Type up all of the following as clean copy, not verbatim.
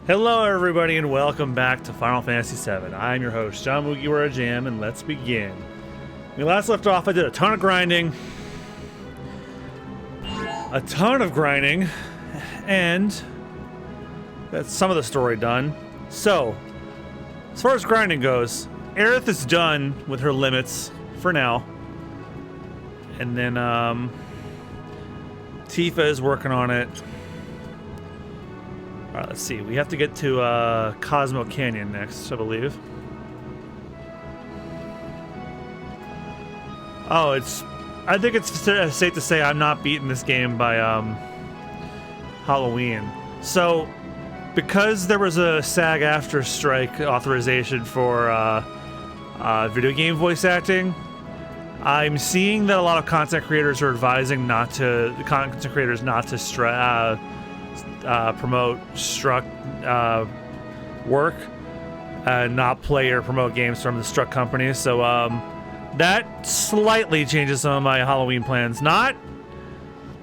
Hello everybody and welcome back to Final Fantasy VII. I'm your host, John MugiwaraJM, and let's begin. When we last left off, I did a ton of grinding. And that's some of the story done. So, as far as grinding goes, Aerith is done with her limits for now. And then, Tifa is working on it. Alright, let's see. We have to get to Cosmo Canyon next, I believe. Oh, I think it's safe to say I'm not beating this game by Halloween. So, because there was a SAG-AFTRA strike authorization for video game voice acting, I'm seeing that a lot of content creators are advising not to promote struck work, not play or promote games from the struck companies. So that slightly changes some of my Halloween plans. Not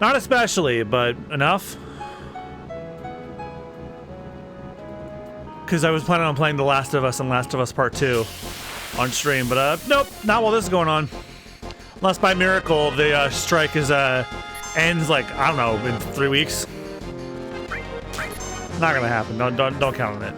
especially, but enough. Because I was planning on playing The Last of Us and Last of Us Part 2 on stream, but nope, not while this is going on. Unless by miracle the strike ends like, I don't know, in 3 weeks. Not gonna happen. Don't count on it.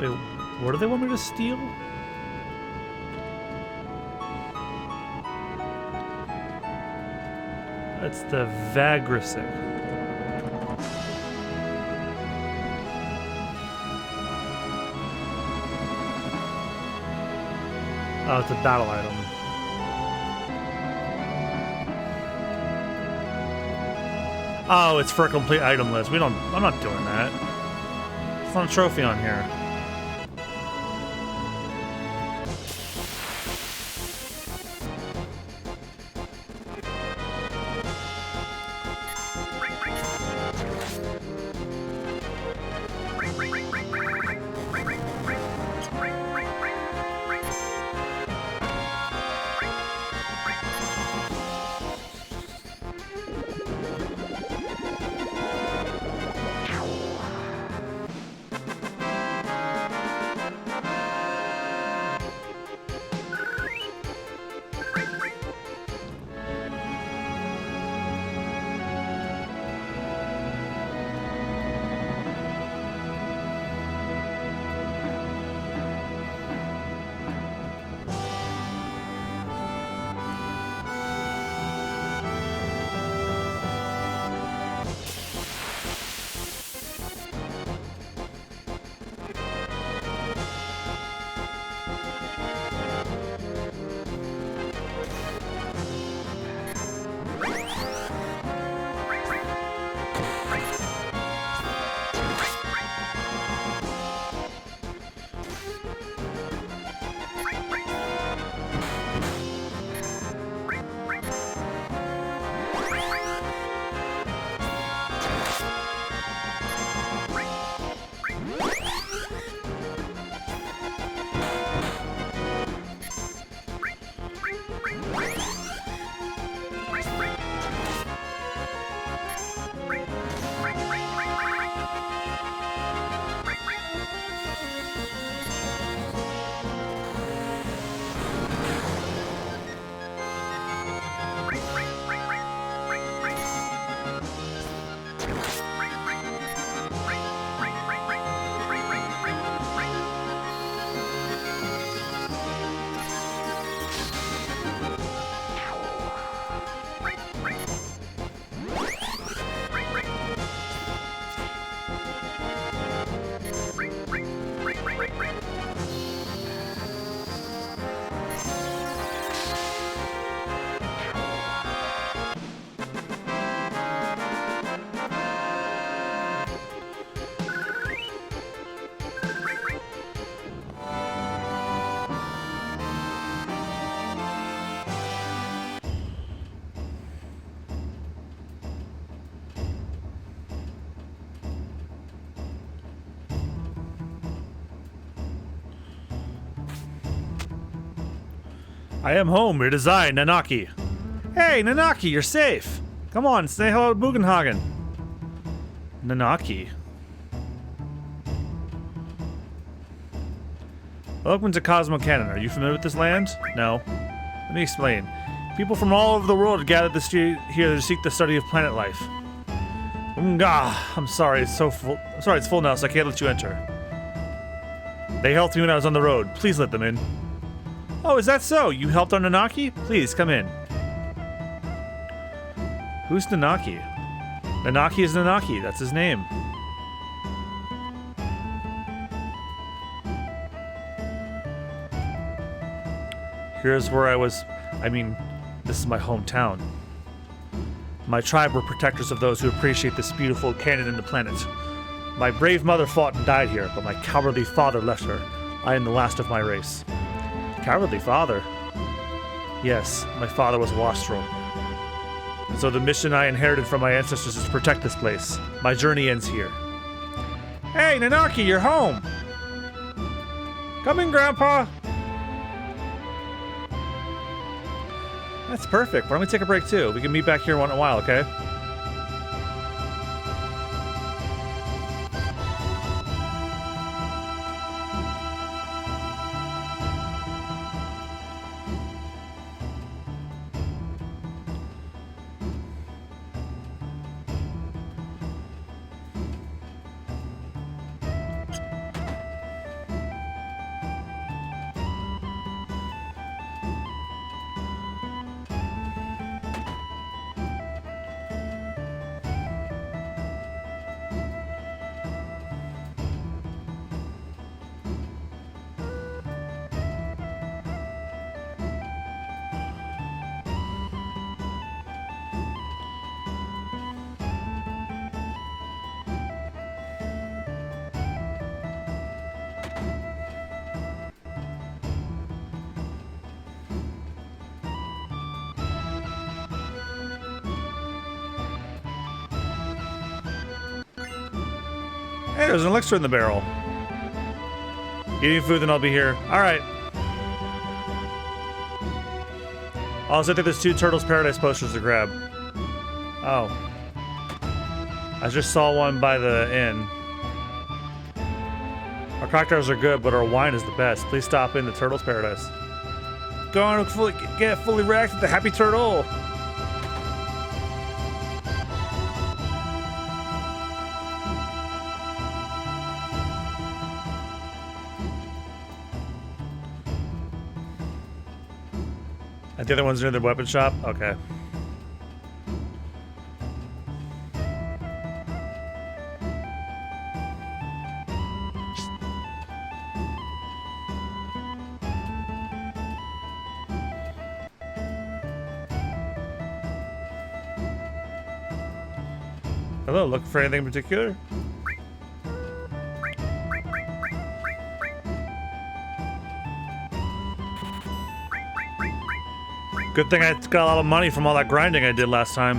Wait, what do they want me to steal? That's the Vagrisic. Oh, it's a battle item. Oh, it's for a complete item list. I'm not doing that. It's not a trophy on here. I am home. It is I, Nanaki. Hey, Nanaki, you're safe. Come on, say hello to Bugenhagen. Nanaki. Welcome to Cosmo Canyon. Are you familiar with this land? No. Let me explain. People from all over the world have gathered here to seek the study of planet life. I'm sorry, it's so full. I'm sorry, it's full now, so I can't let you enter. They helped me when I was on the road. Please let them in. Oh, is that so? You helped on Nanaki? Please, come in. Who's Nanaki? Nanaki is Nanaki. That's his name. Here's where I was. I mean, this is my hometown. My tribe were protectors of those who appreciate this beautiful canyon and the planet. My brave mother fought and died here, but my cowardly father left her. I am the last of my race. Cowardly father? Yes, my father was a wastrel. And so the mission I inherited from my ancestors is to protect this place. My journey ends here. Hey, Nanaki, you're home! Come in, Grandpa! That's perfect. Why don't we take a break too? We can meet back here in a while, okay? Hey, there's an elixir in the barrel. Eating food, then I'll be here. Alright. Also, I think there's 2 Turtles Paradise posters to grab. Oh. I just saw one by the inn. Our cocktails are good, but our wine is the best. Please stop in the Turtles Paradise. Go on and get fully wrecked at the Happy Turtle. The other one's near the weapon shop? Okay. Hello, looking for anything in particular? Good thing I got a lot of money from all that grinding I did last time.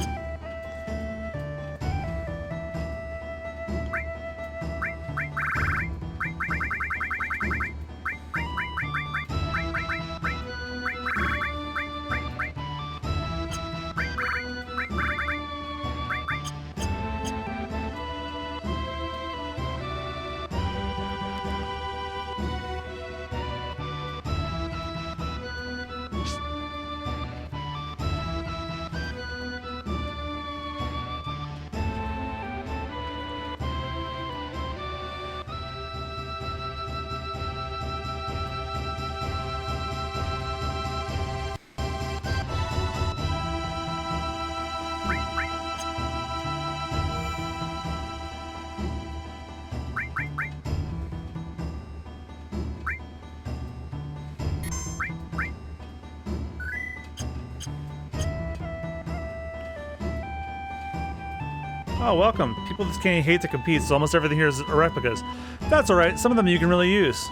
Oh, welcome. People just can't hate to compete, so almost everything here is replicas. That's alright, some of them you can really use.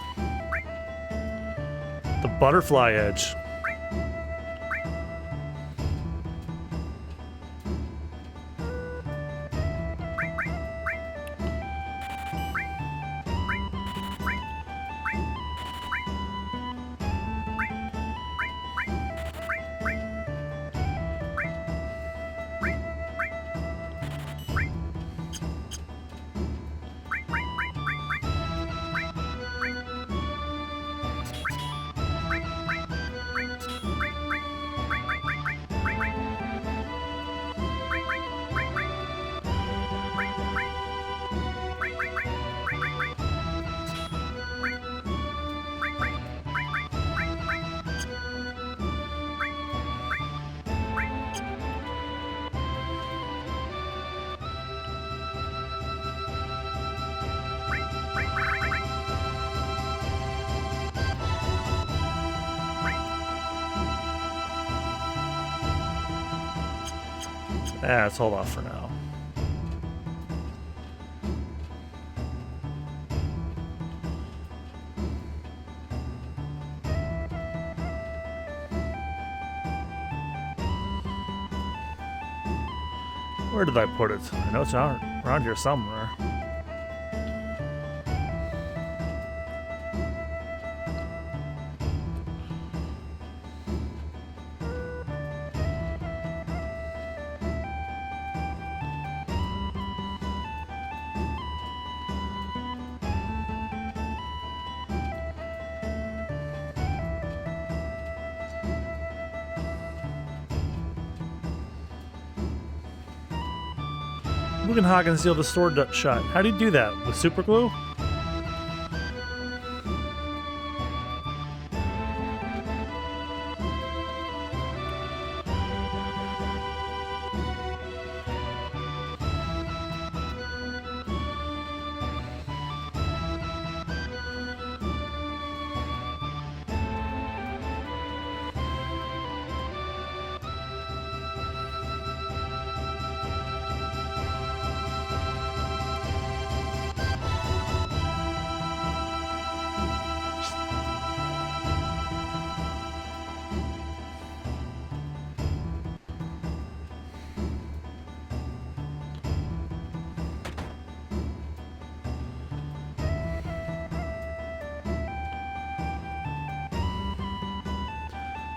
The butterfly edge. Let's hold off for now. Where did I put it? I know it's around here somewhere. Bugenhagen sealed the sword shut. How do you do that? With super glue?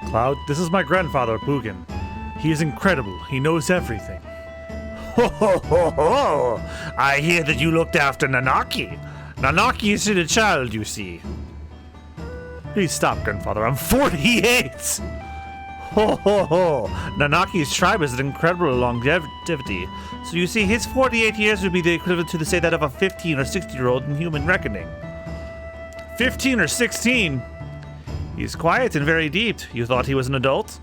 Cloud, this is my grandfather, Bugen. He is incredible. He knows everything. Ho ho ho ho! I hear that you looked after Nanaki. Nanaki is still a child, you see. Please stop, grandfather. I'm 48! Ho ho ho! Nanaki's tribe has an incredible longevity. So you see, his 48 years would be the equivalent to, say, that of a 15 or 16-year-old in human reckoning. 15 or 16? He's quiet and very deep. You thought he was an adult?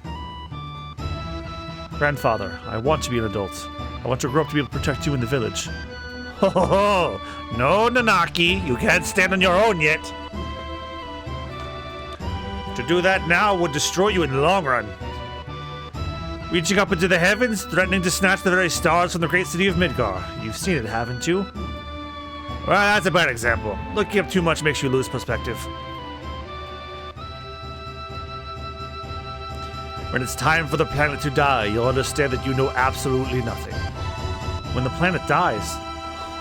Grandfather, I want to be an adult. I want to grow up to be able to protect you in the village. Ho ho ho! No, Nanaki, you can't stand on your own yet. To do that now would destroy you in the long run. Reaching up into the heavens, threatening to snatch the very stars from the great city of Midgar. You've seen it, haven't you? Well, that's a bad example. Looking up too much makes you lose perspective. When it's time for the planet to die, you'll understand that you know absolutely nothing. When the planet dies?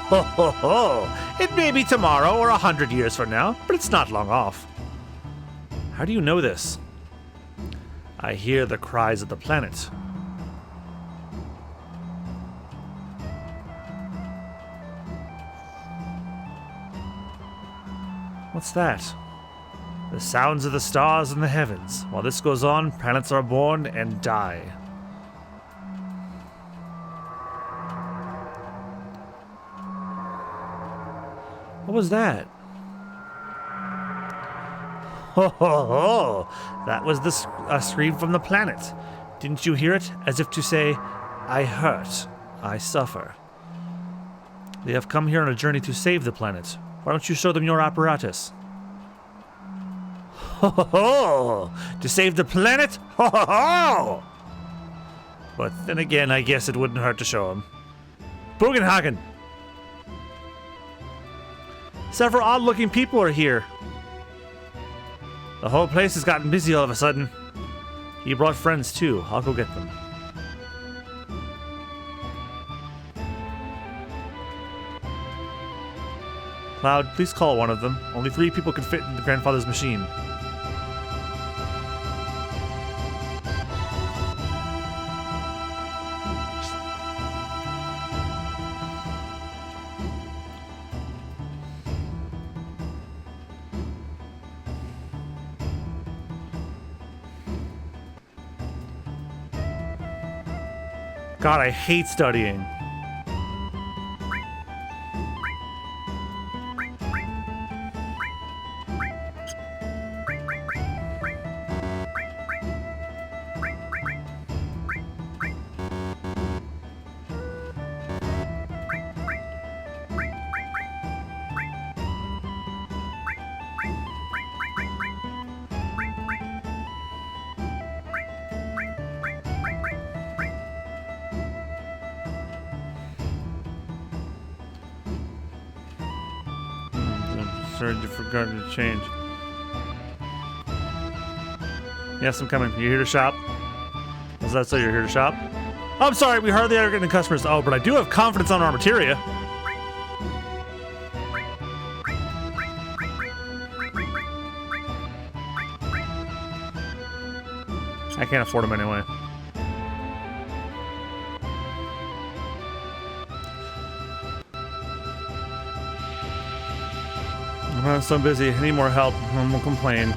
Ho ho ho! It may be tomorrow or 100 years from now, but it's not long off. How do you know this? I hear the cries of the planet. What's that? The sounds of the stars in the heavens. While this goes on, planets are born and die. What was that? Ho ho ho! That was a scream from the planet. Didn't you hear it? As if to say, I hurt, I suffer. They have come here on a journey to save the planet. Why don't you show them your apparatus? Ho ho ho! To save the planet? Ho ho ho! But then again, I guess it wouldn't hurt to show him. Bugenhagen! Several odd-looking people are here. The whole place has gotten busy all of a sudden. He brought friends too. I'll go get them. Cloud, please call one of them. Only 3 people can fit in the grandfather's machine. God, I hate studying. Sorry to forgot to change. Yes, I'm coming. You here to shop? Does that say you're here to shop? Oh, I'm sorry, we hardly ever get any customers. Oh, but I do have confidence on our materia. I can't afford them anyway. I'm so busy. I need more help. I'm gonna complain.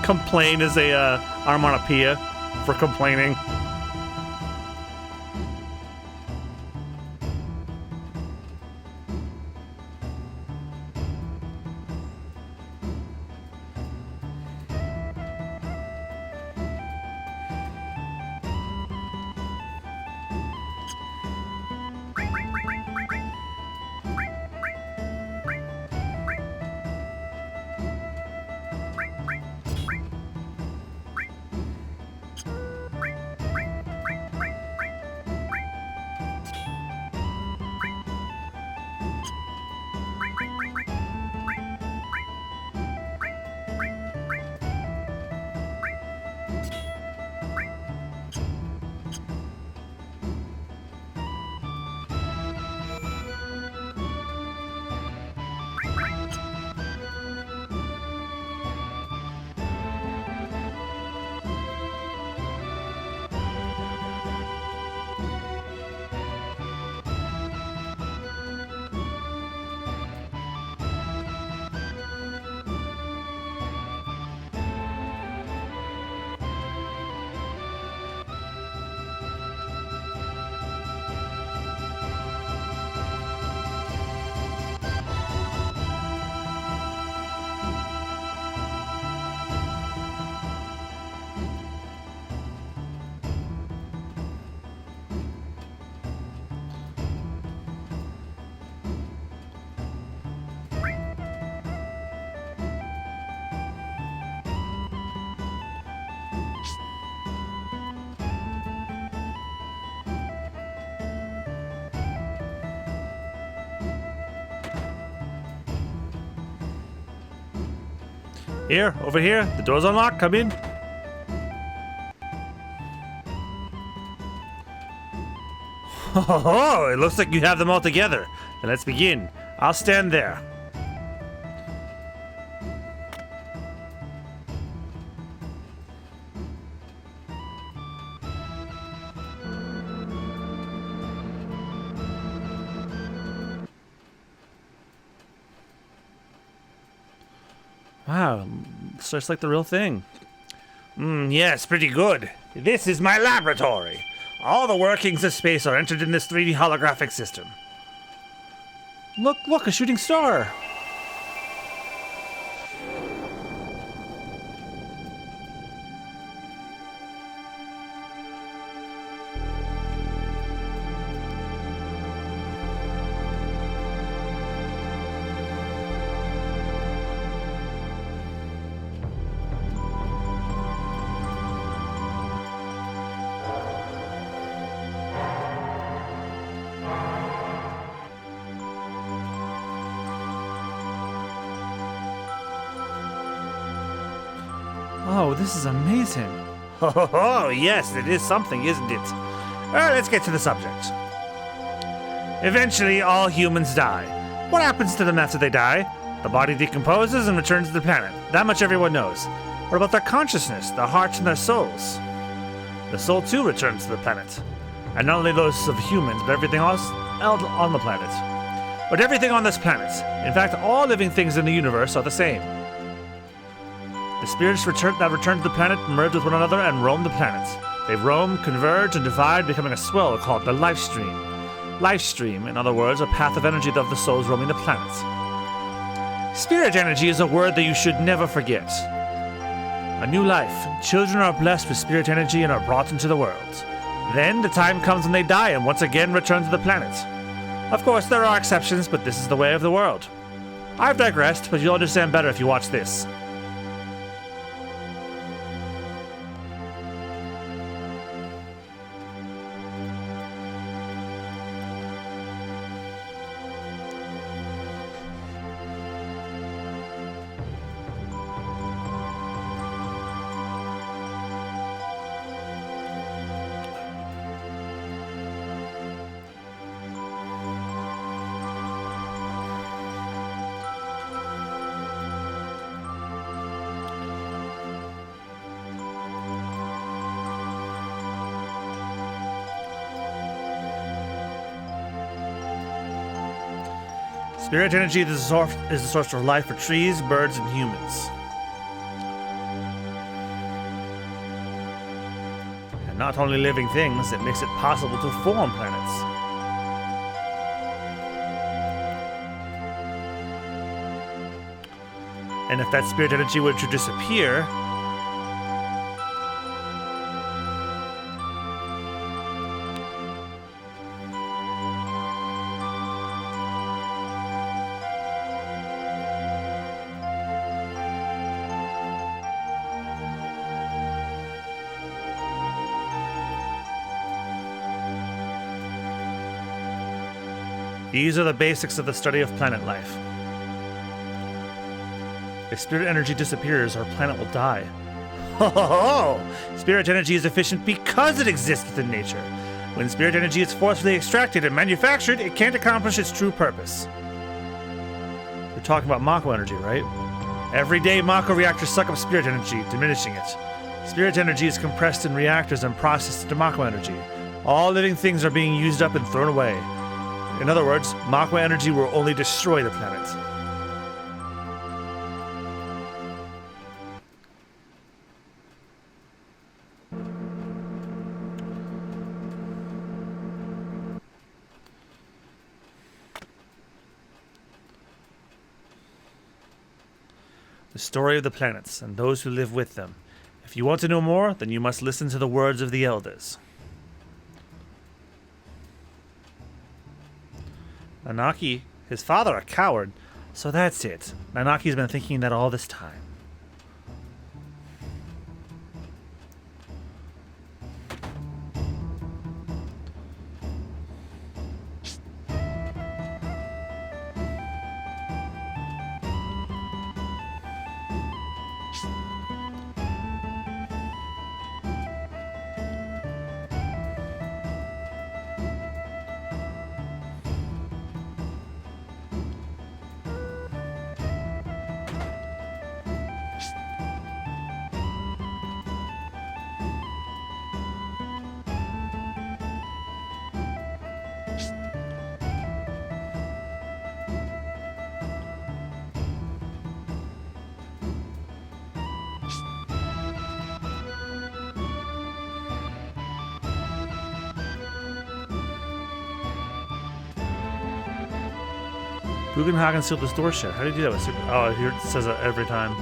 Complain is a onomatopoeia for complaining. Here, over here. The door's unlocked. Come in. Oh, it looks like you have them all together. Then let's begin. I'll stand there. Wow, it's just like the real thing. Yes, pretty good. This is my laboratory. All the workings of space are entered in this 3D holographic system. Look, a shooting star. Oh, this is amazing. Oh, yes, it is something, isn't it? Let's get to the subject. Eventually, all humans die. What happens to them after they die? The body decomposes and returns to the planet. That much everyone knows. What about their consciousness, their hearts, and their souls? The soul, too, returns to the planet. And not only those of humans, but everything else on the planet. But everything on this planet, in fact, all living things in the universe are the same. The spirits that return to the planet merge with one another and roam the planet. They roam, converge, and divide, becoming a swell called the life stream. Life stream, in other words, a path of energy of the souls roaming the planet. Spirit energy is a word that you should never forget. A new life. Children are blessed with spirit energy and are brought into the world. Then the time comes when they die and once again return to the planet. Of course, there are exceptions, but this is the way of the world. I've digressed, but you'll understand better if you watch this. Spirit energy is the source of life for trees, birds, and humans. And not only living things, it makes it possible to form planets. And if that spirit energy were to disappear, these are the basics of the study of planet life. If spirit energy disappears, our planet will die. Ho ho ho! Spirit energy is efficient because it exists within nature. When spirit energy is forcefully extracted and manufactured, it can't accomplish its true purpose. We're talking about Mako energy, right? Every day, Mako reactors suck up spirit energy, diminishing it. Spirit energy is compressed in reactors and processed into Mako energy. All living things are being used up and thrown away. In other words, Mako energy will only destroy the planet. The story of the planets and those who live with them. If you want to know more, then you must listen to the words of the elders. Nanaki, his father, a coward. So that's it. Nanaki's been thinking that all this time. Bugenhagen sealed the store shut. How do you do that with super? Oh, here it says it every time.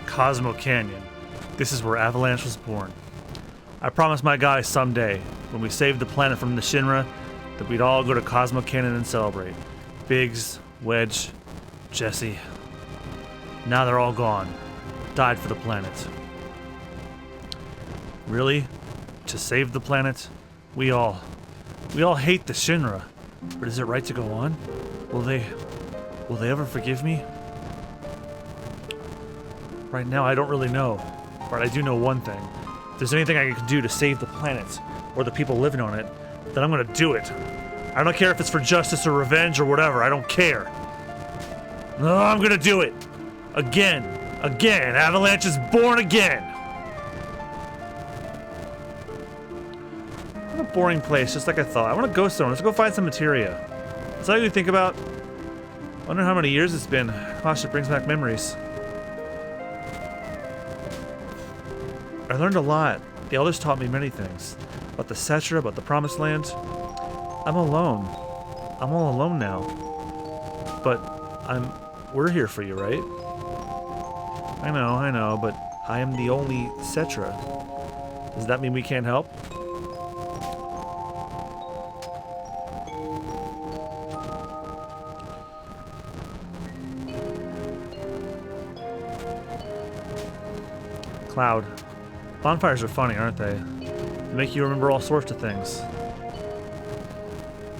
Cosmo Canyon. This is where Avalanche was born. I promised my guys someday, when we saved the planet from the Shinra, that we'd all go to Cosmo Canyon and celebrate. Biggs, Wedge, Jesse. Now they're all gone. Died for the planet. Really? To save the planet? We all hate the Shinra. But is it right to go on? Will they ever forgive me? Right now, I don't really know. But I do know one thing. If there's anything I can do to save the planet, or the people living on it, then I'm gonna do it. I don't care if it's for justice or revenge or whatever, I don't care. No, I'm gonna do it. Again. Avalanche is born again. What a boring place, just like I thought. I wanna go somewhere, let's go find some materia. That's all you think about. I wonder how many years it's been. Gosh, it brings back memories. I learned a lot. The elders taught me many things. About the Cetra, about the Promised Land. I'm alone. I'm all alone now. But we're here for you, right? I know, but I am the only Cetra. Does that mean we can't help? Cloud. Bonfires are funny, aren't they? They make you remember all sorts of things.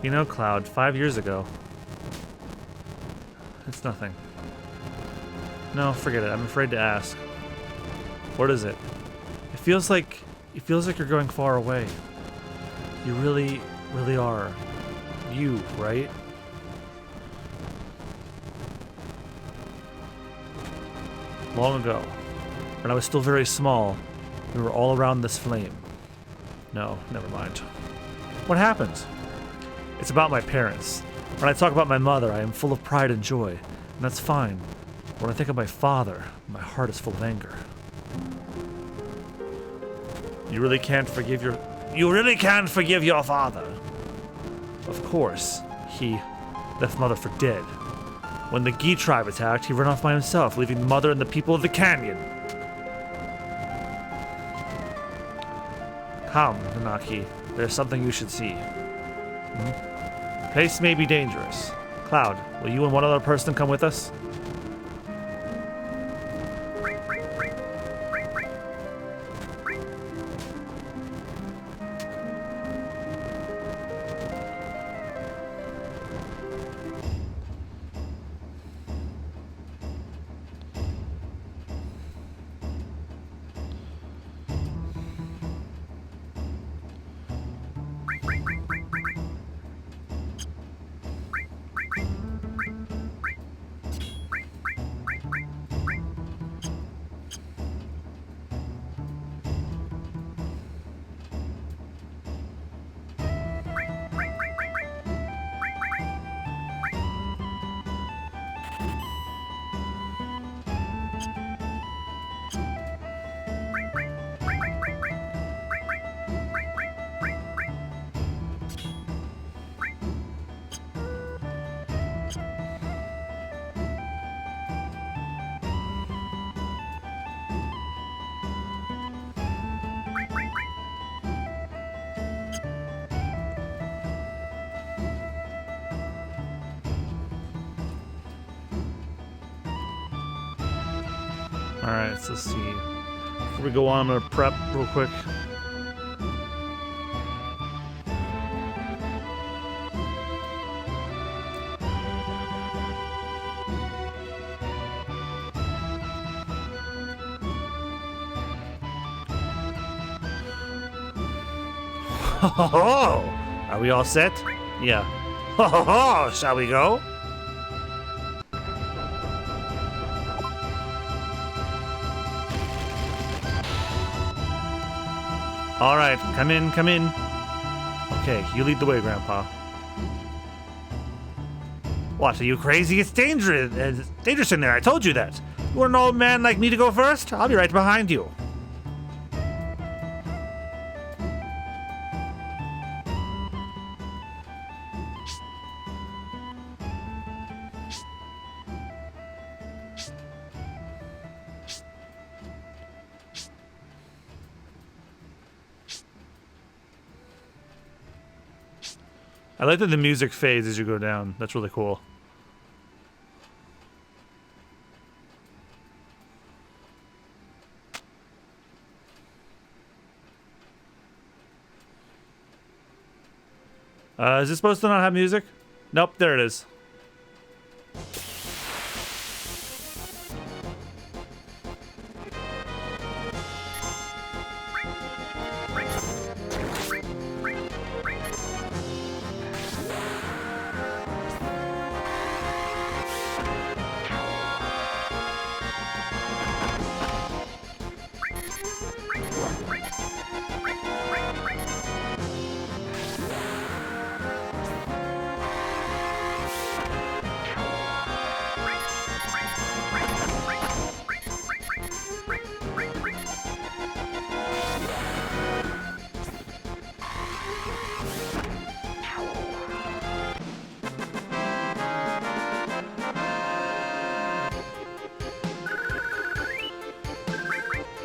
You know, Cloud, 5 years ago. It's nothing. No, forget it. I'm afraid to ask. What is it? It feels like you're going far away. You really, really are. You, right? Long ago, when I was still very small, we were all around this flame. No, never mind. What happened? It's about my parents. When I talk about my mother, I am full of pride and joy, and that's fine. When I think of my father, my heart is full of anger. You really can't forgive your father. Of course, he left mother for dead. When the Gi tribe attacked, he ran off by himself, leaving mother and the people of the canyon. Come, Nanaki. There's something you should see. Place may be dangerous. Cloud, will you and one other person come with us? Alright, so let's see. Before we go on, I'm gonna prep real quick. Ho ho ho! Are we all set? Yeah. Ho ho ho! Shall we go? Alright, come in, come in. Okay, you lead the way, Grandpa. What, are you crazy? It's dangerous. It's dangerous in there. I told you that. You want an old man like me to go first? I'll be right behind you. I like that the music fades as you go down. That's really cool. Is this supposed to not have music? Nope, there it is.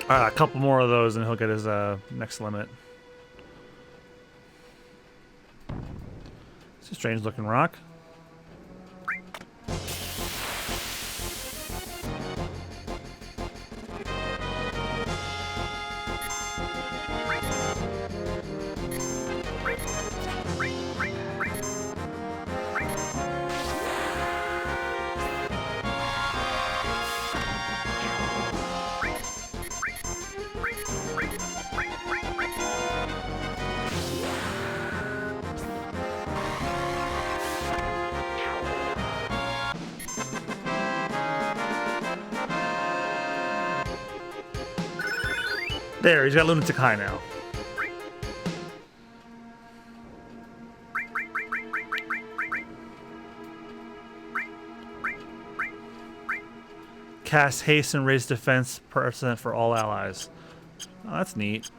Alright, a couple more of those and he'll get his next limit. It's a strange looking rock. There, he's got lunatic high now. Cast haste and raise defense % for all allies. Oh, that's neat.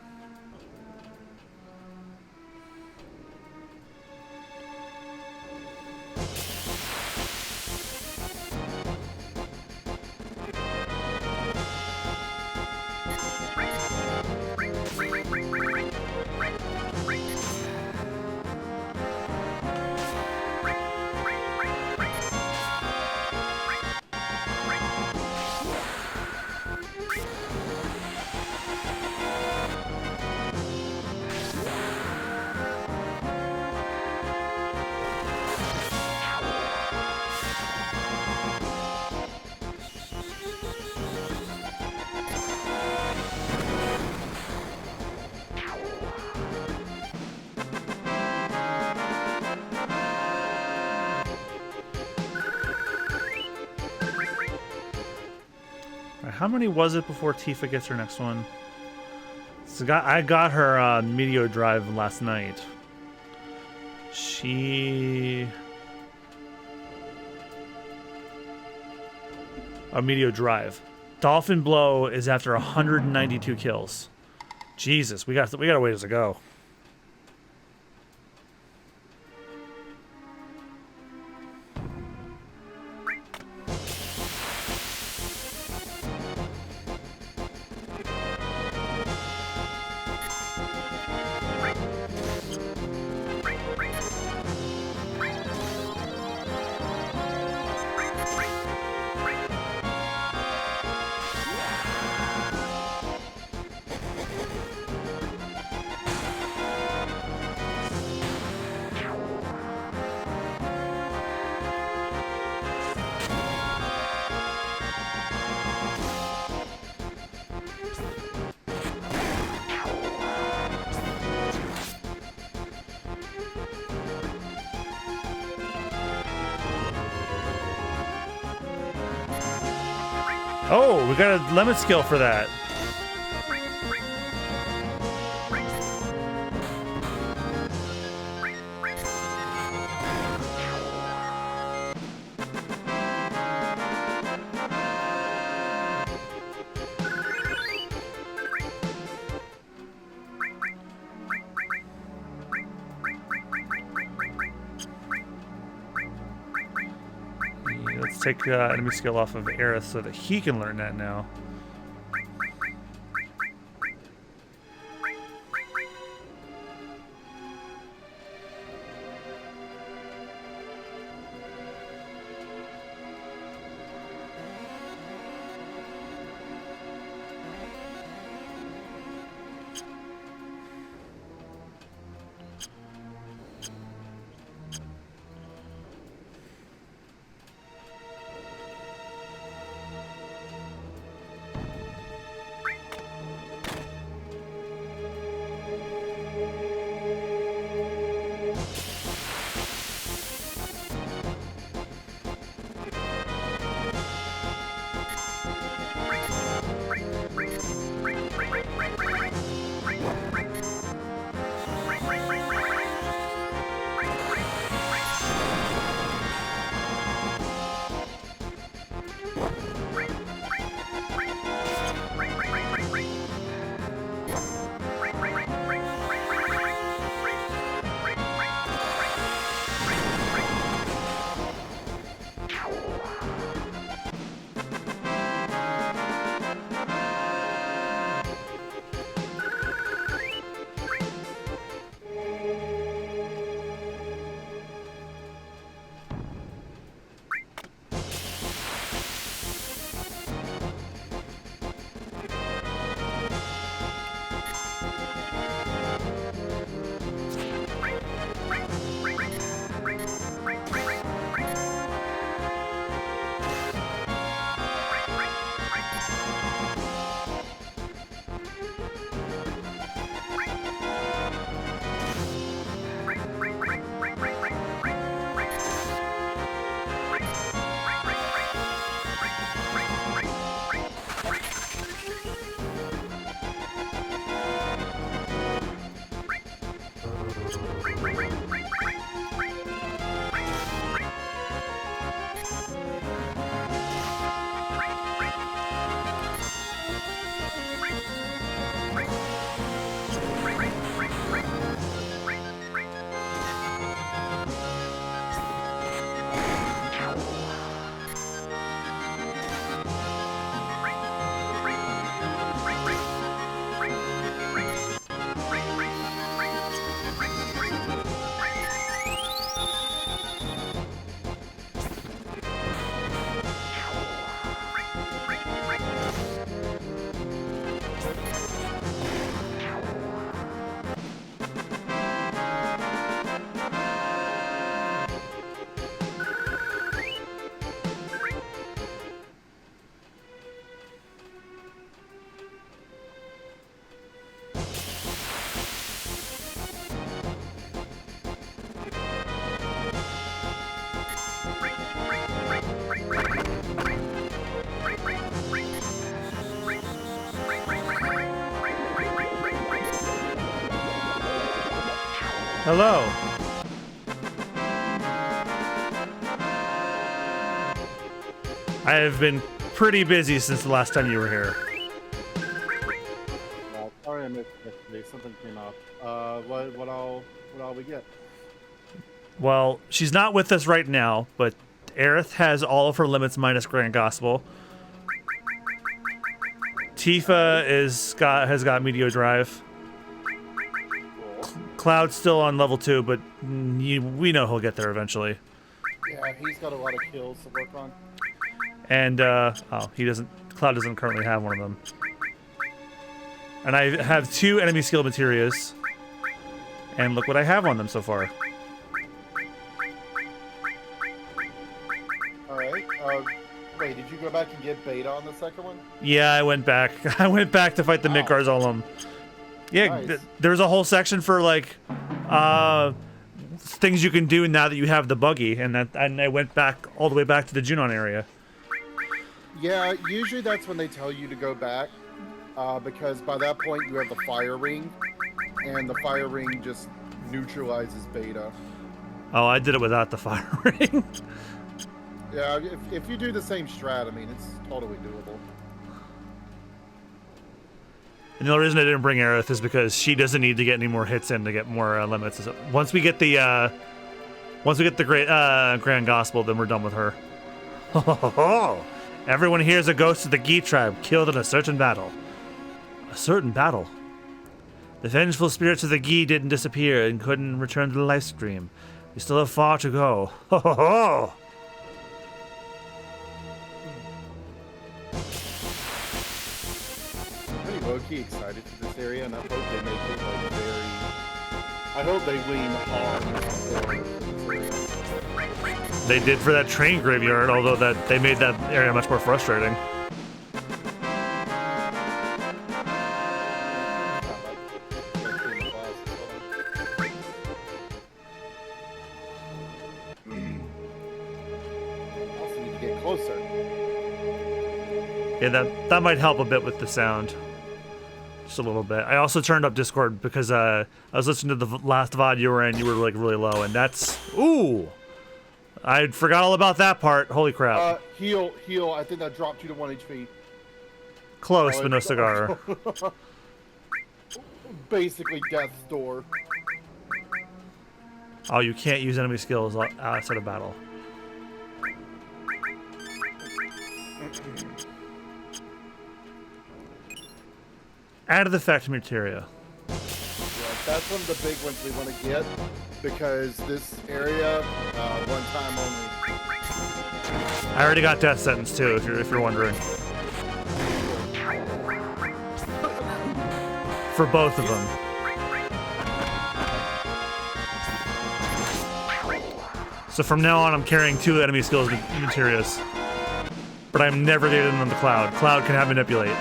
How many was it before Tifa gets her next one? So I got her Meteor Drive last night. Meteor Drive. Dolphin Blow is after 192 kills. Jesus, we got a ways to go. Oh, we got a lemon skill for that. Let's take enemy skill off of Aerith so that he can learn that now. Hello. I have been pretty busy since the last time you were here. Sorry I missed yesterday. Something came up. What all we get? Well, she's not with us right now, but Aerith has all of her limits minus Grand Gospel. Tifa has got Meteor Drive. Cool. Cloud's still on level 2, but we know he'll get there eventually. Yeah, he's got a lot of kills to work on. And Cloud doesn't currently have one of them. And I have 2 enemy skill materias. And look what I have on them so far. Alright. Wait, did you go back and get beta on the second one? Yeah, I went back. I went back to fight the Midgar Golem. Yeah, Nice. there's a whole section for like things you can do now that you have the buggy, and I went back all the way back to the Junon area. Yeah, usually that's when they tell you to go back, because by that point you have the fire ring, and the fire ring just neutralizes beta. Oh, I did it without the fire ring. Yeah, if you do the same strat, I mean, it's totally doable. And the only reason I didn't bring Aerith is because she doesn't need to get any more hits in to get more limits. So once we get the great Grand Gospel, then we're done with her. Ho, ho, ho, ho. Everyone here is a ghost of the Gi tribe killed in a certain battle. A certain battle. The vengeful spirits of the Gi didn't disappear and couldn't return to the life stream. We still have far to go. Ho, ho, ho. Low-key excited for this area, and I hope they make it like very. I hope they lean hard. They did for that train graveyard, although they made that area much more frustrating. Also need to get closer. Yeah, that might help a bit with the sound. Just a little bit. I also turned up Discord because I was listening to the last VOD you were in. You were like really low, and that's ooh. I forgot all about that part. Holy crap! Heal. I think that dropped you to 1 HP. Close, but no cigar. Basically, death's door. Oh, you can't use enemy skills outside of battle. Added effect materia. Yeah, that's one of the big ones we want to get because this area, one time only. I already got death sentence too, if you're wondering. For both of them. So from now on, I'm carrying 2 enemy skills materias, but I'm never getting them on the Cloud. Cloud can have manipulate.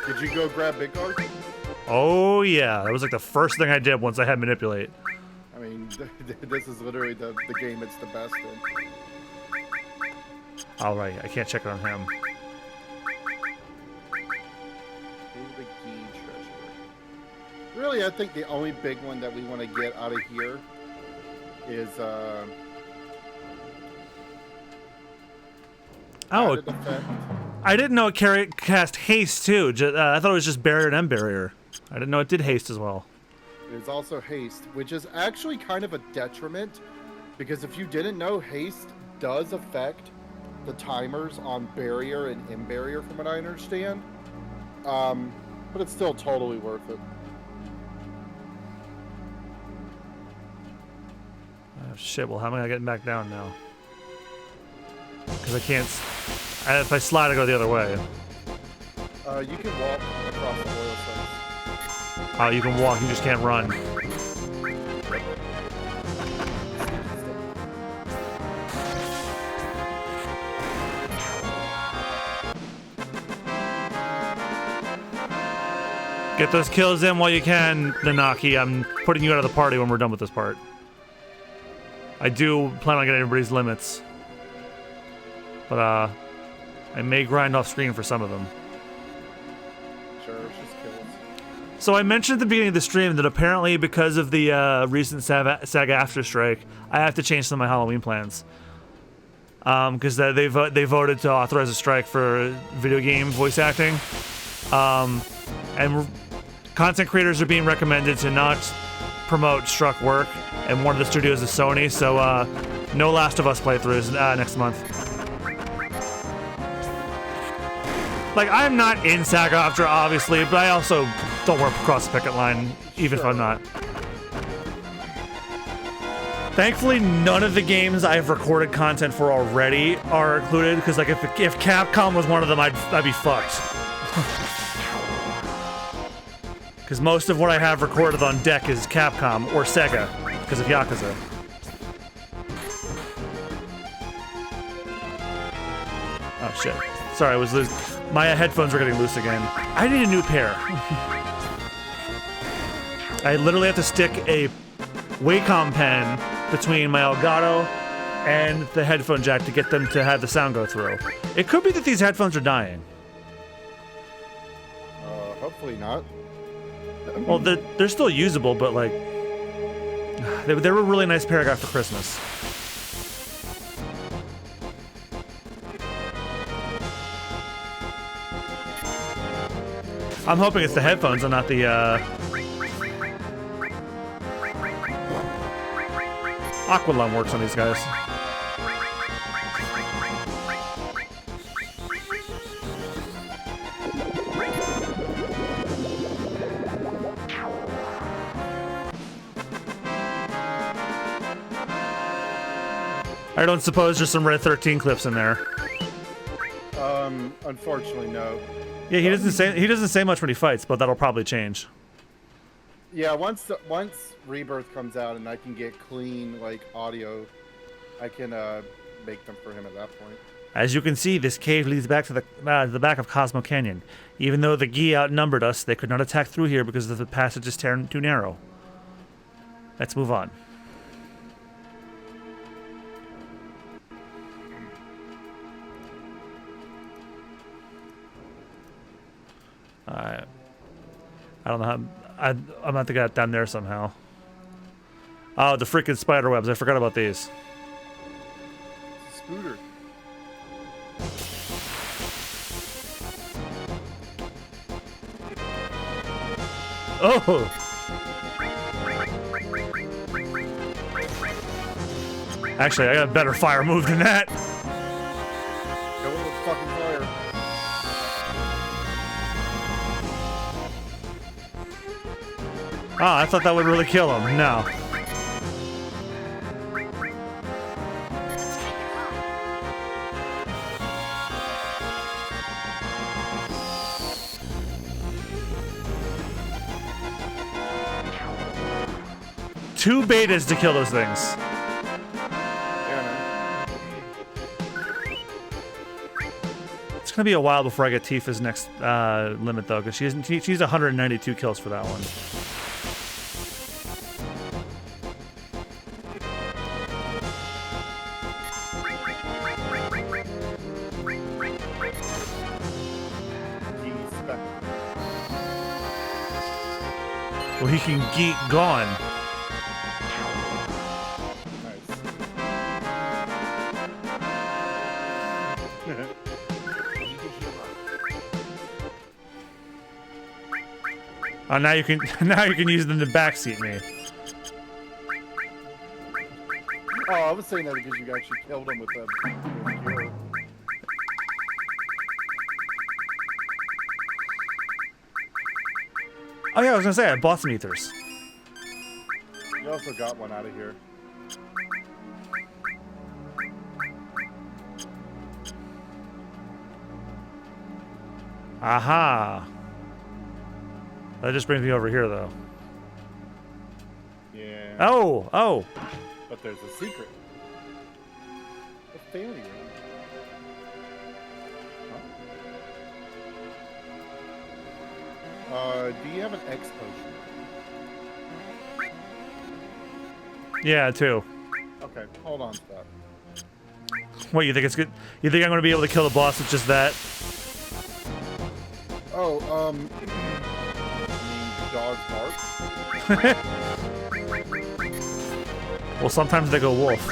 Did you go grab big guard? Oh yeah, that was like the first thing I did once I had manipulate. I mean, this is literally the game it's the best in. All right, I can't check it on him. The key treasure. Really, I think the only big one that we want to get out of here is added effect. I didn't know it cast haste too. I thought it was just barrier and end barrier. I didn't know it did haste as well. There's also haste, which is actually kind of a detriment because if you didn't know, haste does affect the timers on barrier and in barrier from what I understand. But it's still totally worth it. Oh shit, well how am I getting back down now? Because I can't... if I slide, I go the other way. You can walk across the oil sites. Oh, you can walk, you just can't run. Get those kills in while you can, Nanaki. I'm putting you out of the party when we're done with this part. I do plan on getting everybody's limits. But, I may grind off screen for some of them. Sure, it's just kills. So I mentioned at the beginning of the stream that apparently because of the recent SAG-AFTRA strike, I have to change some of my Halloween plans. Because they voted to authorize a strike for video game voice acting. And content creators are being recommended to not promote struck work, and one of the studios is Sony, so no Last of Us playthroughs next month. Like, I'm not in SAG-AFTRA, obviously, but I also don't work across the picket line, even if I'm not. Thankfully, none of the games I've recorded content for already are included, because like if Capcom was one of them, I'd be fucked. Because most of what I have recorded on deck is Capcom or Sega, because of Yakuza. Oh shit. Sorry, I was loose. My headphones were getting loose again. I need a new pair. I literally have to stick a Wacom pen between my Elgato and the headphone jack to get them to have the sound go through. It could be that these headphones are dying. Hopefully not. Well, they're still usable, but like, they were a really nice pair I got for Christmas. I'm hoping it's the headphones and not the Aqualung works on these guys. I don't suppose there's some Red 13 clips in there. Unfortunately, no. Yeah, he doesn't say much when he fights, but that'll probably change. Yeah, once Rebirth comes out and I can get clean like audio, I can make them for him at that point. As you can see, this cave leads back to the back of Cosmo Canyon. Even though the Gi outnumbered us, they could not attack through here because the passage is too narrow. Let's move on. I don't know how. I'm about to get down there somehow. Oh, the freaking spider webs! I forgot about these. It's a scooter. Oh! Actually, I got a better fire move than that. Go with the fucking fire. Oh, I thought that would really kill him. No. Two betas to kill those things. Yeah, man. It's gonna be a while before I get Tifa's next limit though, because she's 192 kills for that one. Well, he can geek gone. Oh, now you can use them to backseat me. Oh, I was saying that because you actually killed him with the cure. Oh yeah, I was gonna say I bought some ethers. You also got one out of here. Aha. That just brings me over here though. Yeah. Oh! But there's a secret. A fairy ring. Do you have an X potion? Yeah, two. Okay, hold on to that. What, you think it's good? You think I'm gonna be able to kill the boss with just that? Oh, dogs bark? Well, sometimes they go wolf.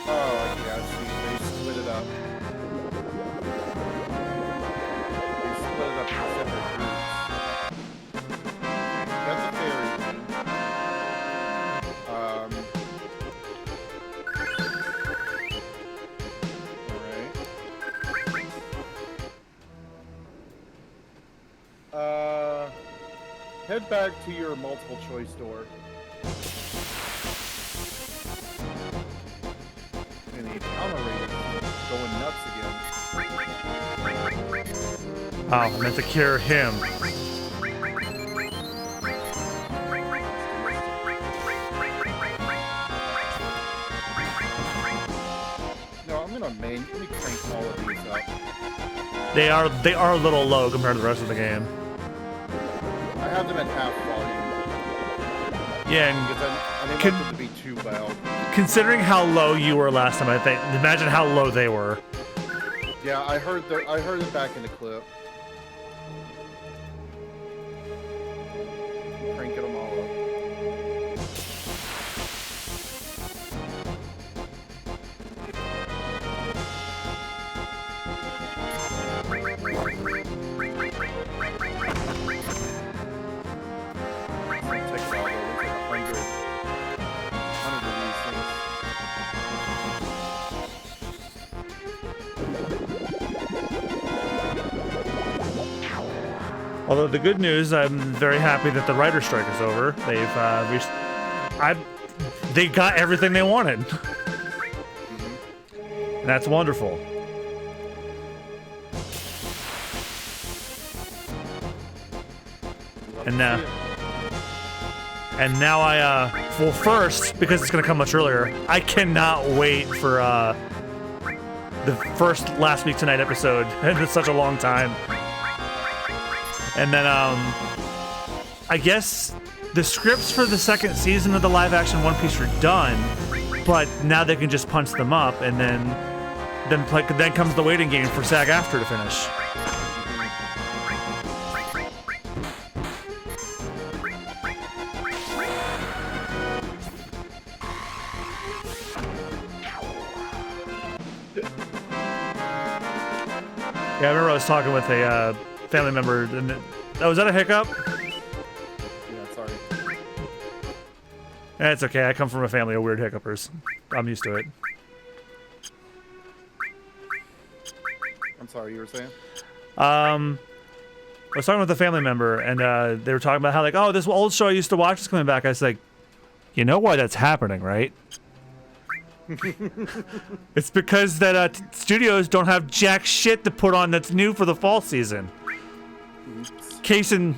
Oh, yeah, see, they split it up. They split it up into separate groups. That's a fairy one. Alright. Head back to your multiple choice door. And the encounter rate is going nuts again. Oh, I meant to cure him. No, I'm gonna let me crank all of these up. They are a little low compared to the rest of the game. I have them at half volume Yeah, and because I didn't want them to be too loud. considering how low you were last time, I think imagine how low they were. Yeah, I heard it back in the clip. Cranking them all up. It's gonna take a while, though. It's like 100 of these things. Although the good news, I'm very happy that the writer's strike is over. They've they got everything they wanted. And that's wonderful. And now well, first, because it's gonna come much earlier, I cannot wait for the first last week tonight episode. It's such a long time. And then I guess the scripts for the second season of the live action One Piece are done, but now they can just punch them up, and then comes the waiting game for SAG-AFTRA to finish. Yeah, I remember I was talking with a family member, and was that a hiccup? Yeah, sorry. It's okay. I come from a family of weird hiccupers. I'm used to it. I'm sorry, you were saying? I was talking with a family member, and they were talking about how, like, oh, this old show I used to watch is coming back. I was like, you know why that's happening, right? It's because that studios don't have jack shit to put on that's new for the fall season. Case in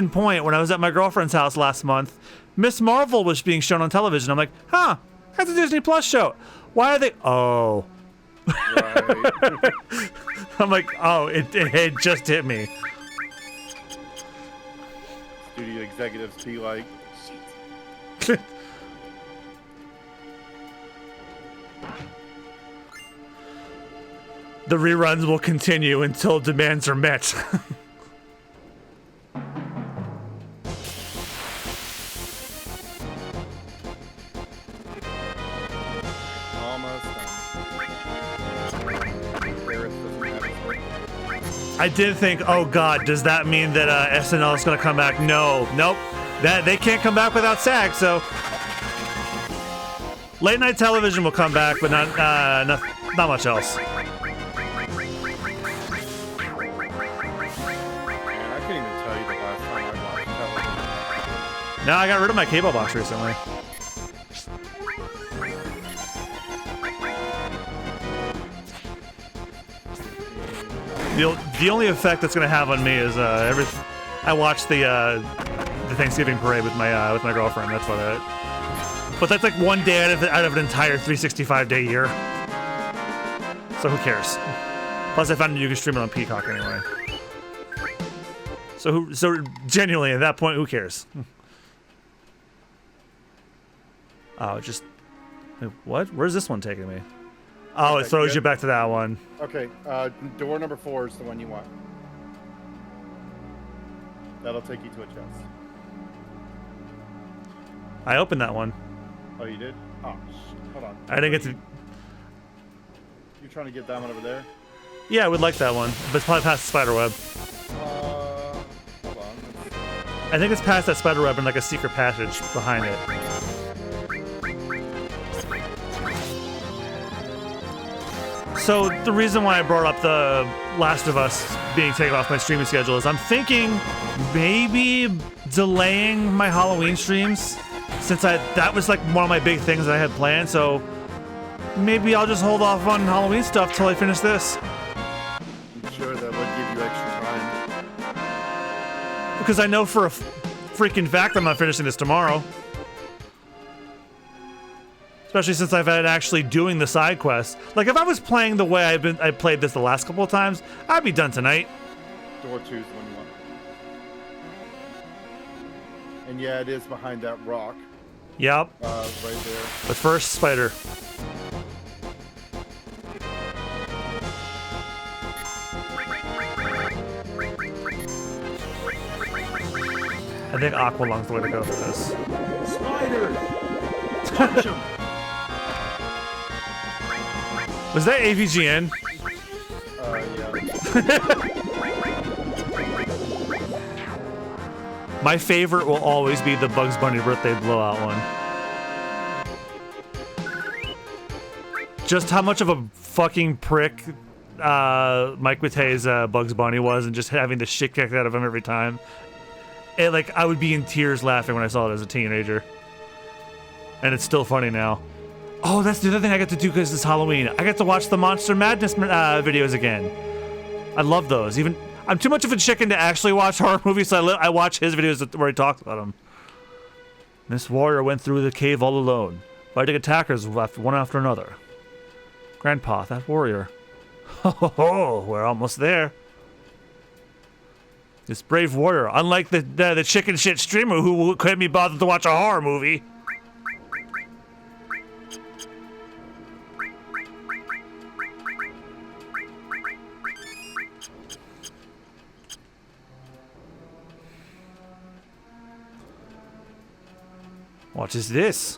point, when I was at my girlfriend's house last month, Miss Marvel was being shown on television. I'm like, huh, that's a Disney Plus show. Why are they? Oh. Right. I'm like, oh, it just hit me. Studio executives be like, The reruns will continue until demands are met. almost done. Gareth doesn't have his I did think, oh god, does that mean that SNL is going to come back? No, nope. That they can't come back without SAG, so late night television will come back, but not much else. No, I got rid of my cable box recently. The only effect that's gonna have on me is I watched the Thanksgiving parade with my girlfriend. That's about it. But that's like one day out of an entire 365-day year. So who cares? Plus, I found you can stream it on Peacock anyway. So genuinely, at that point, who cares? Oh, just Wait, what? Where's this one taking me? Oh, Okay, it throws good. you back to that one. Okay, door number 4 is the one you want. That'll take you to a chest. I opened that one. Oh, you did? Oh, hold on. I didn't get to... You're trying to get that one over there? Yeah, I would like that one, but it's probably past the spider web. Hold on. I think it's past that spider web and like a secret passage behind it. So the reason why I brought up the Last of Us being taken off my streaming schedule is I'm thinking maybe delaying my Halloween streams since that was like one of my big things that I had planned. So maybe I'll just hold off on Halloween stuff till I finish this. I'm sure that would give you extra time. Because I know for a freaking fact I'm not finishing this tomorrow. Especially since I've had actually doing the side quests. Like if I was playing the way I played this the last couple of times, I'd be done tonight. Door 2 is the one you want. And yeah, it is behind that rock. Yep. Right there. But first, spider. I think Aqualung's the way to go for this. Spiders! Punch him! Was that AVGN? Yeah. My favorite will always be the Bugs Bunny birthday blowout one. Just how much of a fucking prick Mike Matei's Bugs Bunny was, and just having the shit kicked out of him every time. And like I would be in tears laughing when I saw it as a teenager. And it's still funny now. Oh, that's the other thing I get to do because it's Halloween. I get to watch the Monster Madness videos again. I love those. Even I'm too much of a chicken to actually watch horror movies, so I watch his videos where he talks about them. This warrior went through the cave all alone, fighting attackers one after another. Grandpa, that warrior. Ho ho ho! We're almost there. This brave warrior, unlike the chicken shit streamer who couldn't be bothered to watch a horror movie. What is this?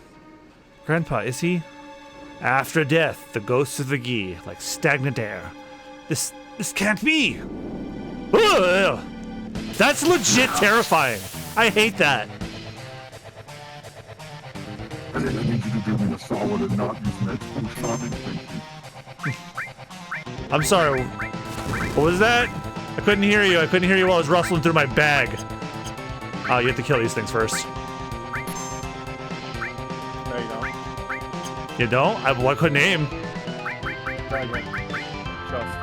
Grandpa, is he? After death, the ghosts of the Gi, like stagnant air. This can't be! Ugh! That's legit terrifying. I hate that. I need you to do me a solid and not use meds post-traumatic thinking. I'm sorry. What was that? I couldn't hear you. I couldn't hear you while I was rustling through my bag. Oh, you have to kill these things first. No, you don't. You don't? I couldn't aim. Try again. Trust.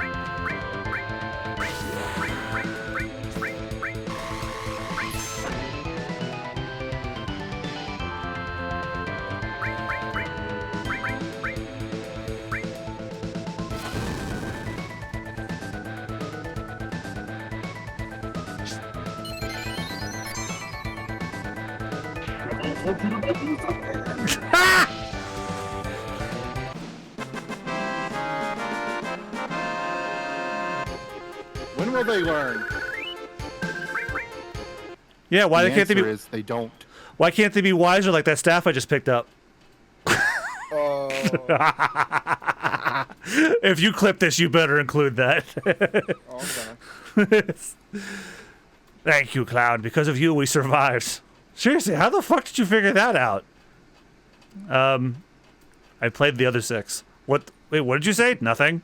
When will they learn? Yeah, why The can't they answer be? is they don't. Why can't they be wiser like that staff I just picked up? If you clip this, you better include that. Okay. Thank you, Cloud. Because of you, we survived. Seriously, how the fuck did you figure that out? I played the other 6. What? Wait, what did you say? Nothing.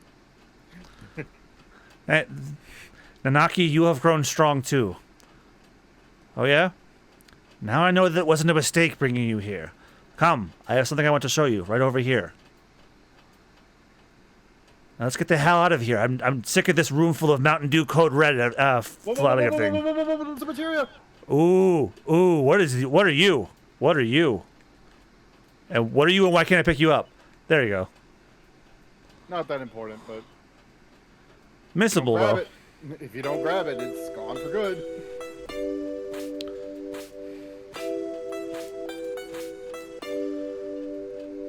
Nanaki, you have grown strong too. Oh yeah? Now I know that it wasn't a mistake bringing you here. Come, I have something I want to show you, right over here. Now let's get the hell out of here. I'm sick of this room full of Mountain Dew Code Red floating up thing. The materia. Ooh, what are you? What are you? And what are you and why can't I pick you up? There you go. Not that important, but Missable grab though. it. If you don't grab it, it's gone for good.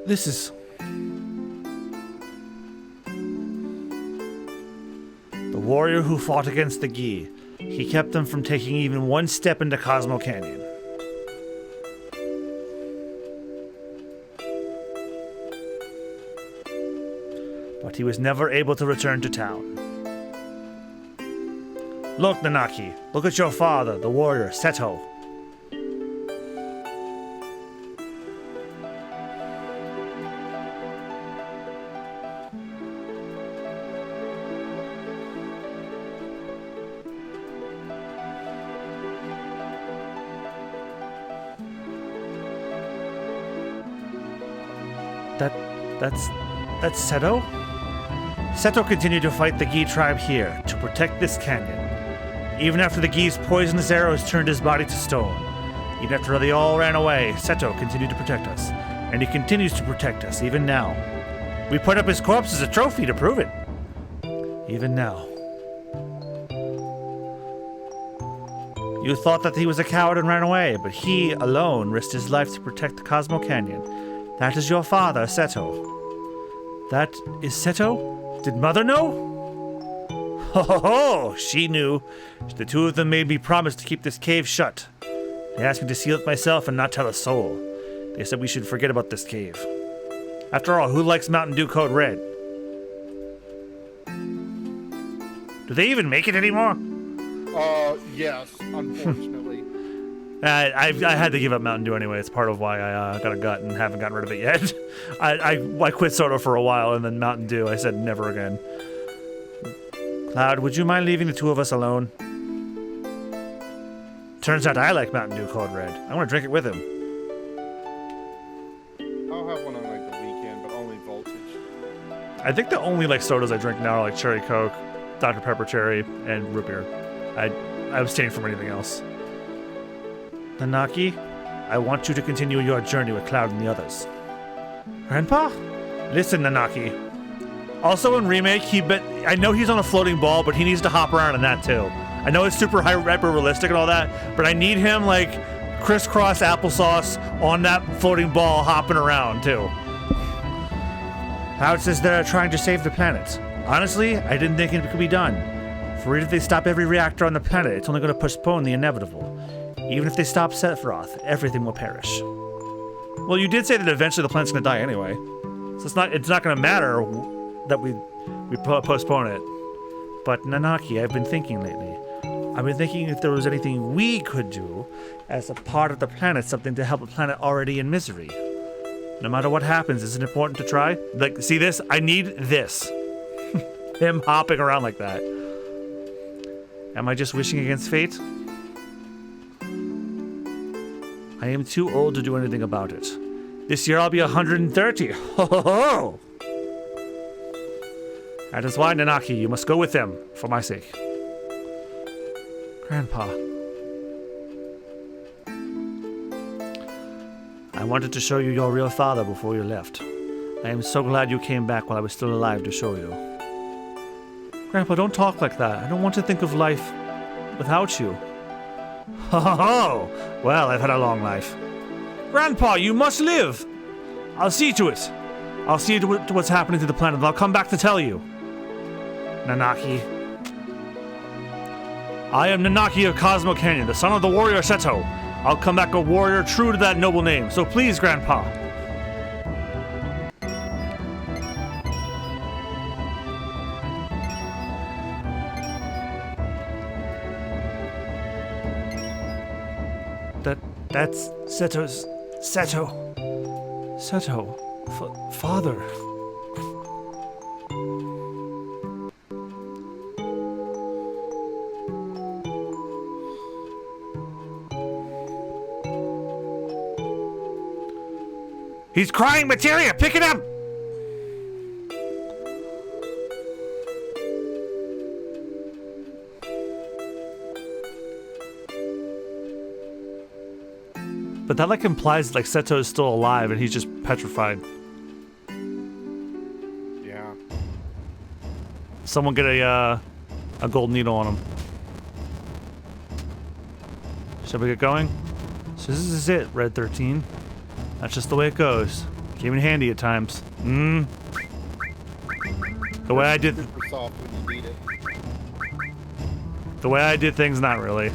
This is... The warrior who fought against the Gi. He kept them from taking even one step into Cosmo Canyon. But he was never able to return to town. Look, Nanaki, look at your father, the warrior, Seto. That's Seto? Seto continued to fight the Gi tribe here to protect this canyon. Even after the Gi's poisonous arrows turned his body to stone. Even after they all ran away, Seto continued to protect us. And he continues to protect us, even now. We put up his corpse as a trophy to prove it. Even now. You thought that he was a coward and ran away, but he alone risked his life to protect the Cosmo Canyon. That is your father, Seto. That is Seto? Did Mother know? Ho ho ho! She knew. The two of them made me promise to keep this cave shut. They asked me to seal it myself and not tell a soul. They said we should forget about this cave. After all, who likes Mountain Dew Code Red? Do they even make it anymore? Yes, unfortunately. I had to give up Mountain Dew anyway. It's part of why I got a gut and haven't gotten rid of it yet. I quit soda for a while, and then Mountain Dew, I said never again. Cloud, would you mind leaving the two of us alone? Turns out I like Mountain Dew Code Red. I want to drink it with him. I'll have one on like the weekend, but only voltage. I think the only like sodas I drink now are like Cherry Coke, Dr. Pepper Cherry, and root beer. I abstain from anything else. Nanaki, I want you to continue your journey with Cloud and the others. Grandpa? Listen, Nanaki. Also in Remake, I know he's on a floating ball, but he needs to hop around in that too. I know it's super hyper realistic and all that, but I need him like crisscross applesauce on that floating ball hopping around too. Cloud says they're trying to save the planet. Honestly, I didn't think it could be done. For if they stop every reactor on the planet, it's only going to postpone the inevitable. Even if they stop Sephiroth, everything will perish. Well, you did say that eventually the planet's going to die anyway. So it's not going to matter that we postpone it. But Nanaki, I've been thinking lately. I've been thinking if there was anything we could do as a part of the planet, something to help a planet already in misery. No matter what happens, is it important to try? Like, see this? I need this. Him hopping around like that. Am I just wishing against fate? I am too old to do anything about it. This year I'll be 130. Ho ho ho! That is why, Nanaki, you must go with them, for my sake. Grandpa. I wanted to show you your real father before you left. I am so glad you came back while I was still alive to show you. Grandpa, don't talk like that. I don't want to think of life without you. Ho ho ho! Well, I've had a long life. Grandpa, you must live! I'll see to it. I'll see to what's happening to the planet, and I'll come back to tell you. Nanaki. I am Nanaki of Cosmo Canyon, the son of the warrior Seto. I'll come back a warrior true to that noble name, so please, Grandpa. That's Seto's... Seto. Father. He's crying, Materia! Pick it up! But that like implies like Seto is still alive and he's just petrified. Yeah. Someone get a gold needle on him. Shall we get going? So this is it, Red 13. That's just the way it goes. Came in handy at times. The way I did Super soft when you need it. the way I did things, not really.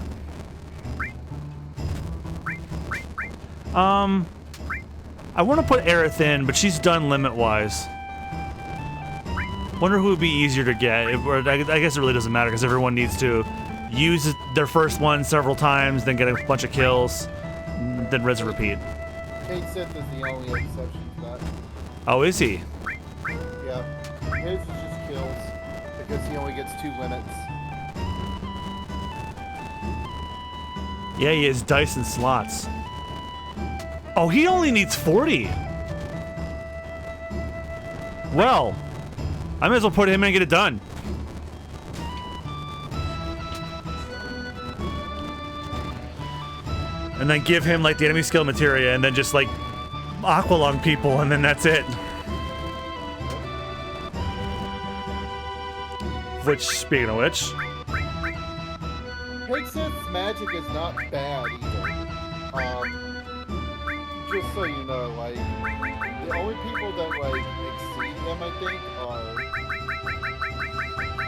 I want to put Aerith in, but she's done limit-wise. Wonder who would be easier to get. I guess it really doesn't matter because everyone needs to use their first one several times, then get a bunch of kills, then rinse and repeat. Kate Sith is the only exception to that. Oh, is he? Yeah. His is just kills because he only gets 2 limits. Yeah, he has dice and slots. Oh, he only needs 40. Well, I might as well put him in and get it done. And then give him like the enemy skill materia and then just like aqualung people and then that's it. Which, speaking of which, Kate Sith's magic is not bad either. Just so you know, like, the only people that, like, exceed them, I think, are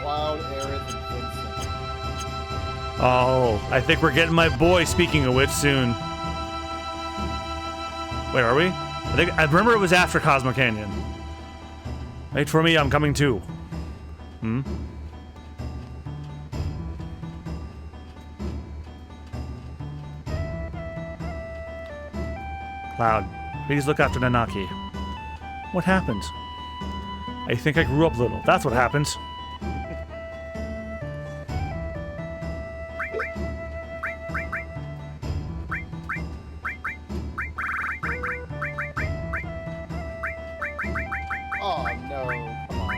Cloud, Aerith, and Vincent. oh, I think we're getting my boy, speaking of which, soon. Wait, are we? I remember it was after Cosmo Canyon. Wait for me, I'm coming too. Cloud, please look after Nanaki. What happened? I think I grew up little. That's what happened. Oh, no. Come on.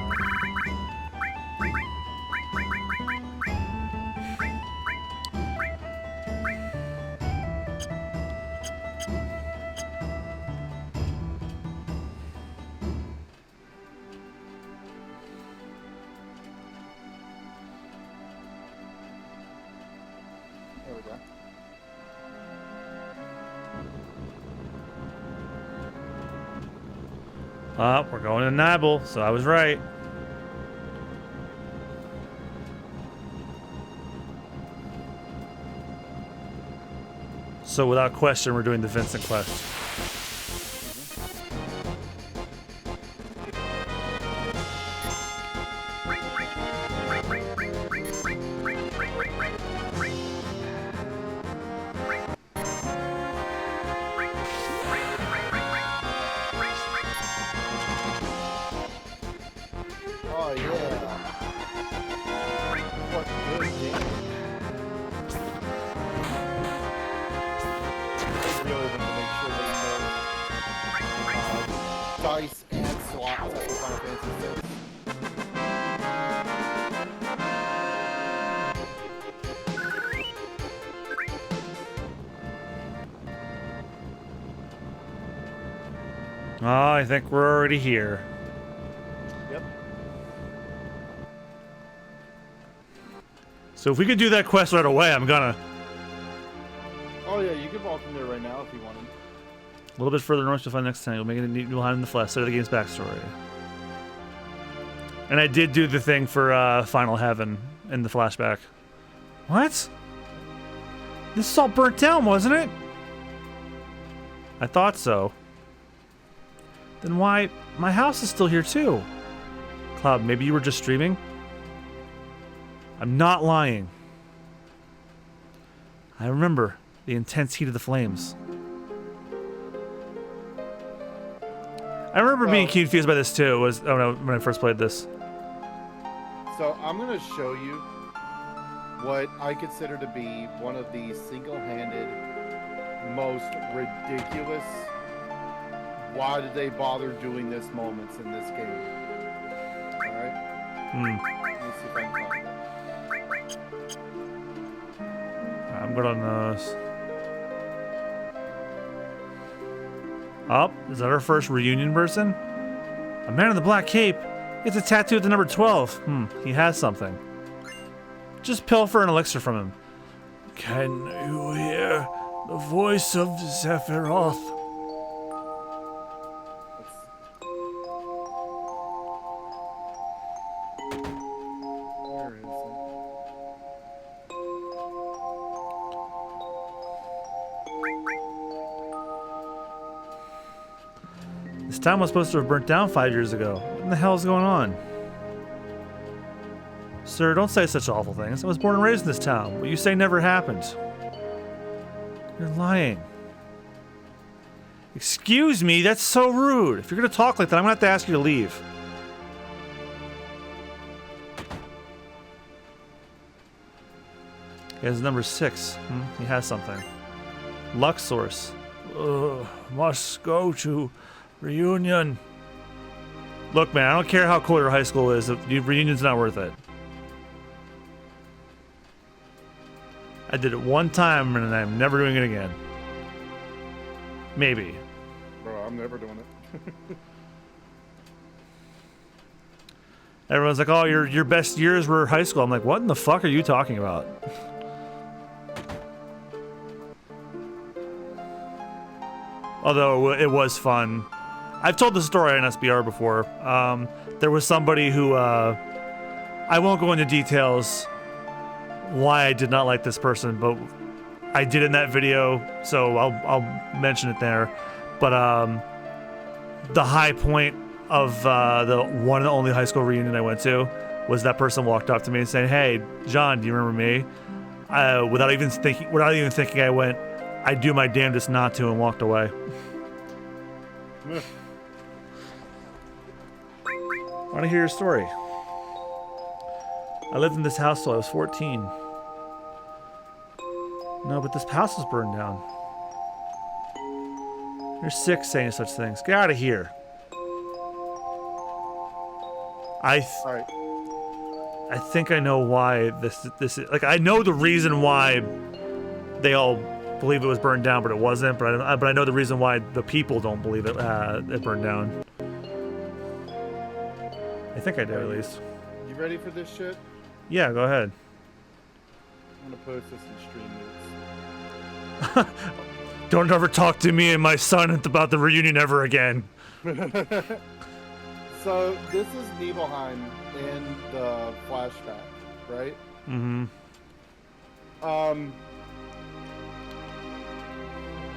There we go. We're going to Nibel, so I was right. So without question, we're doing the Vincent quest. Oh, yeah. What good game. They really want to make sure they know dice and slots at the Final Fantasy VI. Oh, I think we're already here. Yep. So if we could do that quest right away, I'm gonna. Oh, yeah, you can walk in there right now if you wanted. A little bit further north to find next time. You'll make it a neat Nibelheim in the flesh. Start of the game's backstory. And I did do the thing for Final Heaven in the flashback. What? This is all burnt down, wasn't it? I thought so. Then why? My house is still here too. Cloud, maybe you were just streaming? I'm not lying. I remember the intense heat of the flames. I remember being confused by this too. When I first played this. So I'm going to show you what I consider to be one of the single-handed most ridiculous why did they bother doing this moments in this game. Alright? Let me see if I can find it. I'm good on those. Oh, is that our first reunion person? A man in the black cape. It's a tattoo with the number 12. He has something. Just pilfer an elixir from him. Can you hear the voice of Sephiroth? Let's Where is it? This town was supposed to have burnt down 5 years ago. What in the hell is going on? Sir, don't say such awful things. I was born and raised in this town. What you say never happened. You're lying. Excuse me, that's so rude. If you're gonna talk like that, I'm gonna have to ask you to leave. He has number 6. He has something. Luck source. Must go to reunion. Look, man, I don't care how cool your high school is. Reunion's not worth it. I did it one time, and I'm never doing it again. Maybe. Bro, I'm never doing it. Everyone's like, "Oh, your best years were high school." I'm like, "What in the fuck are you talking about?" Although it was fun. I've told the story on SBR before. There was somebody who I won't go into details why I did not like this person, but I did in that video, so I'll mention it there. But the high point of the one and only high school reunion I went to was that person walked up to me and saying, "Hey, John, do you remember me?" Without even thinking, I went, "I'd do my damnedest not to," and walked away. I want to hear your story. I lived in this house till I was 14. No, but this house was burned down. You're sick saying such things. Get out of here. I think I know why this is, like, I know the reason why they all believe it was burned down, but it wasn't. But I know the reason why the people don't believe it burned down. I think I do, at least. You ready for this shit? Yeah, go ahead. I'm gonna post this in stream notes. Don't ever talk to me and my son about the reunion ever again. So this is Nibelheim in the flashback, right? Mm-hmm.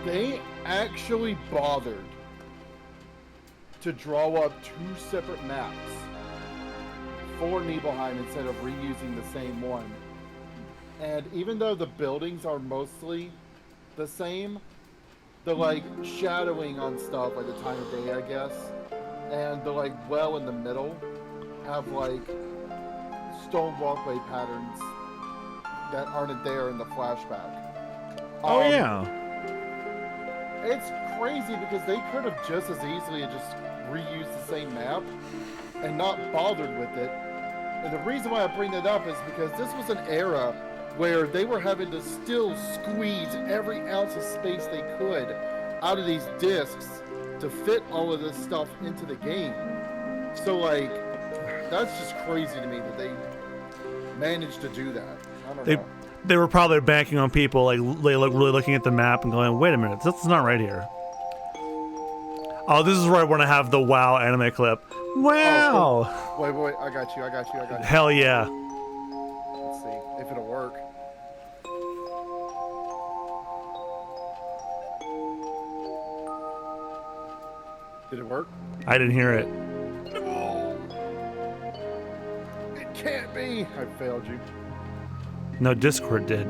They actually bothered to draw up 2 separate maps for Nibelheim instead of reusing the same one. And even though the buildings are mostly the same, the like shadowing on stuff, like the time of day, I guess, and the like well in the middle have like stone walkway patterns that aren't there in the flashback. Oh yeah. It's crazy because they could have just as easily just reused the same map and not bothered with it. And the reason why I bring that up is because this was an era where they were having to still squeeze every ounce of space they could out of these discs to fit all of this stuff into the game. So like, that's just crazy to me that they managed to do that. I don't know. They were probably banking on people like really looking at the map and going, "Wait a minute, that's not right here." Oh, this is where I want to have the WoW anime clip. Wow! Oh, wait, I got you. Hell yeah! Let's see if it'll work. Did it work? I didn't hear it. No! It can't be! I failed you. No, Discord did.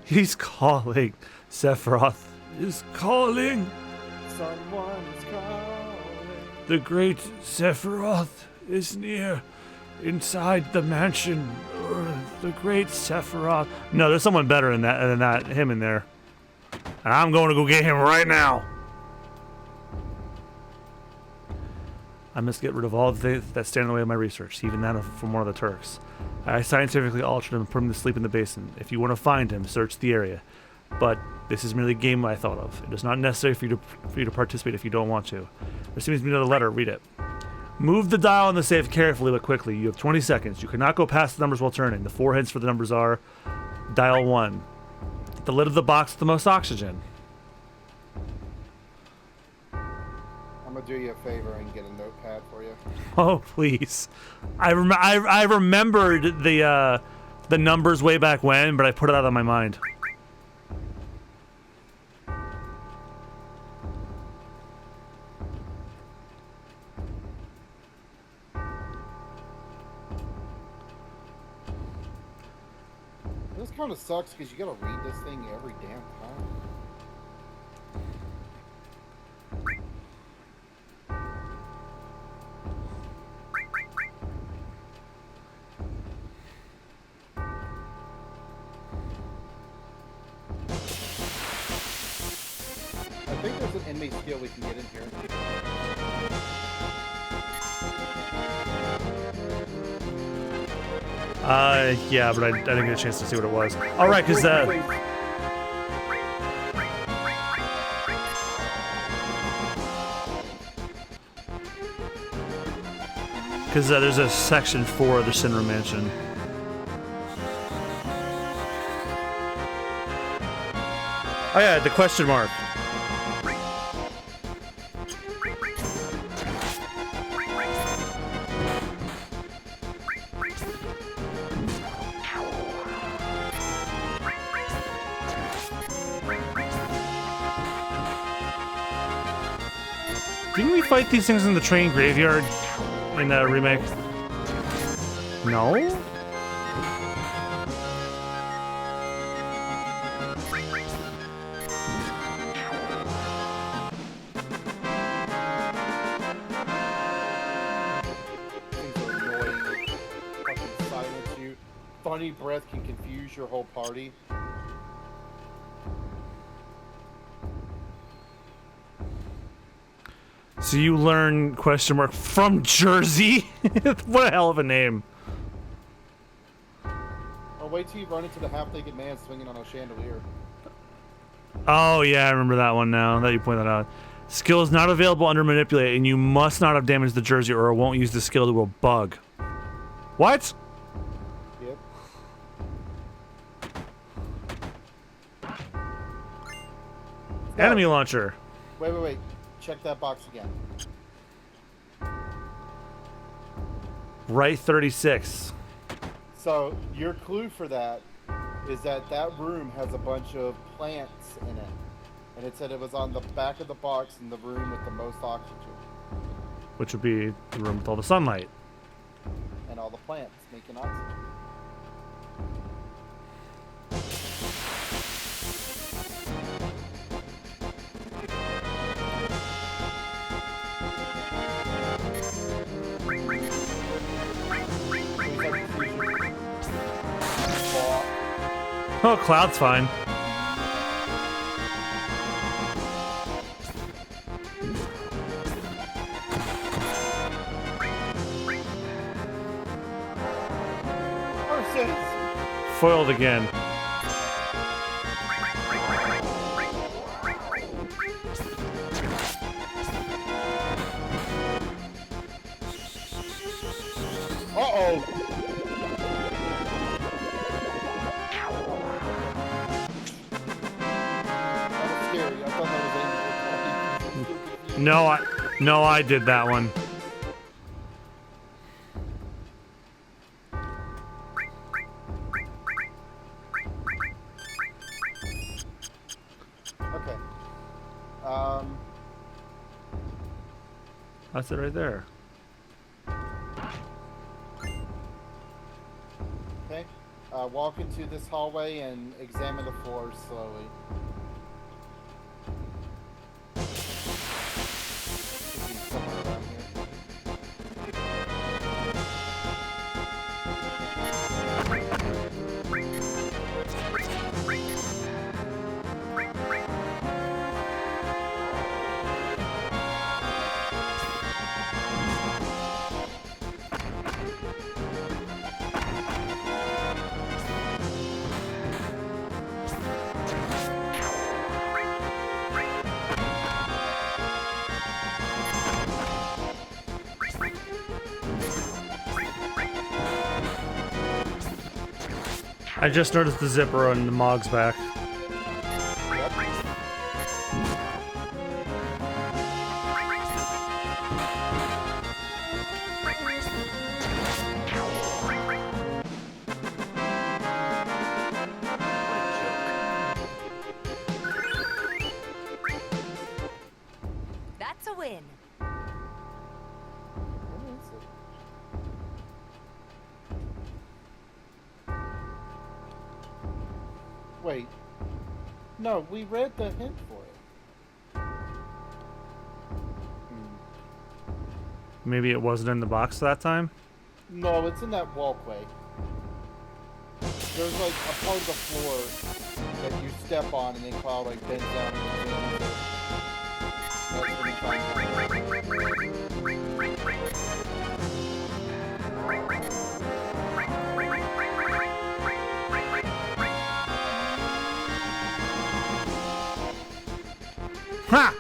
He's calling. Sephiroth is calling. Someone is calling. The great Sephiroth is near. Inside the mansion. The great Sephiroth. No, there's someone better than that, him in there. And I'm going to go get him right now. I must get rid of all the things that stand in the way of my research, even that from one of the Turks. I scientifically altered him and put him to sleep in the basin. If you want to find him, search the area. But this is merely a game I thought of. It is not necessary for you to participate if you don't want to. There seems to be another letter. Read it. Move the dial on the safe carefully but quickly. You have 20 seconds. You cannot go past the numbers while turning. The 4 hints for the numbers are dial 1. The lid of the box with the most oxygen. I'm gonna do you a favor and get a notepad for you. Oh, please. I remembered the numbers way back when, but I put it out of my mind. This kind of sucks because you gotta read this thing every damn time. I think there's an enemy skill we can get in here. Yeah, but I didn't get a chance to see what it was. All right, because there's a section 4 of the Shinra Mansion. Oh yeah, the question mark. Didn't we fight these things in the train graveyard in the remake? No? Things are annoying. They fucking silence you. Funny breath can confuse your whole party. So you learn question mark from Jersey? What a hell of a name. Or wait till you run into the half-naked man swinging on a chandelier. Oh yeah, I remember that one now that you point that out. Skill is not available under manipulate, and you must not have damaged the Jersey or it won't use the skill to a bug. What? Yep. Enemy launcher. Wait. Check that box again. Right 36. So your clue for that is that that room has a bunch of plants in it. And it said it was on the back of the box in the room with the most oxygen. Which would be the room with all the sunlight. And all the plants making oxygen. Oh, Cloud's fine. Foiled again. Uh-oh! No, I did that one. Okay. That's it right there. Okay. Walk into this hallway and examine the floor slowly. Should be somewhere around here. I just noticed the zipper on the Mog's back. Yep. win. Where is it? Wait. No, we read the hint for it. Maybe it wasn't in the box that time. No, it's in that walkway. There's like a part of the floor that you step on and then Cloud like bends down and then that's when you find Ha!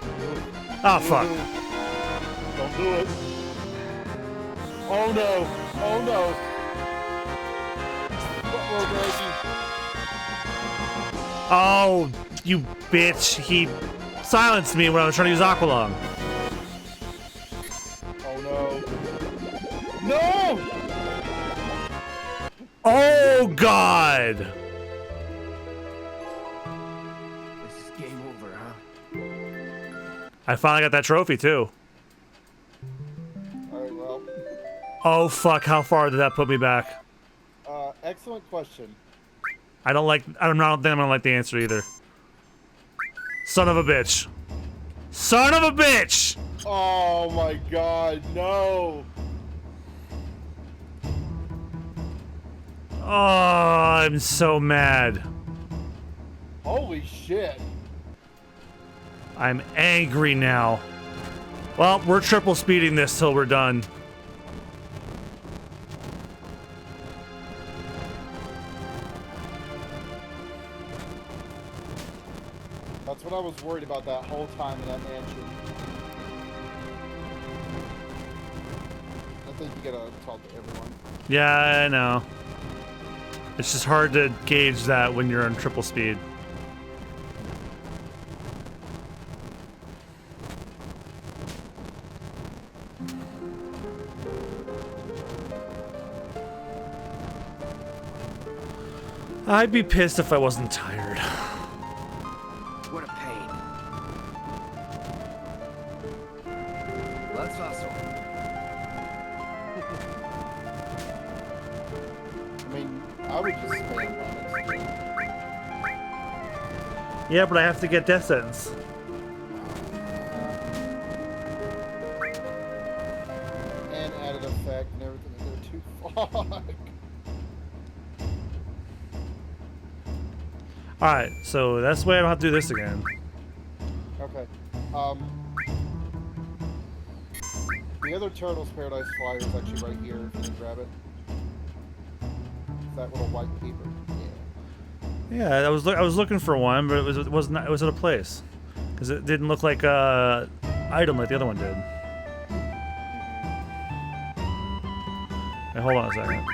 Oh fuck. Don't do it. Oh no. Oh no. Oh, you bitch. He silenced me when I was trying to use Aqualung. Oh no. No! Oh god! This is game over, huh? I finally got that trophy too. Alright, well. Oh fuck, how far did that put me back? Excellent question. I don't think I'm gonna like the answer either. Son of a bitch. Son of a bitch! Oh my god, no! Oh, I'm so mad. Holy shit. I'm angry now. Well, we're triple speeding this till we're done. That's what I was worried about that whole time in that mansion. I think you gotta talk to everyone. Yeah, I know. It's just hard to gauge that when you're on triple speed. I'd be pissed if I wasn't tired. What a pain. Let's hustle. I mean, I would just spam lemons. Yeah, but I have to get death sentence. And added effect and everything. They're too fuck. Alright, so that's the way I don't have to do this again. Okay. The other Turtles Paradise flyer is actually right here. If you can grab it. It's that little white paper. Yeah. Yeah, I was looking for one, but it was at a place because it didn't look like a item like the other one did. Hey, hold on a second.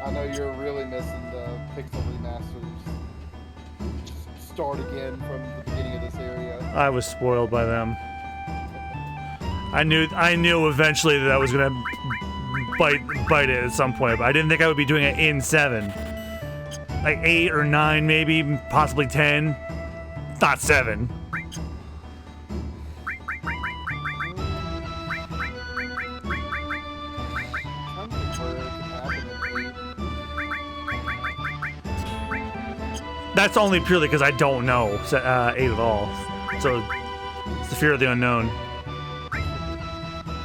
And I know you're really missing the Pixel remasters. Just start again from the beginning of this area. I was spoiled by them. I knew eventually that I was gonna bite it at some point, but I didn't think I would be doing it in 7. Like 8 or 9 maybe, possibly 10. Not 7. I'm trying to think where it could happen in 8. That's only purely because I don't know 8 at all. So it's the fear of the unknown.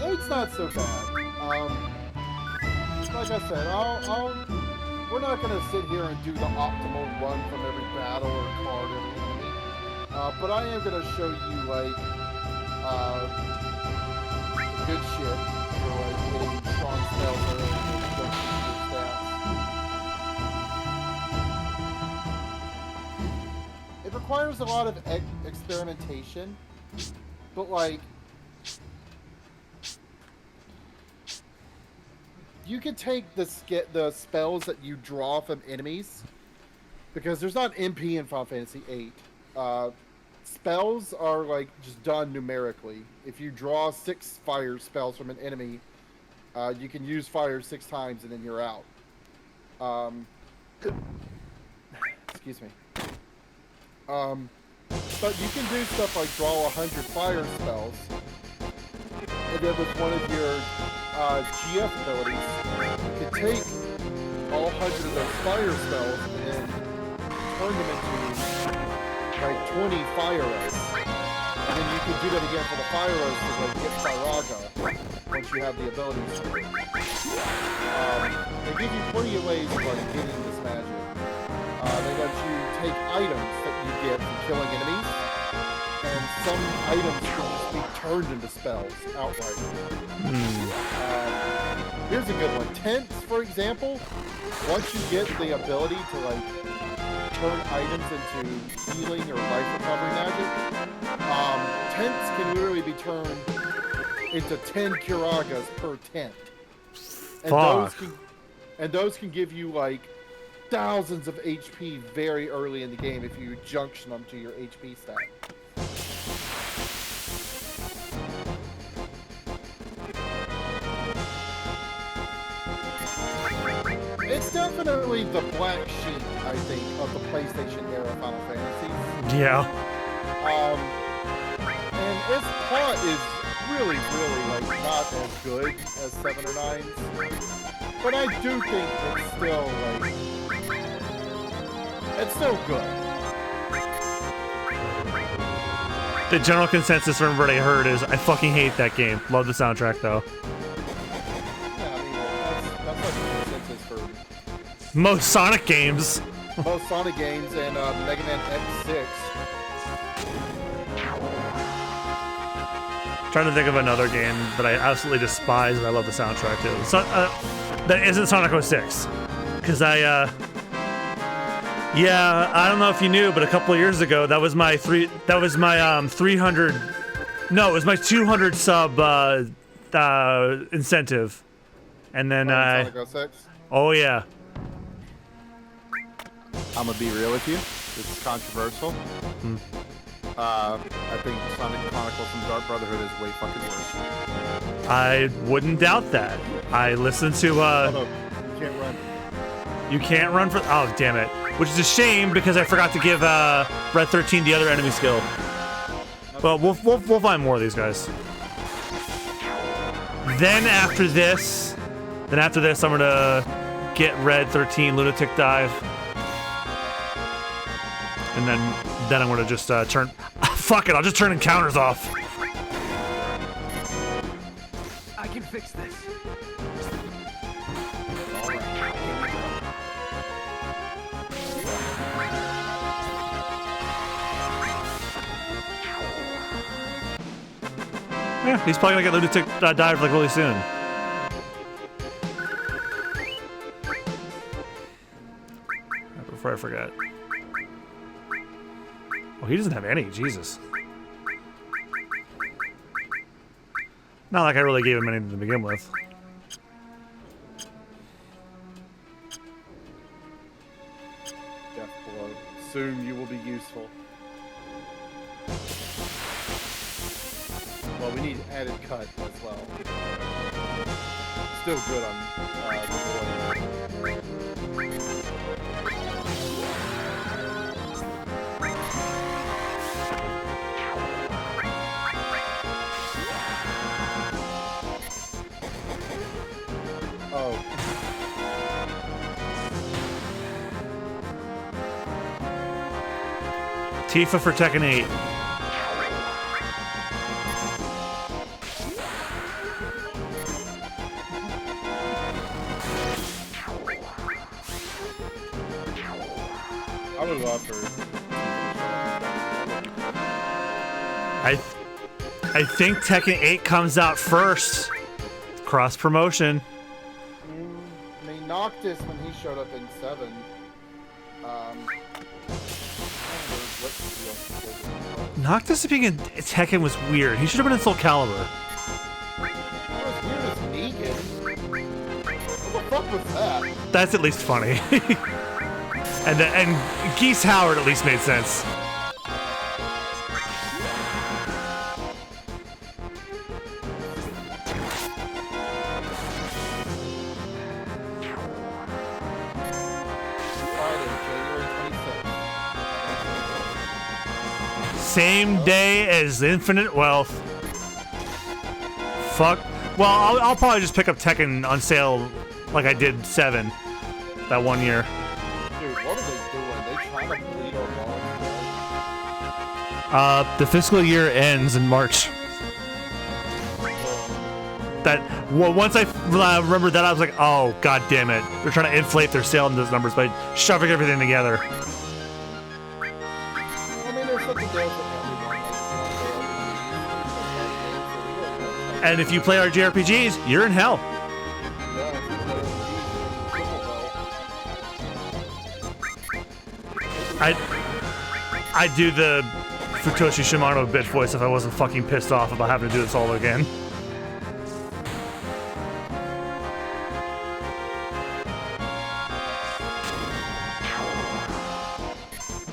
It's not so bad. Like I said, we're not gonna sit here and do the optimal run from every battle or card or enemy. But I am gonna show you like good shit for like getting strong spells or stats. It requires a lot of experimentation, but like. You can take the spells that you draw from enemies, because there's not MP in Final Fantasy VIII. Spells are like just done numerically. If you draw 6 fire spells from an enemy, you can use fire 6 times and then you're out. Excuse Excuse me. But you can do stuff like draw 100 fire spells. And then with one of your GF abilities, you can take all 100 of those fire spells and turn them into like 20 fire rays. And then you can do that again for the fire rays to like get Firaga once you have the abilities for it. They give you plenty of ways of like getting this magic. They let you take items that you get from killing enemies, and some items can just be turned into spells outright. Here's a good one. Tents, for example, once you get the ability to like turn items into healing or life recovery magic, tents can literally be turned into 10 Kiragas per tent. And those can give you like thousands of HP very early in the game if you junction them to your HP stack. It's definitely the black sheep, I think, of the PlayStation era Final Fantasy. Yeah. And its plot is really, like not as good as 7 or 9's. But I do think it's still like it's still good. The general consensus from everybody I heard is I fucking hate that game. Love the soundtrack though. Yeah, I mean that's like the consensus for Most Sonic games. most Sonic games and Mega Man X6. Trying to think of another game that I absolutely despise, but I love the soundtrack too. So, that isn't Sonic 06, because I don't know if you knew, but a couple of years ago that was my 300. No, it was my 200 sub incentive, and then Sonic 06. oh yeah, I'm gonna be real with you. This is controversial. I think Sonic Chronicles from Dark Brotherhood is way fucking worse. I wouldn't doubt that. I listened to Although, you can't run. You can't run for. Oh damn it! Which is a shame because I forgot to give Red 13 the other enemy skill. But we'll find more of these guys. Then after this, I'm gonna get Red 13 Lunatic Dive, and then I'm gonna just turn. Fuck it! I'll just turn encounters off. I can fix this. Yeah, he's probably gonna get Lunatic Dive like really soon. Before I forget. Oh, he doesn't have any. Jesus. Not like I really gave him anything to begin with. Death Blow. Soon you will be useful. Well, we need added cut as well. Still good on the boy. Oh. Tifa for Tekken 8. I would love for. I think Tekken 8 comes out first. Cross promotion. I mean, Noctis when he showed up in 7. Noctis being in Tekken was weird. He should have been in Soul Calibur. That was weird as Negan. What the fuck was that? That's at least funny. and Geese Howard at least made sense. Friday, January 26th. same day as Infinite Wealth. Fuck. Well, I'll probably just pick up Tekken on sale like I did 7 that one year. Dude, what are they doing? They trying to bleed our balls, The fiscal year ends in March. Once I remembered that, I was like, oh, god damn it. They're trying to inflate their sale numbers by shoving everything together. I mean, there's something there for everyone. And if you play our JRPGs, you're in hell. I'd do the Futoshi Shimano bitch voice if I wasn't fucking pissed off about having to do this all again.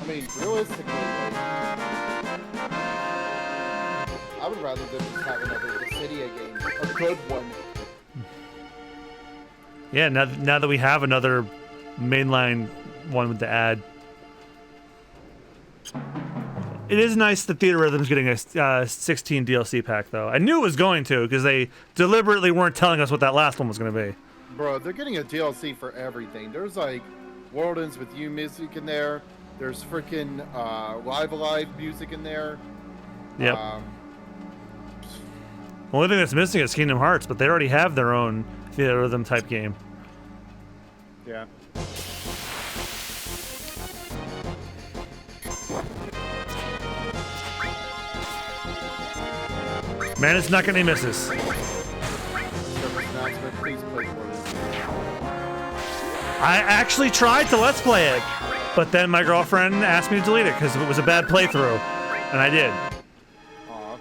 I mean, realistically, like, I would rather than just have another Dissidia game, a good one. Yeah, now that we have another mainline one to add. It is nice that Theater Rhythm's getting a 16 DLC pack, though. I knew it was going to, because they deliberately weren't telling us what that last one was going to be. Bro, they're getting a DLC for everything. There's like World Ends With You music in there. There's freaking Live Alive music in there. Yep. The only thing that's missing is Kingdom Hearts, but they already have their own Theater Rhythm type game. Yeah. Man, it's not gonna misses. Please play for this. I actually tried to Let's Play it, but then my girlfriend asked me to delete it because it was a bad playthrough, and I did. Aw.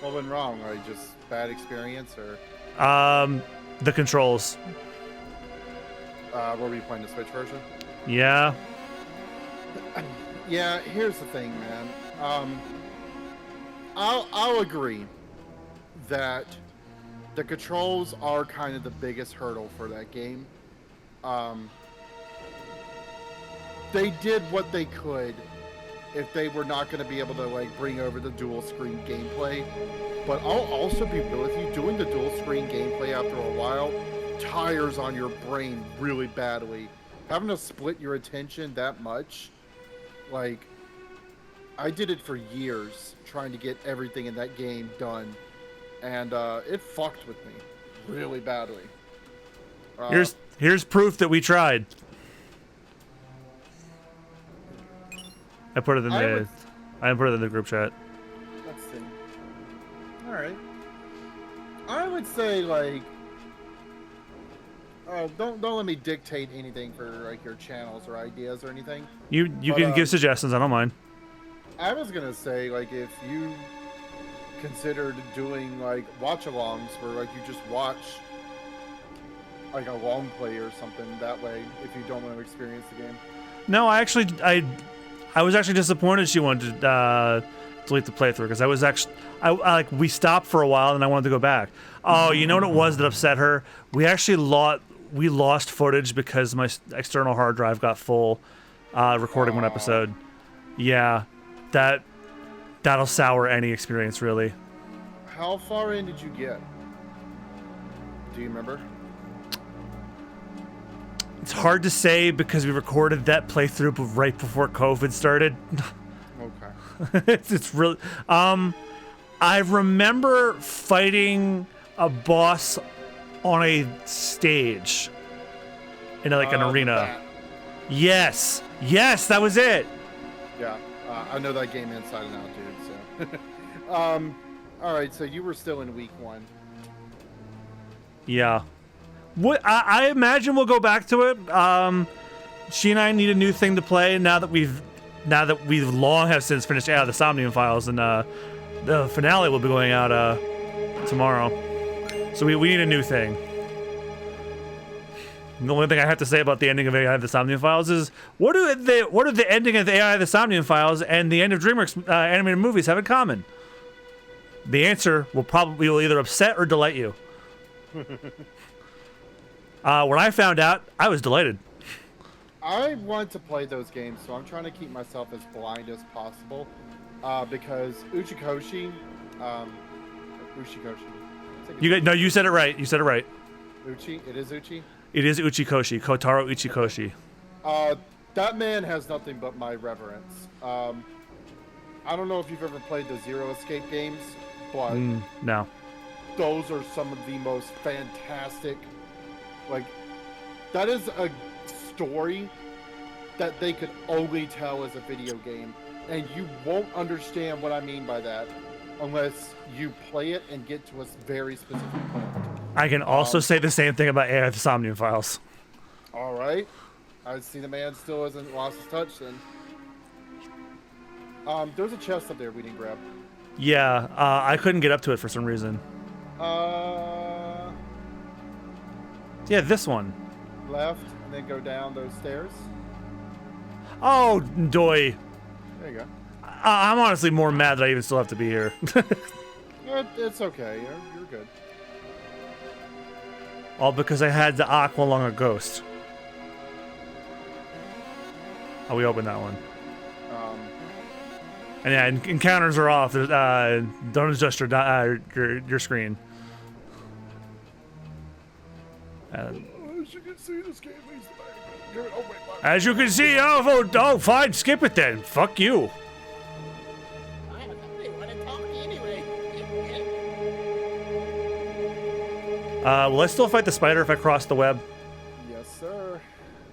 What went wrong? Like just bad experience, or The controls. were we playing the Switch version? Yeah. Yeah. Here's the thing, man. I'll agree that the controls are kind of the biggest hurdle for that game. They did what they could if they were not going to be able to like bring over the dual screen gameplay. But I'll also be real with you, doing the dual screen gameplay after a while tires on your brain really badly. Having to split your attention that much, like, I did it for years trying to get everything in that game done, and it fucked with me really badly. Here's proof that we tried. I put it in the group chat. Let's see. All right. I would say like, don't let me dictate anything for like your channels or ideas or anything. You can give suggestions. I don't mind. I was gonna say like if you considered doing like watch-alongs where like you just watch like a long play or something that way if you don't want to experience the game. No, I was actually disappointed she wanted to delete the playthrough because we stopped for a while and I wanted to go back. Oh, you know what it was that upset her? We actually lost footage because my external hard drive got full recording one episode. Yeah, that'll sour any experience really. How far in did you get? Do you remember? It's hard to say because we recorded that playthrough right before COVID started. Okay. it's really I remember fighting a boss on a stage in like an arena. Yes, that was it. Yeah, I know that game inside and out, dude. So, all right. So you were still in week 1. Yeah. What I imagine we'll go back to it. She and I need a new thing to play now that we've long have since finished the Somnium Files, and the finale will be going out tomorrow. So we need a new thing. The only thing I have to say about the ending of AI the Somnium Files is what do the ending of AI the Somnium Files and the end of DreamWorks animated movies have in common? The answer will either upset or delight you. When I found out, I was delighted. I want to play those games, so I'm trying to keep myself as blind as possible. because Uchikoshi, Uchikoshi. You said it right. You said it right. Uchi? It is Uchi? It is Uchikoshi. Kotaro Uchikoshi. That man has nothing but my reverence. I don't know if you've ever played the Zero Escape games, but No. those are some of the most fantastic, like, that is a story that they could only tell as a video game, and you won't understand what I mean by that unless you play it and get to a very specific point. I can also say the same thing about AI the Somnium Files. All right. I see the man still hasn't lost his touch then. There's a chest up there we didn't grab. Yeah, I couldn't get up to it for some reason. Yeah, this one. Left, and then go down those stairs. Oh, doy. There you go. I'm honestly more mad that I even still have to be here. It's okay. You're good. All because I had the Aqua along a ghost. Oh, we opened that one. And yeah, encounters are off. Don't adjust your screen. As you can see, this game leads the back. Oh, wait, As you can see, oh, fine, skip it then. Fuck you. Will I still fight the spider if I cross the web? Yes, sir.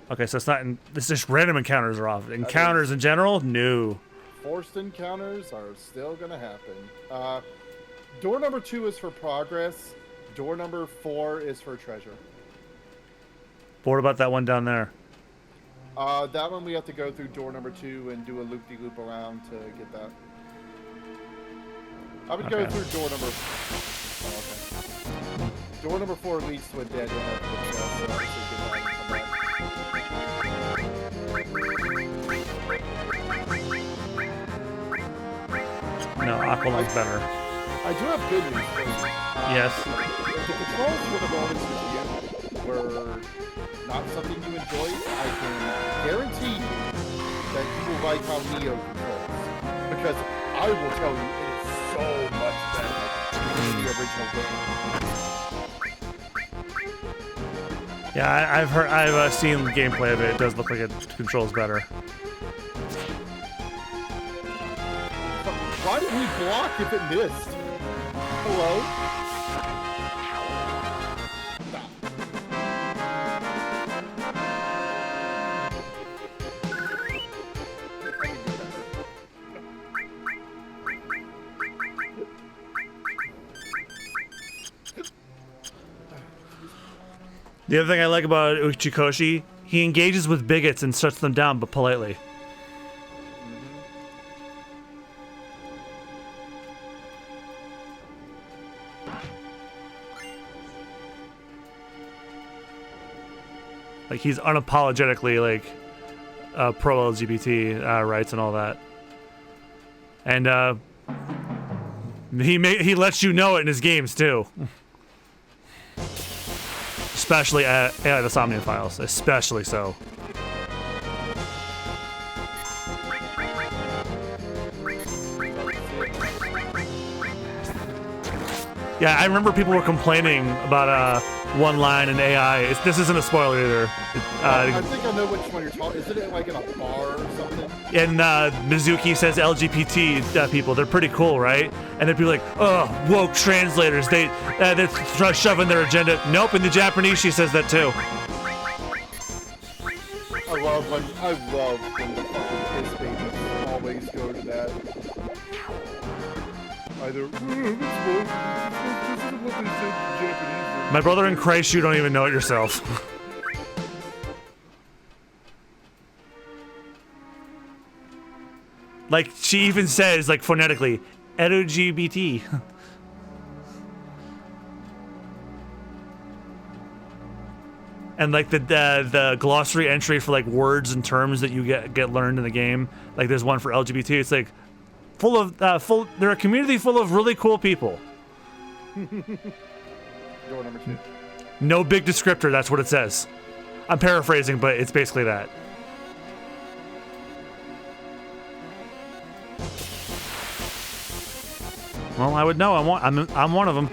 Okay, so it's not. It's just random encounters are off. Encounters in general, no. Forced encounters are still gonna happen. Door number 2 is for progress. Door number 4 is for treasure. What about that one down there? That one we have to go through door number 2 and do a loop-de-loop around to get that. I would go through door number. Oh, okay. Door number 4 leads to a dead end after the chest, so obviously get that and come back. No, Aqualine's better. I do have good news for you. Yes. If the controls for the moments with you were not something you enjoyed, I can guarantee you that you will like how Neo controls. Because I will tell you, it is so much better than the original game. Yeah, I've seen the gameplay of it. It does look like it controls better. Why did we block if it missed? Hello? The other thing I like about Uchikoshi, he engages with bigots and shuts them down, but politely. Like, he's unapologetically, like, pro-LGBT rights and all that. And he lets you know it in his games, too. Especially at the Somnium Files, especially so. Yeah, I remember people were complaining about one line in AI. This isn't a spoiler either. I think I know which one you're talking. Isn't it like in a bar or something? And Mizuki says LGBT people, they're pretty cool, right? And then people are like, oh, woke translators, they're shoving their agenda. Nope, in the Japanese she says that too. I love when the fucking piss babies always go to that. Either this is what they say in Japanese. My brother in Christ, you don't even know it yourself. Like, she even says, like, phonetically, LGBT. And, like, the glossary entry for, like, words and terms that you get learned in the game. Like, there's one for LGBT. It's, like, they're a community full of really cool people. Door number 2. No big descriptor, that's what it says. I'm paraphrasing, but it's basically that. Well, I would know. I'm one of them.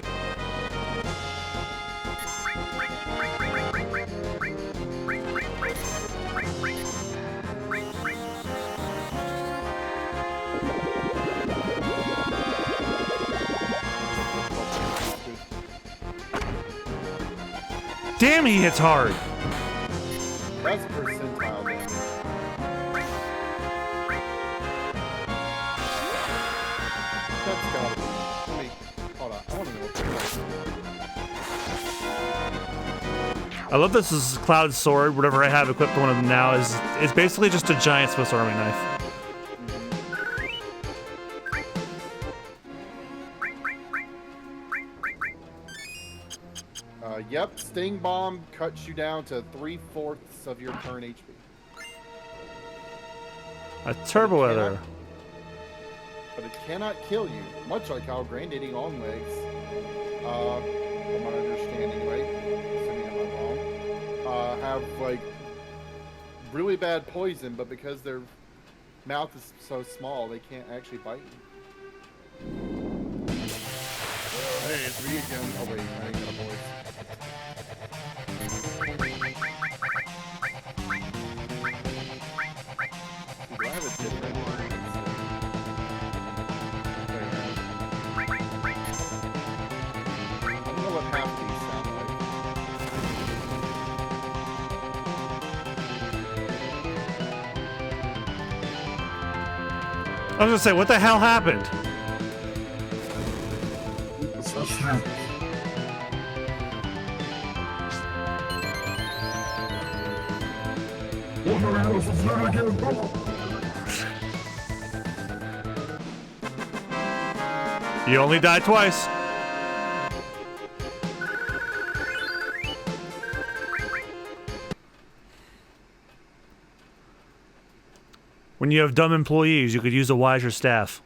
Damn, he hits hard. That's percentile damage. That's gotta be. Wait, hold on. I want to know what I love this is Cloud's sword. Whatever I have equipped for one of them now is it's basically just a giant Swiss Army knife. Yep, Sting Bomb cuts you down to 3/4 of your current HP. A turbo weather. But it cannot kill you, much like how Granddaddy Longlegs, from my understanding, right? Assuming I'm not wrong, have like really bad poison, but because their mouth is so small, they can't actually bite you. Hey, it's me again. Oh wait, I ain't got a voice. Do I have a different one? I don't know what half these sound like. I was gonna say, what the hell happened? You only die twice. When you have dumb employees, you could use a wiser staff.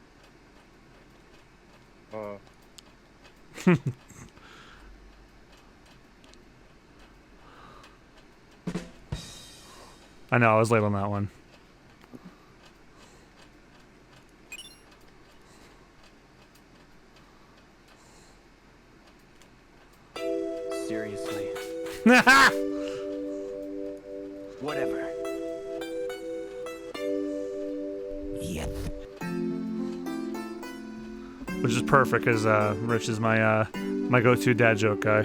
I know, I was late on that one. Seriously. Whatever. Yep. Which is perfect, because Rich is my my go-to dad joke guy.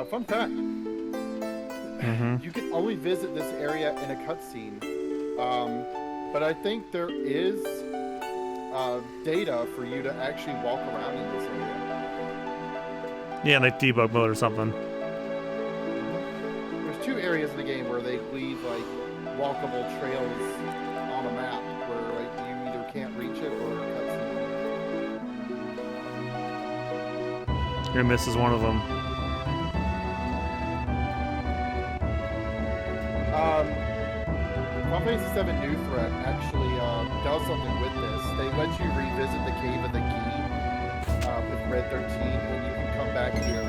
Fun fact. You can only visit this area in a cutscene. But I think there is data for you to actually walk around in this area. Yeah, like debug mode or something. There's 2 areas in the game where they leave like walkable trails on a map where like you either can't reach it or cutscene. Your miss is one of them. Final Fantasy VII New Threat actually does something with this. They let you revisit the Cave of the Key with Red 13, and you can come back here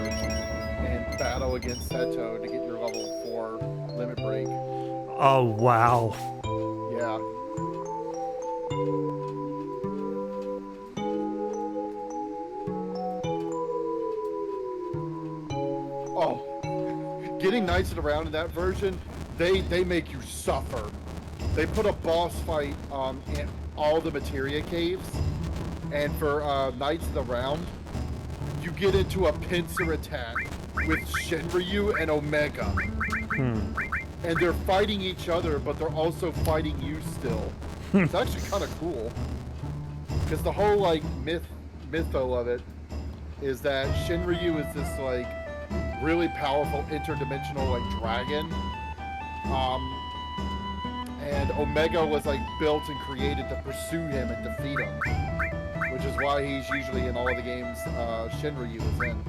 and battle against Seto to get your level 4 limit break. Oh, wow. Yeah. Oh, getting Knights of the Round in that version, they make you suffer. They put a boss fight in all the materia caves, and for Knights of the Round, you get into a pincer attack with Shinryu and Omega. And they're fighting each other, but they're also fighting you still. It's actually kind of cool. Because the whole like mytho of it is that Shinryu is this like really powerful interdimensional like dragon. And Omega was like built and created to pursue him and defeat him, which is why he's usually in all of the games Shinryu is in.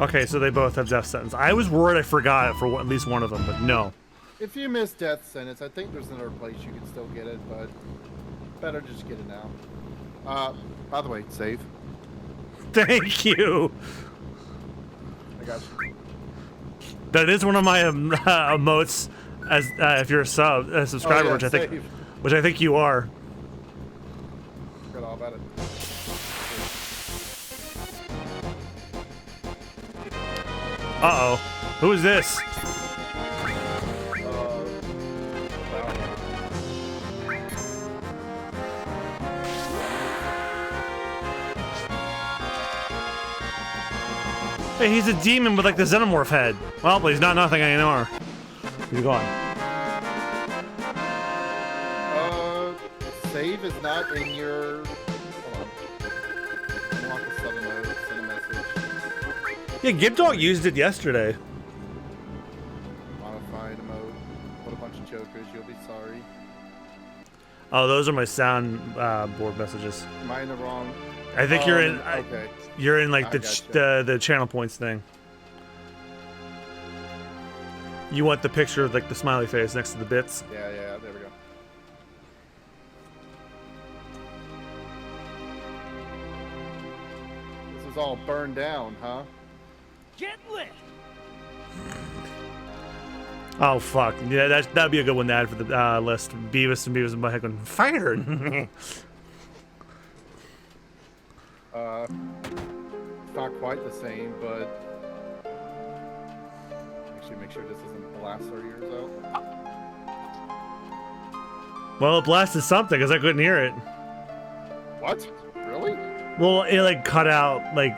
Okay, so they both have death sentence. I was worried I forgot it for at least one of them, but no. If you miss death sentence, I think there's another place you can still get it, but better just get it now. By the way, save. Thank you. I got you. That is one of my emotes as if you're a subscriber, Oh, yeah, which I think you are. Forgot all about it. Uh-oh. Who is this? Hey, he's a demon with like the xenomorph head. Well, but he's not nothing anymore. He's gone. Save is not in your. Hold on. Unlock a sudden mode, send a message. Yeah, Gibdog used it yesterday. Modify the mode. Put a bunch of jokers, you'll be sorry. Oh, those are my sound board messages. Am I in the wrong? I think you're in. Okay. You're in like I the channel points thing. You want the picture of like the smiley face next to the bits. Yeah, there we go. This is all burned down, huh? Get lit! Oh fuck! Yeah, that'd be a good one to add for the list. Beavis and Butthead going fire. It's not quite the same, but actually make sure this doesn't blast our ears out. Well, it blasted something because I couldn't hear it. What? Really? Well, it like cut out like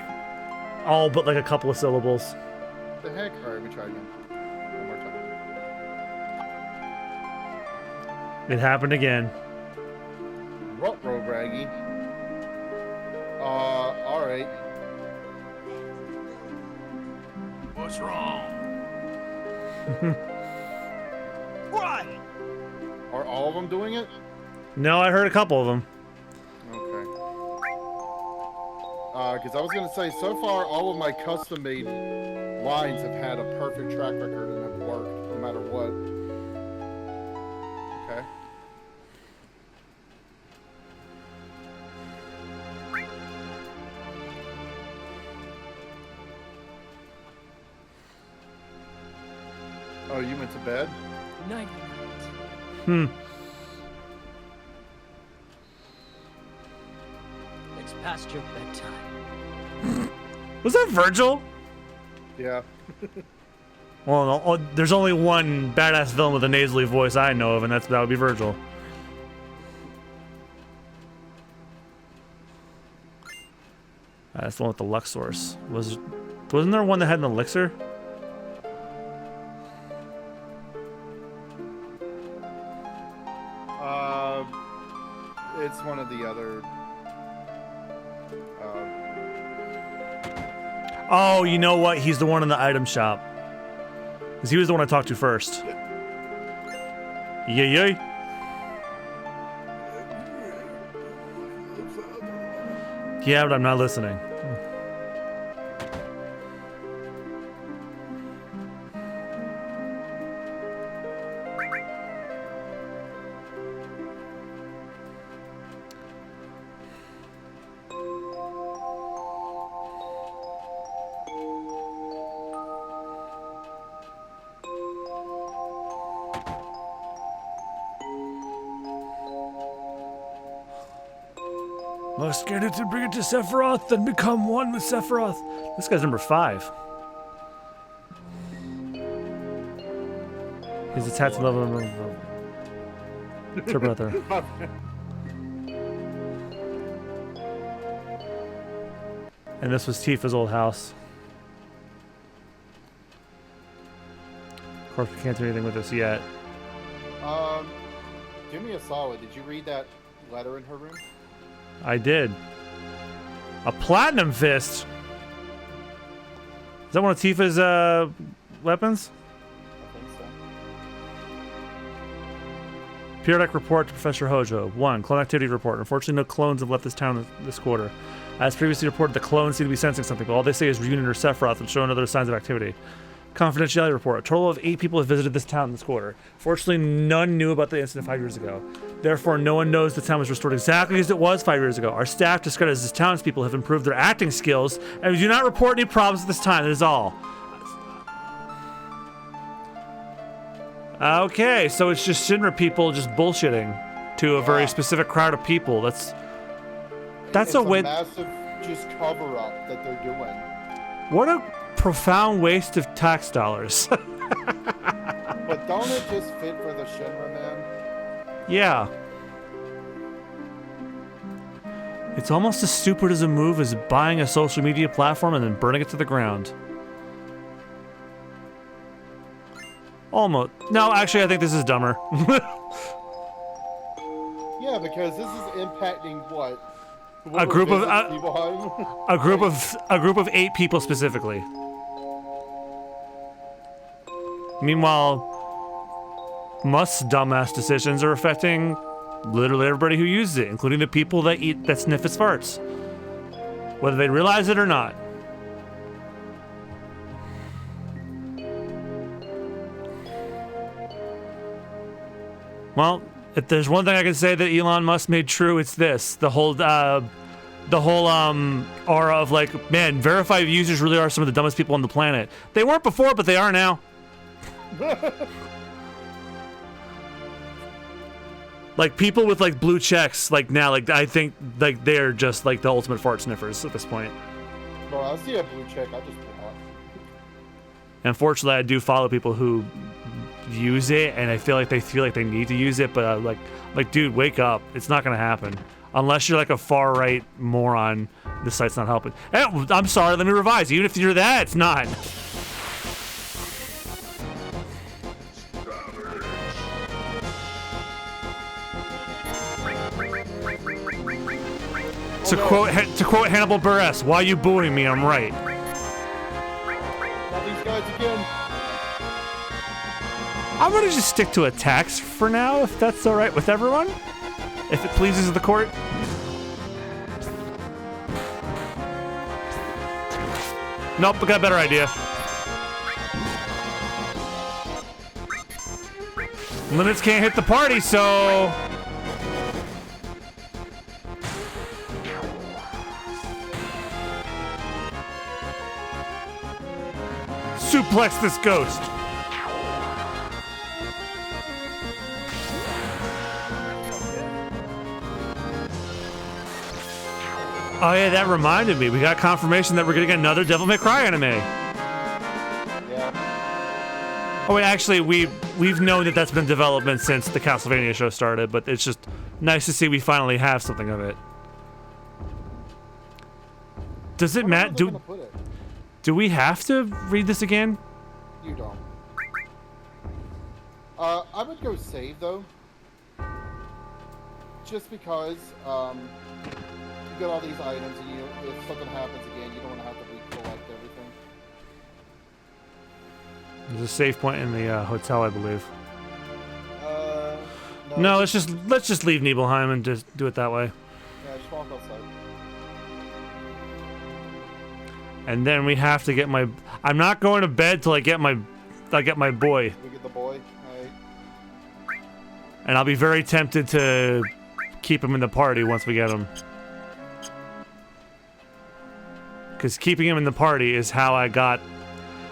all but like a couple of syllables. The heck? All right, let me try again. One more time. It happened again. Ruh-roh, Braggy. All right. What's wrong? What? Are all of them doing it? No, I heard a couple of them. Okay. Because I was gonna say, so far all of my custom-made lines have had a perfect track record and have worked no matter what. Okay. Oh, you went to bed? Night. Hmm. It's past your bedtime. Was that Virgil? Yeah. Well, no, oh, there's only one badass villain with a nasally voice I know of, and that would be Virgil. That's the one with the Luxors. Wasn't there one that had an elixir? It's one of the other. Oh, you know what? He's the one in the item shop. Because he was the one I talked to first. Yay. Yeah, but I'm not listening. Must get it to bring it to Sephiroth, then become one with Sephiroth. This guy's number 5. His attack level. It's her brother. And this was Tifa's old house. Of course, we can't do anything with this yet. Do me a solid. Did you read that letter in her room? I did. A platinum fist. Is that one of Tifa's weapons? I think Periodic report to Professor Hojo. 1. Clone activity report. Unfortunately, no clones have left this town this quarter. As previously reported, the clones seem to be sensing something, but all they say is Reunion or Sephiroth and show no other signs of activity. Confidentiality report. A total of 8 people have visited this town this quarter. Fortunately, none knew about the incident 5 years ago. Therefore, no one knows the town was restored exactly as it was 5 years ago. Our staff, described as townspeople, have improved their acting skills, and we do not report any problems at this time. That is all. Okay, so it's just Shinra people just bullshitting to a very specific crowd of people. That's It's a way. massive just cover up that they're doing. What a profound waste of tax dollars. But don't it just fit for the Shinra, man? Yeah. It's almost as stupid as a move as buying a social media platform and then burning it to the ground. Almost. No, actually, I think this is dumber. Yeah, because this is impacting what? A group of Nibelheim? a group of 8 people specifically. Meanwhile, Musk's dumbass decisions are affecting literally everybody who uses it, including the people that sniff its farts, whether they realize it or not. Well, if there's one thing I can say that Elon Musk made true, it's this: the whole aura of like, man, verified users really are some of the dumbest people on the planet. They weren't before, but they are now. Like people with like blue checks, like now, like I think like they're just like the ultimate fart sniffers at this point. Bro, I see a blue check. I just block. Unfortunately, I do follow people who use it, and I feel like they need to use it, but like dude, wake up! It's not gonna happen unless you're like a far right moron. This site's not helping. Hey, I'm sorry. Let me revise. Even if you're that, it's not. To quote Hannibal Buress, "Why you booing me? I'm right." Not these guys again. I'm gonna just stick to attacks for now, if that's all right with everyone. If it pleases the court. Nope, I got a better idea. Limits can't hit the party, so... suplex this ghost. Oh yeah, that reminded me. We got confirmation that we're getting another Devil May Cry anime. Yeah. Oh wait, actually, we've known that that's been in development since the Castlevania show started, but it's just nice to see we finally have something of it. Does it matter? Do we have to read this again? You don't. I would go save though. Just because you get all these items, and if something happens again, you don't want to have to recollect everything. There's a save point in the hotel, I believe. No, let's just leave Nibelheim and just do it that way. Yeah, just walk outside. And then we have to get my. I'm not going to bed till I get my boy. We get the boy. Alright. And I'll be very tempted to keep him in the party once we get him. Because keeping him in the party is how I got...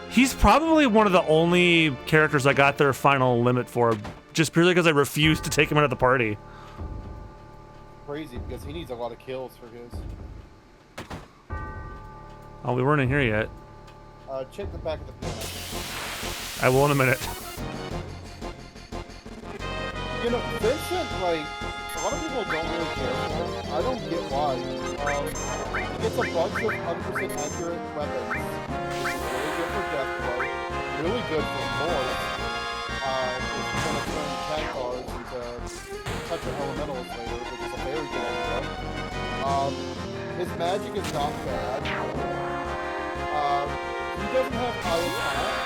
He's probably one of the only characters I got their final limit for, just purely because I refused to take him out of the party. Crazy, because he needs a lot of kills for his. Oh, we weren't in here yet. Check the back of the piano. I will in a minute. You know, Vincent, like, a lot of people don't really care for him. I don't get why. He gets a bunch of 100% accurate weapons, which is really good for death blow, really good for North. If you want to turn cat cars into touch of elementals later, which is a very good idea. His magic is not bad. He doesn't have high attack,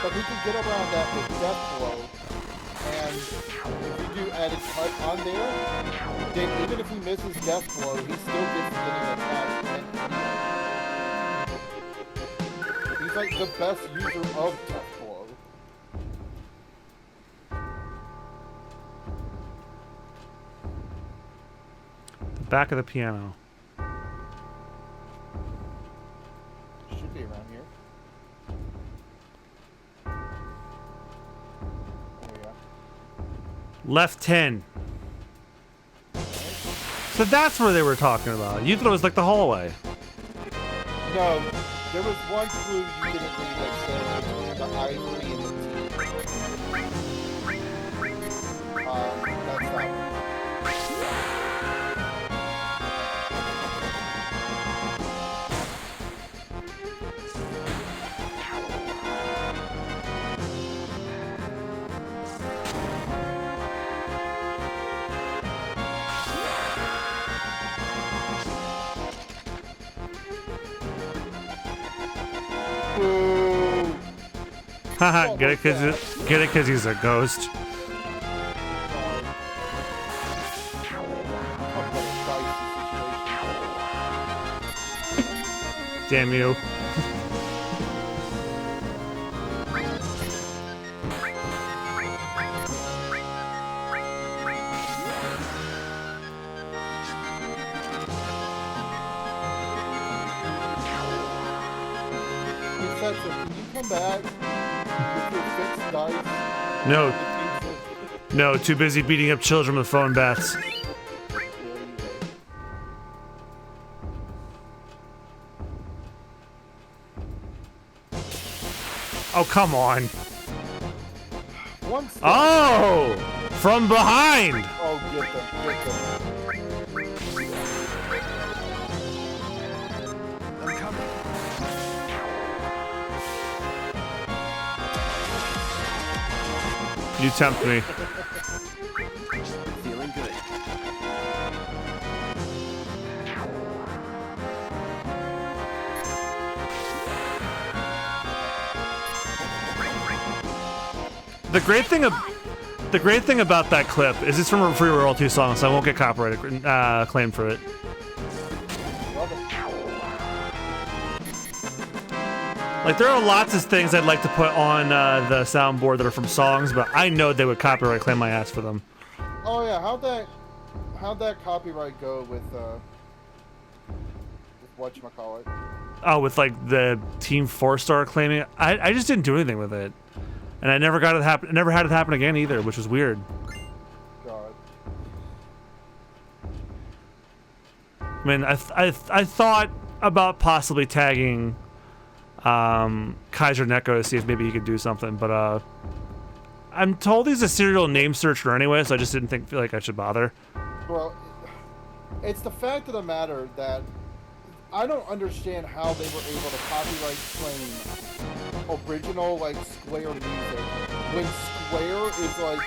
but he can get around that with death blow. And if you do added cut on there, then even if he misses death blow, he still gets getting attacked. He's like the best user of death blow. The back of the piano. Should be around here. There we go. Left 10. So that's where they were talking about. You thought it was like the hallway. No, there was one clue you didn't read that said between the ivory and the teeth. That's that one. Boo! Haha, get it cause he's a ghost. Damn you. Professor, can you come back with your fixed dice? No. No, too busy beating up children with phone bats. Oh, come on. One step. Oh! From behind! Oh, get them, get them. I'm coming. You tempt me. Feeling good. The great thing about that clip is it's from a free royalty song, so I won't get copyright claim for it. Love it. Like, there are lots of things I'd like to put on the soundboard that are from songs, but I know they would copyright claim my ass for them. Oh yeah, how'd that copyright go with whatchamacallit? Oh, with like the Team 4-star claiming it. I just didn't do anything with it. And I never got it happen. Never had it happen again either, which was weird. God. I mean, I thought about possibly tagging Kaiser Neko to see if maybe he could do something, but I'm told he's a serial name searcher anyway, so I just didn't feel like I should bother. Well, it's the fact of the matter that I don't understand how they were able to copyright claim original like Square music when Square is like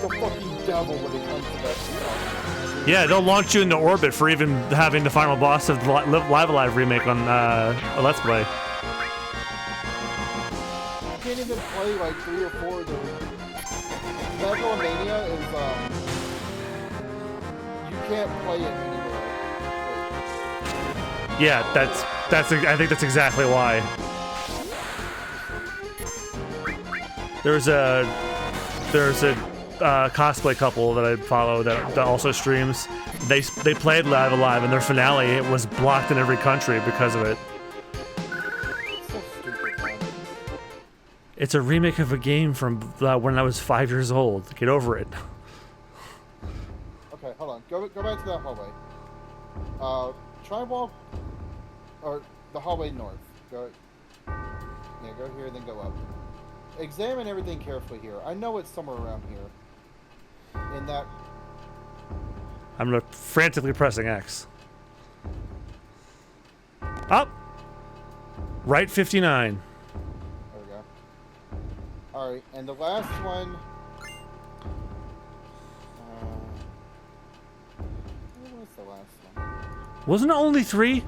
the fucking devil when it comes to that stuff. Yeah, they'll launch you into orbit for even having the final boss of the Live Alive remake on a Let's Play. You can't even play like 3 or 4 of the Megalomania is you can't play it anywhere. Yeah, that's I think that's exactly why. There's a cosplay couple that I follow that also streams. They played Live Alive, and their finale was blocked in every country because of it. It's so stupid, man. It's a remake of a game from when I was 5 years old. Get over it. Okay, hold on. Go back to that hallway. Try and walk, or the hallway north. Go here, then go up. Examine everything carefully here. I know it's somewhere around here. In that. I'm frantically pressing X. Up. Right 59. There we go. All right, and the last one. What's the last one? Wasn't it only 3?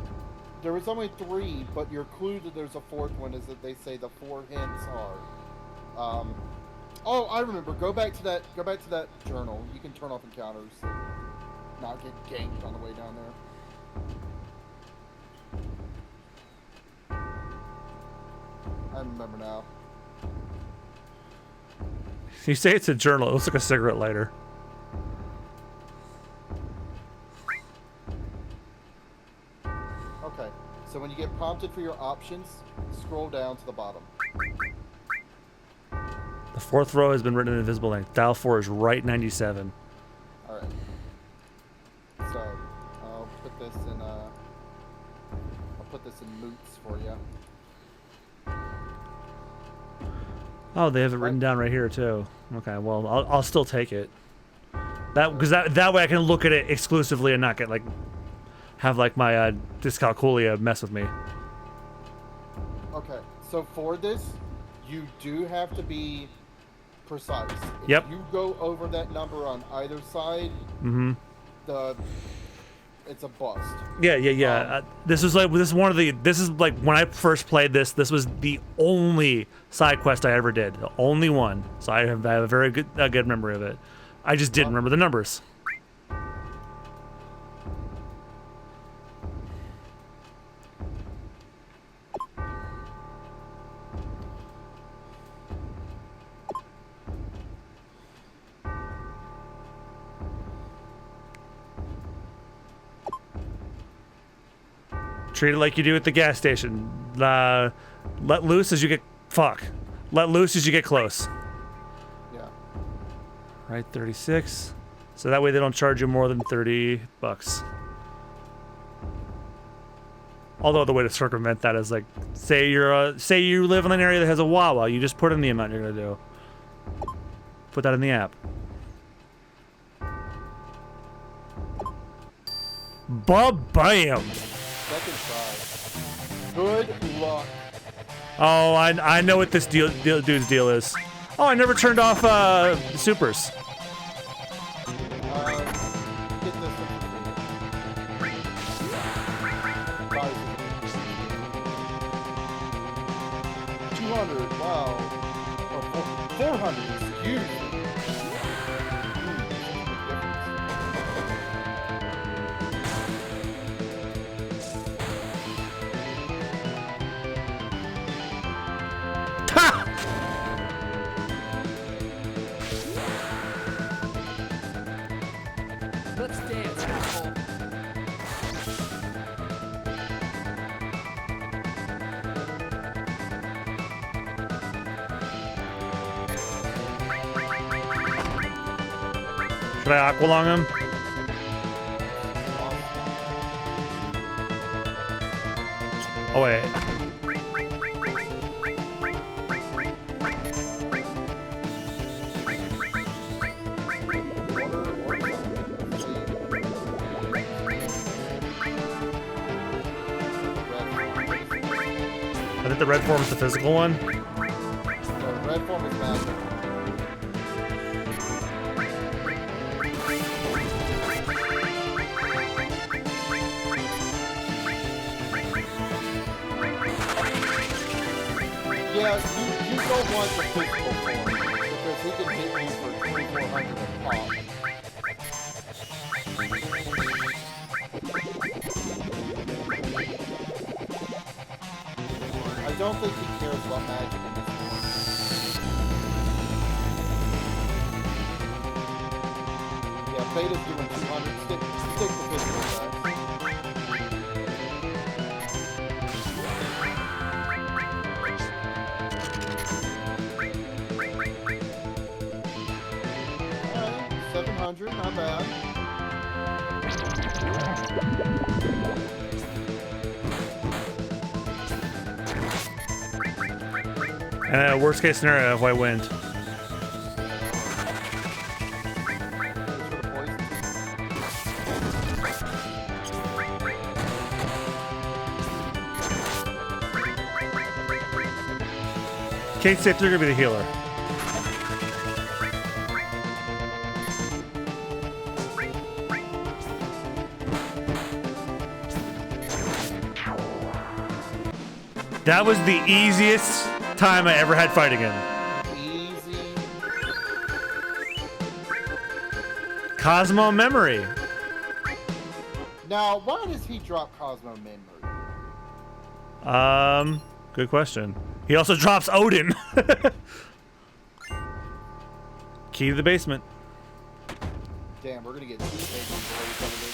There was only 3, but your clue that there's a 4th one is that they say the 4 hints are Oh, I remember. Go back to that. Go back to that journal. You can turn off encounters. Not get ganked on the way down there. I remember now. You say it's a journal. It looks like a cigarette lighter. Okay. So when you get prompted for your options, scroll down to the bottom. The fourth row has been written in invisible ink. Dial 4 is right 97. All right. So I'll put this in. I'll put this in moots for you. Oh, they have it written down right here too. Okay, well, I'll still take it. Because that way I can look at it exclusively and not get like have like my dyscalculia mess with me. Okay. So for this, you do have to be precise. If Yep. you go over that number on either side, it's a bust. Yeah. This is like this is like when I first played this. This was the only side quest I ever did, the only one. So I have a very good memory of it. I just didn't remember the numbers. Treat it like you do at the gas station. Let loose as you get Let loose as you get close. Yeah. Right, 36. So that way they don't charge you more than $30. Although the way to circumvent that is like, say you live in an area that has a Wawa, you just put in the amount you're gonna do. Put that in the app. Ba-bam! Second try. Good luck. Oh, I know what this dude's deal is. Oh, I never turned off supers. Get this one. 200. Wow. Oh, 400. Excuse me. Let's dance, asshole. Should I aqualung him? Oh wait. I think the red form is the physical one. The red form is magic. Yeah, you don't want the physical form because he can hit you for 2,400 a pop. I don't think he cares about magic in this one. Yeah, Beta's doing 200. Stick to physical guys. Alright, 700, not bad. And worst case scenario, if I win. Kate said you're gonna be the healer. That was the easiest time I ever had fighting him. Easy Cosmo memory. Now, why does he drop Cosmo memory? Good question. He also drops Odin. Key to the basement. Damn, we're gonna get 2 edgy boys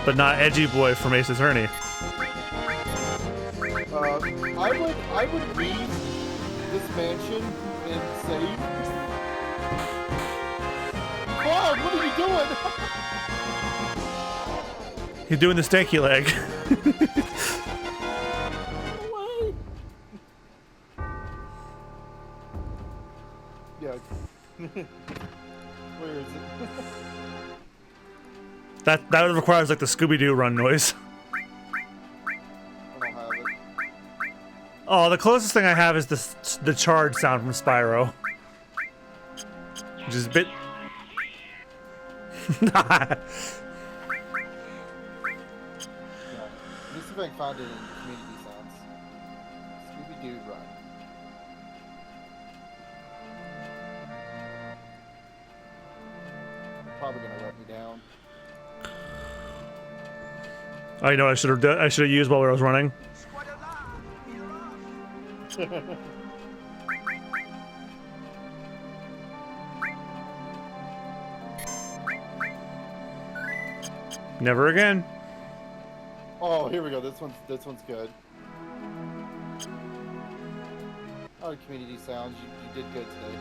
But not Edgy Boy from Ace Attorney. I would leave this mansion and save. Cloud, what are you doing? He's doing the stanky leg. Why? Yeah. Where is it? That requires like the Scooby-Doo run noise. I don't have it. Oh, the closest thing I have is the charge sound from Spyro. Which is a bit... Yeah. Let me see if I can find it in the community sounds. Scooby-Doo run. Probably gonna let me down. Oh, you know what I should have used while I was running? Never again. Oh, here we go. This one's good. Oh, community sounds. You did good today.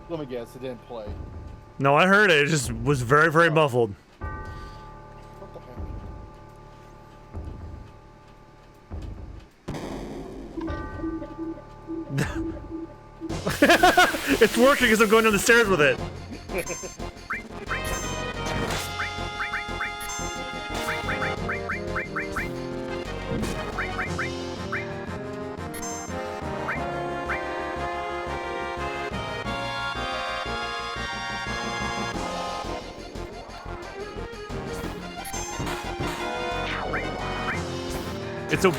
Let me guess, it didn't play. No, I heard it. It just was very, very muffled. What the heck? It's working because I'm going down the stairs with it.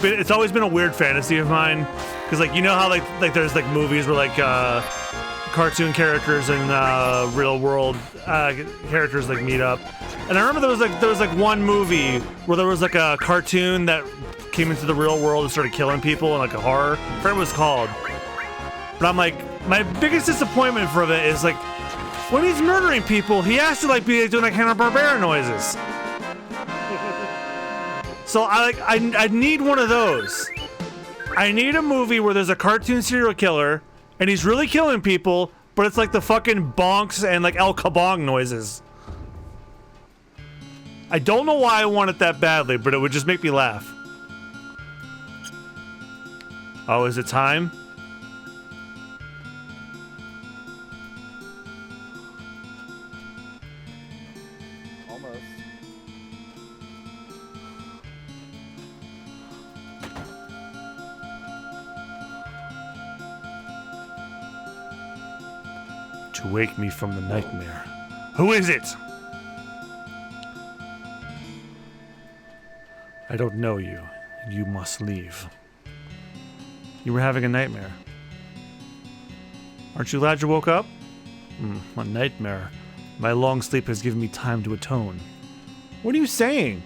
It's always been a weird fantasy of mine, because like you know how like there's like movies where like cartoon characters and real world characters like meet up, and I remember there was like one movie where there was like a cartoon that came into the real world and started killing people and like a horror. I forget what it was called, but I'm like my biggest disappointment for it is like when he's murdering people, he has to like be doing like Hanna-Barbera noises. So I need one of those. I need a movie where there's a cartoon serial killer and he's really killing people, but it's like the fucking bonks and like El Kabong noises. I don't know why I want it that badly, but it would just make me laugh. Oh, is it time? Almost. To wake me from the nightmare. Who is it? I don't know you. You must leave. You were having a nightmare. Aren't you glad you woke up? A nightmare. My long sleep has given me time to atone. What are you saying?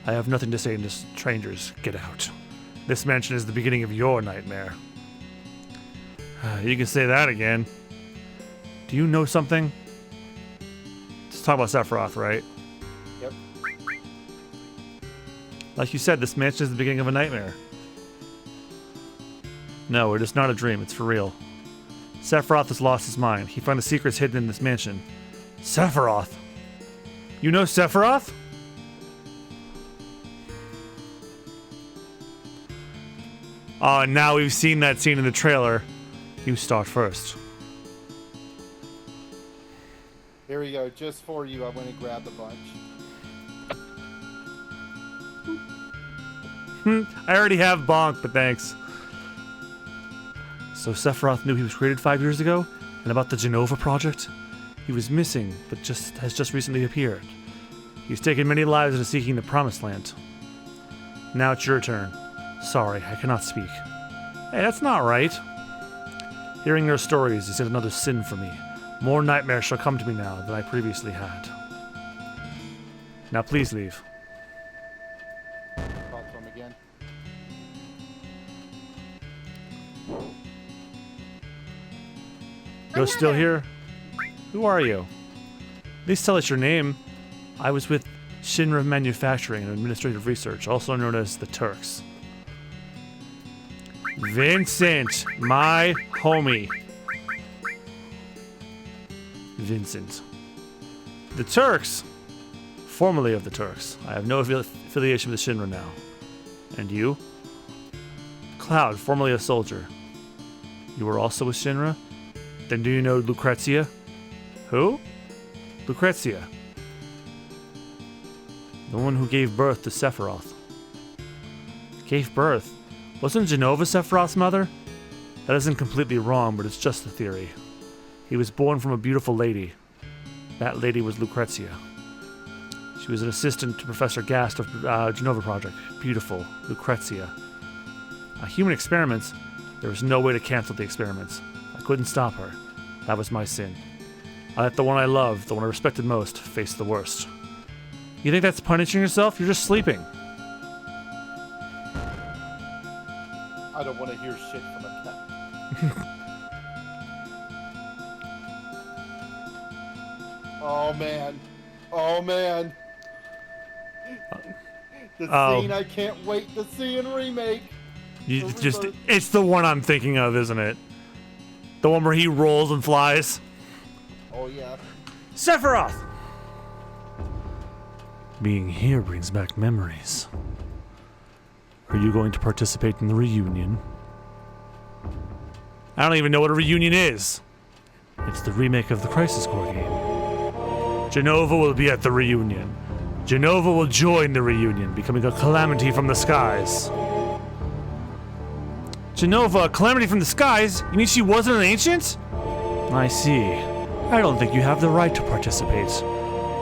I have nothing to say to strangers. Get out. This mansion is the beginning of your nightmare. You can say that again. Do you know something? Let's talk about Sephiroth, right? Yep. Like you said, this mansion is the beginning of a nightmare. No, it is not a dream. It's for real. Sephiroth has lost his mind. He found the secrets hidden in this mansion. Sephiroth? You know Sephiroth? Oh, and now we've seen that scene in the trailer. You start first. Here we go. Just for you, I went and grabbed a bunch. I already have Bonk, but thanks. So Sephiroth knew he was created 5 years ago? And about the Genova project? He was missing, but has just recently appeared. He's taken many lives into seeking the Promised Land. Now it's your turn. Sorry, I cannot speak. Hey, that's not right. Hearing your stories is yet another sin for me. More nightmares shall come to me now than I previously had. Now please leave. Talk to him again. You're still here? Who are you? At least tell us your name. I was with Shinra Manufacturing and Administrative Research, also known as the Turks. Vincent, my homie. Vincent. The Turks? Formerly of the Turks. I have no affiliation with Shinra now. And you? Cloud, formerly a soldier. You were also with Shinra? Then do you know Lucrezia? Who? Lucrezia. The one who gave birth to Sephiroth. Gave birth? Wasn't Genova Sephiroth's mother? That isn't completely wrong, but it's just a theory. He was born from a beautiful lady. That lady was Lucrezia. She was an assistant to Professor Gast of Genova Project. Beautiful. Lucrezia. Human experiments? There was no way to cancel the experiments. I couldn't stop her. That was my sin. I let the one I loved, the one I respected most, face the worst. You think that's punishing yourself? You're just sleeping. I don't want to hear shit from a cat. Oh man. Oh man. The scene I can't wait to see in remake. It's the one I'm thinking of, isn't it? The one where he rolls and flies. Oh yeah. Sephiroth! Being here brings back memories. Are you going to participate in the reunion? I don't even know what a reunion is. It's the remake of the Crisis Core game. Genova will be at the reunion. Genova will join the reunion, becoming a calamity from the skies. Genova, a calamity from the skies? You mean she wasn't an ancient? I see. I don't think you have the right to participate.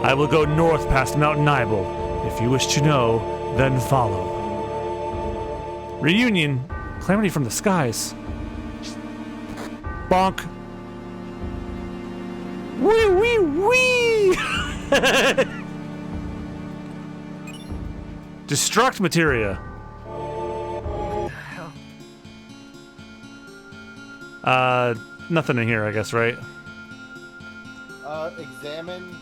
I will go north past Mount Nibel. If you wish to know, then follow. Reunion? Calamity from the skies. Bonk. Wee wee wee! Destruct materia. Nothing in here, I guess, right? Examine.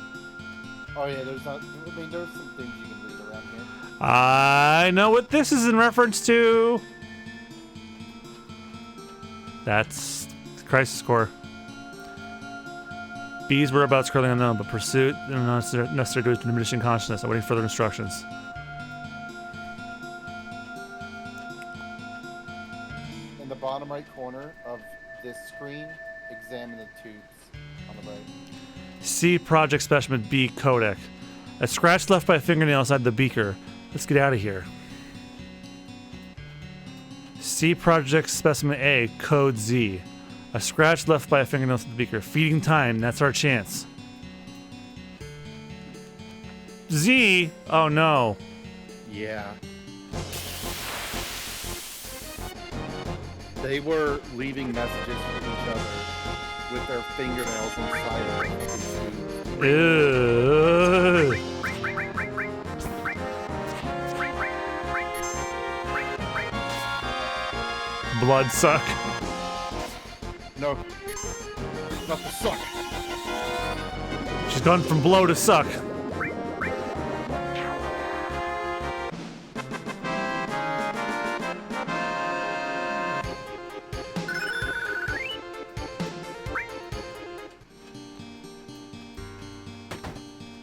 Oh yeah, there's not. I mean, there's some things you can read around here. I know what this is in reference to. That's the Crisis Core. B's whereabouts currently unknown, but pursuit necessary due to diminishing consciousness. Awaiting further instructions. In the bottom right corner of this screen, examine the tubes on the right. C Project Specimen B Codec. A scratch left by a fingernail inside the beaker. Let's get out of here. C Project Specimen A Code Z. A scratch left by a fingernail inside the beaker. Feeding time. That's our chance. Z. Oh no. Yeah. They were leaving messages for each other with their fingernails inside of it. Ew. Blood suck. No. Not the suck. She's gone from blow to suck.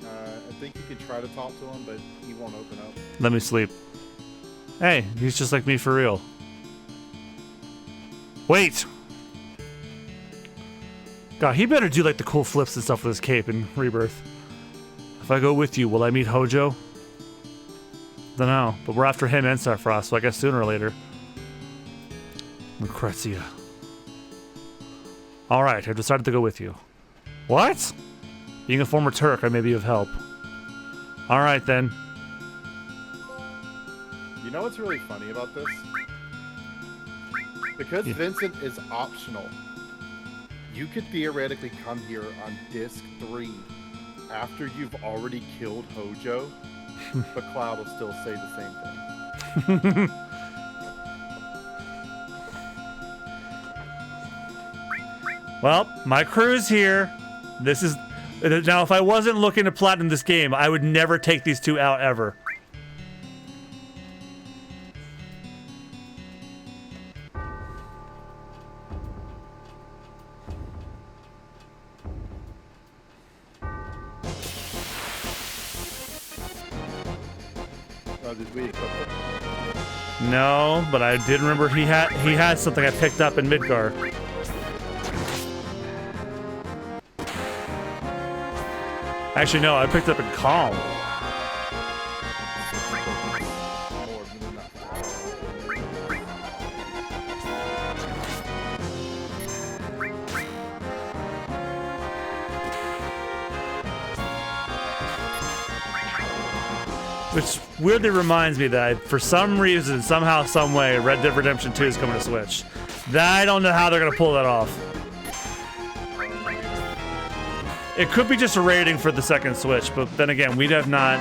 I think you could try to talk to him, but he won't open up. Let me sleep. Hey, he's just like me for real. Wait! God, he better do like the cool flips and stuff with his cape in Rebirth. If I go with you, will I meet Hojo? Dunno, but we're after him and Sephiroth, so I guess sooner or later. Lucrezia. Alright, I've decided to go with you. What? Being a former Turk, I may be of help. Alright then. You know what's really funny about this? Because Vincent is optional, you could theoretically come here on disc 3 after you've already killed Hojo, but Cloud will still say the same thing. Well, my crew's here. This is now. If I wasn't looking to platinum this game, I would never take these two out ever. Oh, did we equip it? No, but I did remember he had something I picked up in Midgar. Actually, no, I picked up in Calm. More than enough. Which weirdly reminds me that for some reason, somehow, some way, Red Dead Redemption 2 is coming to Switch. I don't know how they're gonna pull that off. It could be just a rating for the second Switch, but then again, we have not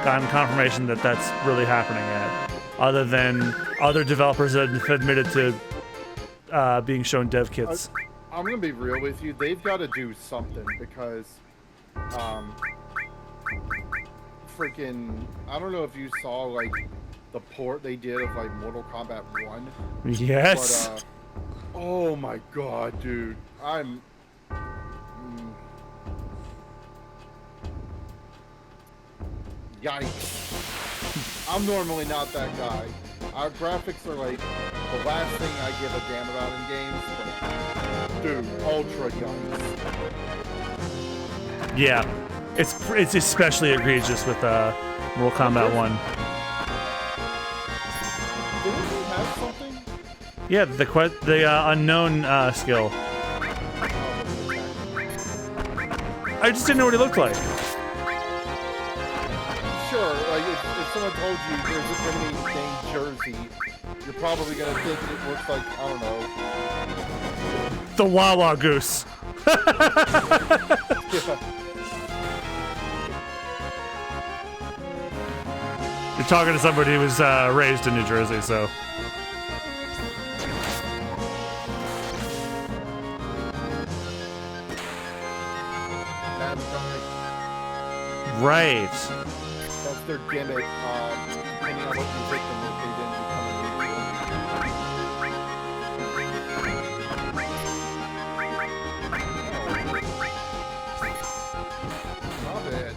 gotten confirmation that that's really happening yet. Other than other developers that have admitted to being shown dev kits. I'm gonna be real with you. They've got to do something because, freaking, I don't know if you saw like the port they did of like Mortal Kombat 1. Yes. But, oh my god, dude, yikes. I'm normally not that guy. Our graphics are like the last thing I give a damn about in games, but dude, ultra yikes. Yeah. It's especially egregious with Mortal Kombat 1. Didn't we have something? Yeah, the unknown skill. I just didn't know what he looked like. Sure, like if someone told you there's an enemy named Jersey, you're probably gonna think it looks like, I don't know. The Wawa Goose. You're talking to somebody who was raised in New Jersey, so. Right. That's their gimmick, depending on what you hit them if they didn't become a neutral. Not bad.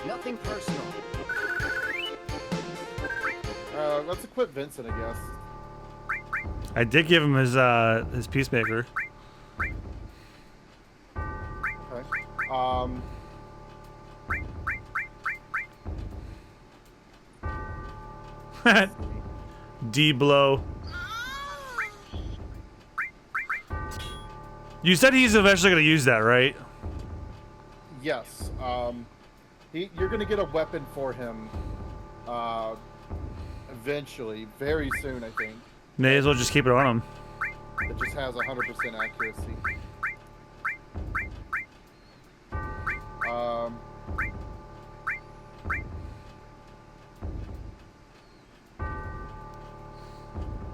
Nothing personal. Let's equip Vincent, I guess. I did give him his Peacemaker. Okay. D-blow. You said he's eventually going to use that, right? Yes. You're gonna get a weapon for him. Eventually, very soon, I think. May as well just keep it on him. It just has 100% accuracy. I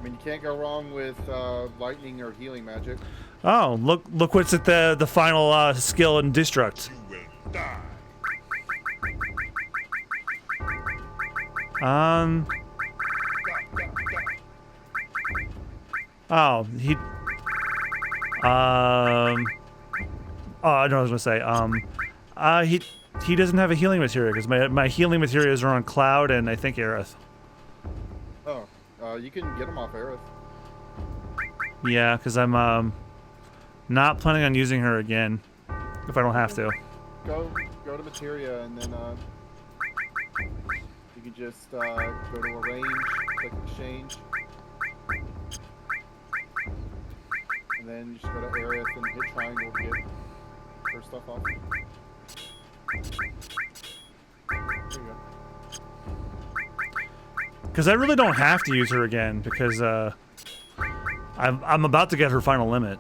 mean, you can't go wrong with lightning or healing magic. Oh, look what's at the final skill in Destruct. Oh, he. Oh, I know what I was gonna say. He doesn't have a healing materia because my healing materials are on Cloud and I think Aerith. Oh, you can get them off Aerith. Yeah, because I'm not planning on using her again if I don't have to. Go to Materia, and then you can just go to Arrange, click Exchange, and then you just go to Aerith and hit triangle to get her stuff off. There you go. Because I really don't have to use her again because I'm about to get her final limit.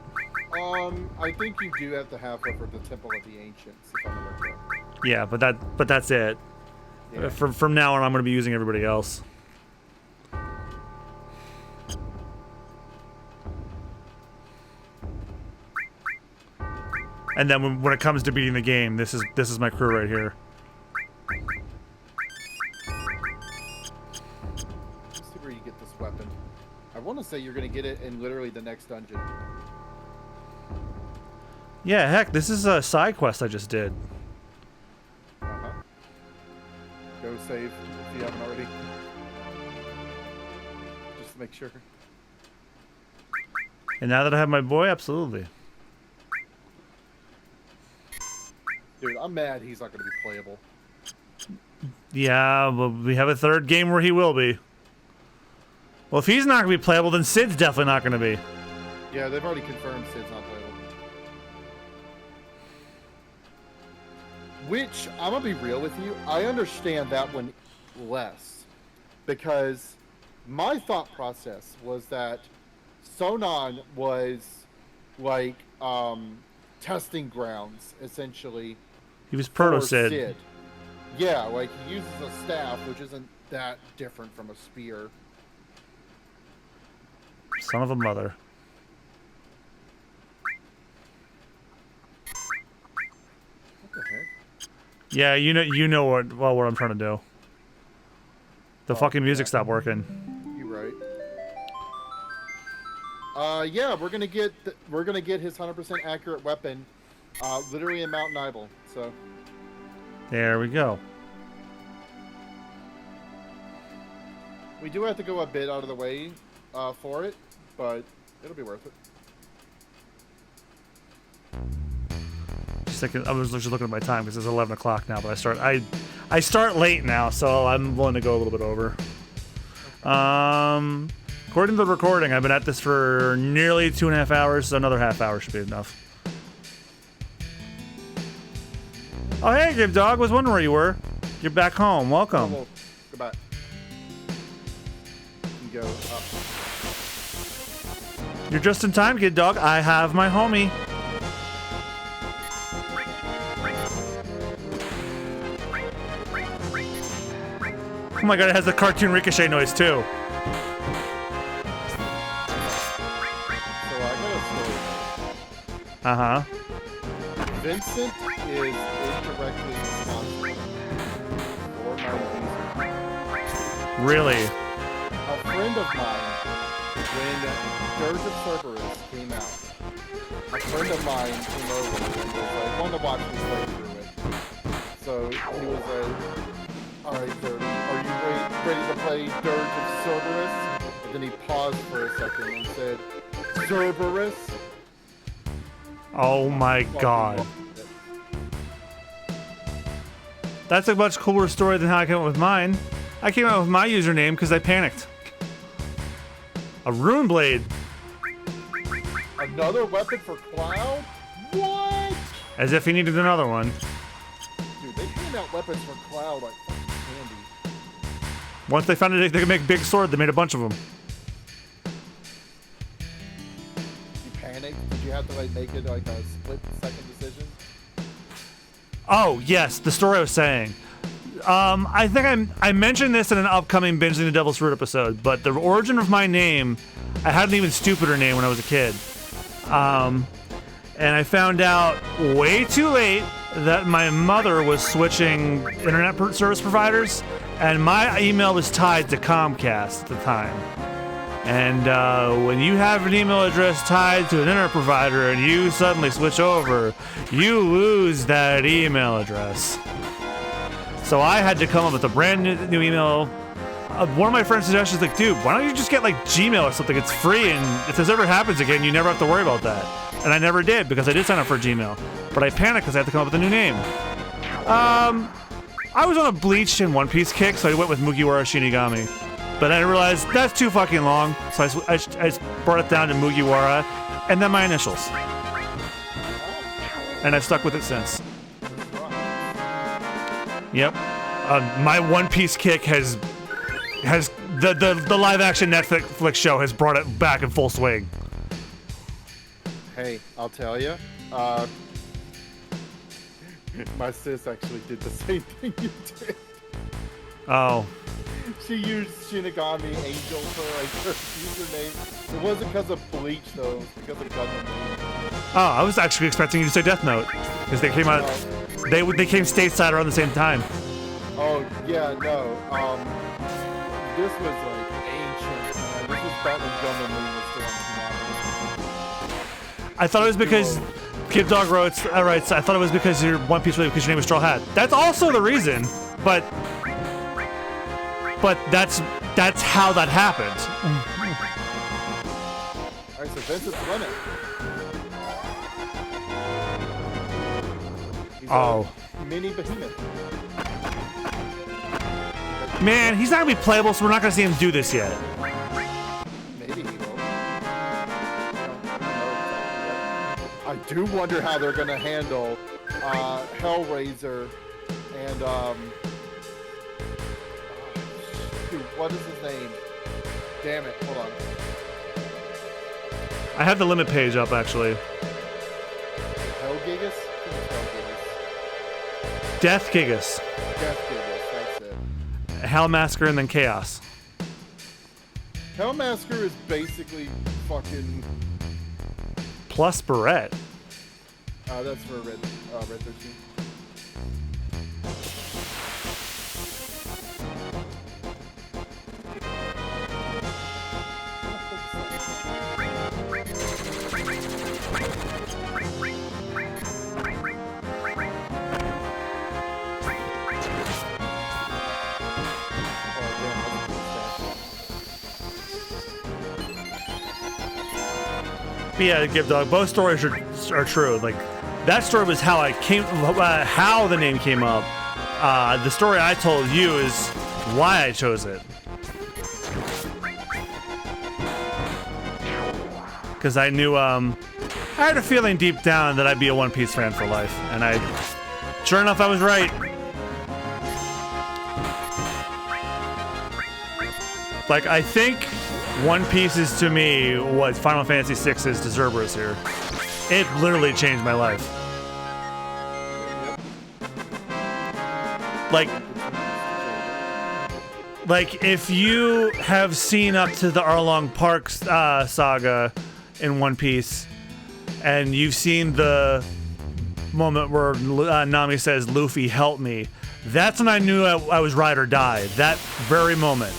I think you do have to have her for the Temple of the Ancients, if I'm not correct. Yeah, but that's it. Yeah. From now on, I'm going to be using everybody else. And then when it comes to beating the game, this is my crew right here. Let's see where you get this weapon. I want to say you're going to get it in literally the next dungeon. Yeah, heck, this is a side quest I just did. Uh-huh. Go save if you haven't already. Just to make sure. And now that I have my boy, absolutely. Dude, I'm mad he's not going to be playable. Yeah, but we have a third game where he will be. Well, if he's not going to be playable, then Sid's definitely not going to be. Yeah, they've already confirmed Sid's not playable. Which, I'm going to be real with you, I understand that one less. Because my thought process was that Sonon was like testing grounds, essentially. He was for proto-Sid. Yeah, like he uses a staff, which isn't that different from a spear. Son of a mother. What the heck? Yeah, you know what I'm trying to do. The fucking music stopped working. You right. Yeah, we're gonna get his 100% accurate weapon, literally in Mount Nibel. So There we go. we do have to go a bit out of the way for it, but it'll be worth it. Just thinking, I was just looking at my time because it's 11 o'clock now, but I start late now, so I'm willing to go a little bit over. According to the recording, I've been at this for nearly 2.5 hours, so another half hour should be enough. Oh, hey, Good Dog. Was wondering where you were. You're back home. Welcome. Well, goodbye. You can go up. You're just in time, Kid Dog. I have my homie. Oh my god, it has the cartoon ricochet noise too. So I got a story. Uh-huh. Vincent is indirectly responsible for my music. Really? A friend of mine, when Dirge of Cerberus came out, a friend of mine came over and was like, wanted to watch me play through it. So he was like, alright, Dirge, are you ready to play Dirge of Cerberus? And then he paused for a second and said, Cerberus? Oh my god. That's a much cooler story than how I came up with mine. I came up with my username because I panicked. A rune blade. Another weapon for Cloud? What? As if he needed another one. Dude, they hand out weapons for Cloud like fucking candy. Once they found out they could make a big sword, they made a bunch of them. You panicked? Did you have to like make it like a split-second decision? Oh, yes, the story I was saying. I think I mentioned this in an upcoming Binging the Devil's Fruit episode, but the origin of my name, I had an even stupider name when I was a kid. And I found out way too late that my mother was switching internet service providers, and my email was tied to Comcast at the time. And when you have an email address tied to an internet provider and you suddenly switch over, you lose that email address. So I had to come up with a brand new email one of my friends suggested, like, dude, why don't you just get like Gmail or something? It's free, and if this ever happens again, you never have to worry about that. And I never did because I did sign up for Gmail, but I panicked because I had to come up with a new name. I was on a Bleach and One Piece kick, so I went with Mugiwara Shinigami. But I realized that's too fucking long, so I just brought it down to Mugiwara, and then my initials. And I've stuck with it since. Yep. My One Piece kick has the live action Netflix show has brought it back in full swing. Hey, I'll tell you. My sis actually did the same thing you did. Oh. She used Shinigami Angel for her username. It wasn't because of Bleach though, it was because of Gundam. Oh, I was actually expecting you to say Death Note because they came out. They came stateside around the same time. Oh yeah, no. This was like ancient. This was back when Gundam was still on Toonami. I thought it was because Kid Dog writes. I thought it was because your One Piece related because your name was Straw Hat. That's also the reason, but that's how that happened. All right, so Vincent's winning. He's a mini behemoth. Man, he's not gonna be playable, so we're not gonna see him do this yet. Maybe he will. I do wonder how they're gonna handle Hellraiser and shoot, what is his name? Damn it! Hold on. I have the limit page up actually. Hellgigas? Death Gigas. Death Gigas, that's it. Hellmasker and then Chaos. Hellmasker is basically fucking. Plus Barrette. That's for Red 13. Yeah, Give Dog. Both stories are true. Like that story was how how the name came up. The story I told you is why I chose it. Because I knew I had a feeling deep down that I'd be a One Piece fan for life, and sure enough, I was right. Like I think One Piece is to me what Final Fantasy VI is to Cerberus here. It literally changed my life. Like if you have seen up to the Arlong Park saga in One Piece, and you've seen the moment where Nami says, "Luffy, help me," that's when I knew I was ride or die. That very moment.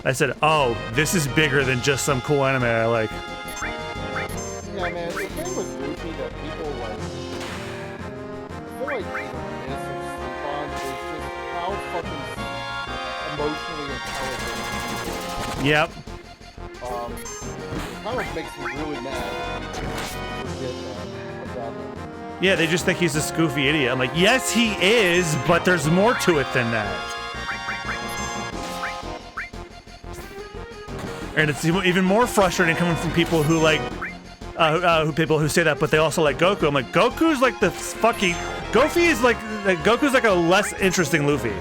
I said, oh, this is bigger than just some cool anime I like. Yeah, man, the thing with Luffy that people like, I feel like either miss or sleep on is just how fucking emotionally intelligent he is. Yep. It kind of makes me really mad to forget that about him. Yeah, they just think he's a scoofy idiot. I'm like, yes, he is, but there's more to it than that. And it's even more frustrating coming from people who like, people who say that, but they also like Goku. I'm like, Goku's like the fucking, Goku's like a less interesting Luffy.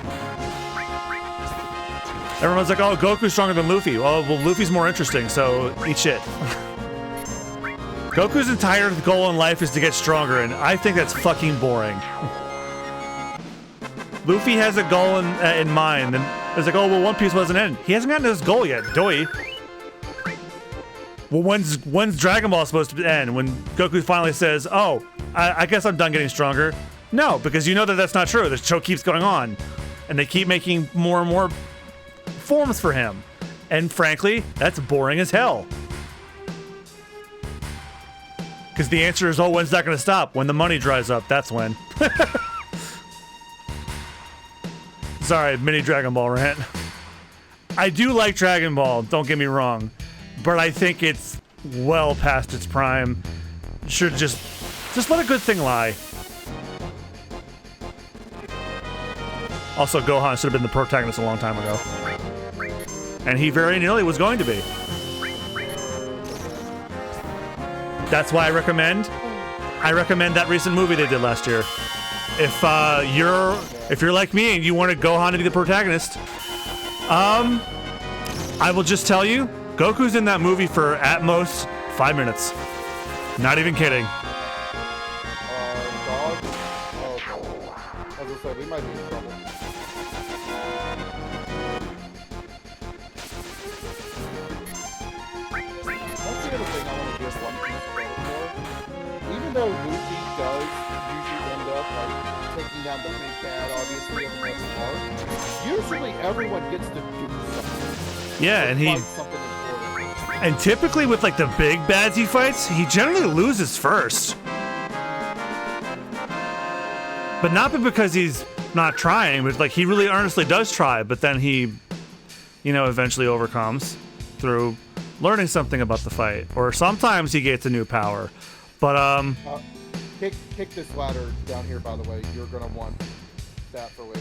Everyone's like, oh, Goku's stronger than Luffy. Oh, well, Luffy's more interesting, so eat shit. Goku's entire goal in life is to get stronger, and I think that's fucking boring. Luffy has a goal in mind, and it's like, oh, well, One Piece wasn't in. He hasn't gotten to his goal yet, doy. Well, when's Dragon Ball supposed to end? When Goku finally says, oh, I guess I'm done getting stronger? No, because you know that that's not true. The show keeps going on. And they keep making more and more forms for him. And frankly, that's boring as hell. Because the answer is, oh, when's that going to stop? When the money dries up, that's when. Sorry, mini Dragon Ball rant. I do like Dragon Ball, don't get me wrong, but I think it's well past its prime. Should just let a good thing lie. Also, Gohan should have been the protagonist a long time ago. And he very nearly was going to be. That's why I recommend that recent movie they did last year. If you're like me and you wanted Gohan to be the protagonist, I will just tell you, Goku's in that movie for at most 5 minutes. Not even kidding. Dog. Oh, as I said, we might be in trouble. That's the other thing I want to give One Piece credit for. Even though Luffy does usually end up like taking down the big bad, obviously, in the next part, usually everyone gets to do something. Yeah, and Fight something important. and typically with like the big bads he fights, he generally loses first. But not because he's not trying, but like he really earnestly does try, but then he, eventually overcomes through learning something about the fight. Or sometimes he gets a new power. But Kick this ladder down here, by the way. You're gonna want that for later.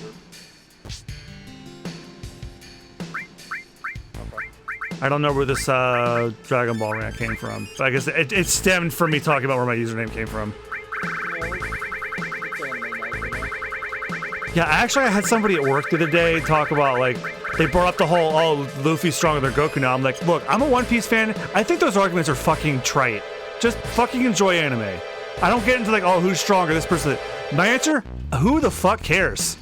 Okay. I don't know where this Dragon Ball rant came from. But I guess it stemmed from me talking about where my username came from. Yeah, actually, I had somebody at work the other day talk about, like, they brought up the whole, oh, Luffy's stronger than Goku now. I'm like, look, I'm a One Piece fan. I think those arguments are fucking trite. Just fucking enjoy anime. I don't get into, like, oh, who's stronger, this person. My answer, who the fuck cares?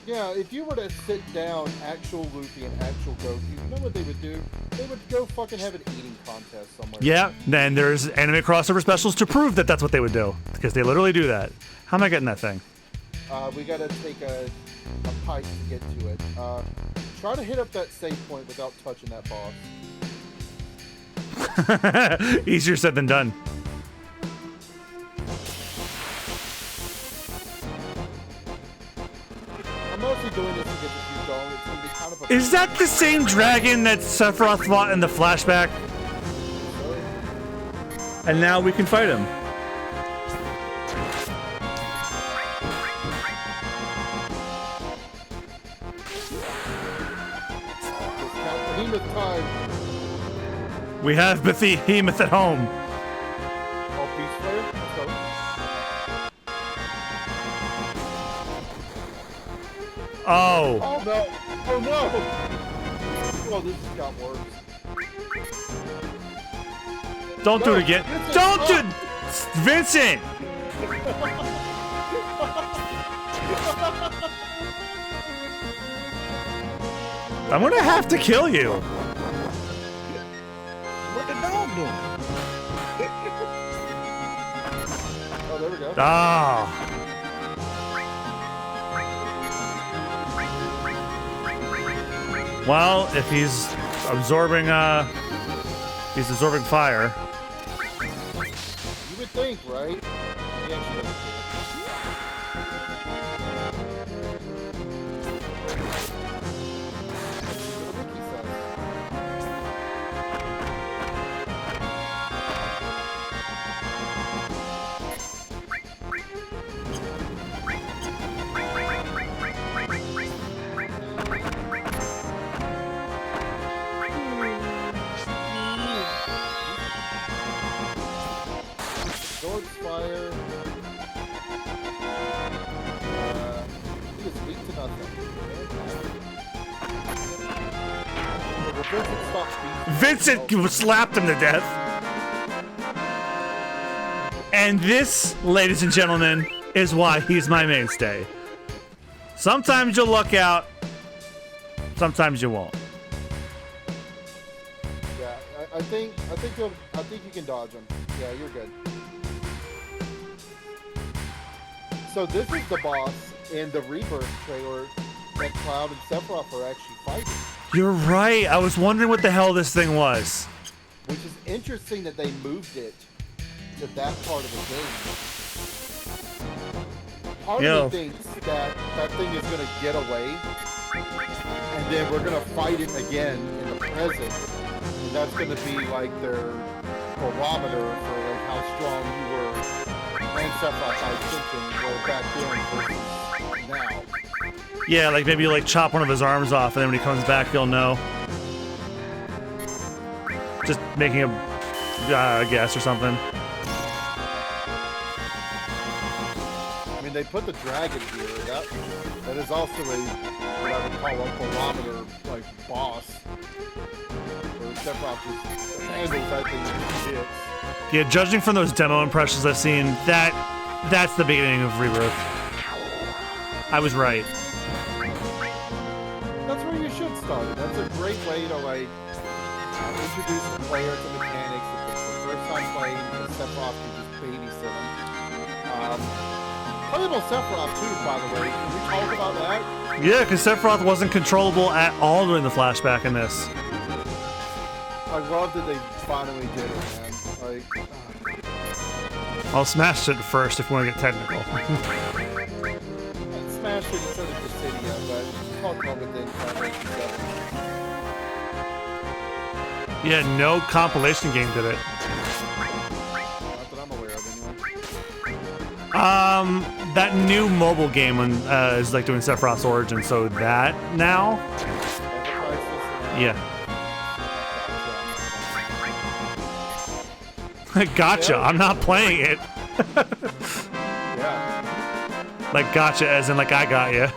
Yeah, if you were to sit down actual Luffy and actual Goku, you know what they would do? They would go fucking have an eating contest somewhere. Yeah, then there's anime crossover specials to prove that that's what they would do. Because they literally do that. How am I getting that thing? We gotta take a pipe to get to it. Try to hit up that save point without touching that boss. Easier said than done. I'm mostly doing this because if you don't, it's gonna be kind of a... Is that the same dragon that Sephiroth fought in the flashback? And now we can fight him. Time. We have Behemoth at home. Oh, Beast Slayer? Let's go. Oh. Oh no! Oh no! Oh, this has got worse. Don't do it again. Vincent, Don't do it! Vincent! I'm gonna have to kill you. What the dog doing? Oh, there we go. Ah. Well, if he's absorbing fire. You would think, right? He actually doesn't. Fire. He is weak to nothing. Vincent slapped him to death. And this, ladies and gentlemen, is why he's my mainstay. Sometimes you'll luck out, sometimes you won't. Yeah, I think you can dodge him. Yeah, you're good. So this is the boss in the Rebirth trailer that Cloud and Sephiroth are actually fighting. You're right. I was wondering what the hell this thing was. Which is interesting that they moved it to that part of the game. part of me thinks that that thing is going to get away, and then we're going to fight it again in the present, and that's going to be like their barometer for like how strong you were and Sephiroth I thinking were back then versus now. Yeah, like maybe you like chop one of his arms off, and then when he comes back, you'll know. Just making a guess or something. I mean, they put the dragon here. That is also a what I would call a barometer like boss. Where Sephiroth just handles that thing with hits. Yeah, judging from those demo impressions I've seen, that's the beginning of Rebirth. I was right. That's where you should start. That's a great way to like introduce the player to mechanics. If it's the first time playing, Sephiroth can just babysit him. Playable Sephiroth too, by the way. Can we talk about that? Yeah, because Sephiroth wasn't controllable at all during the flashback in this. I love that they finally did it, man. Like, I'll smash it first if you want to get technical. I smashed it instead of Dissidia, but talk about it then. Yeah, no compilation game did it. Not that I'm aware of, anyway. That new mobile game is like doing Sephiroth's origin, so that now? Yeah. Gotcha, I'm not playing it. Yeah. Like gotcha as in like I got you.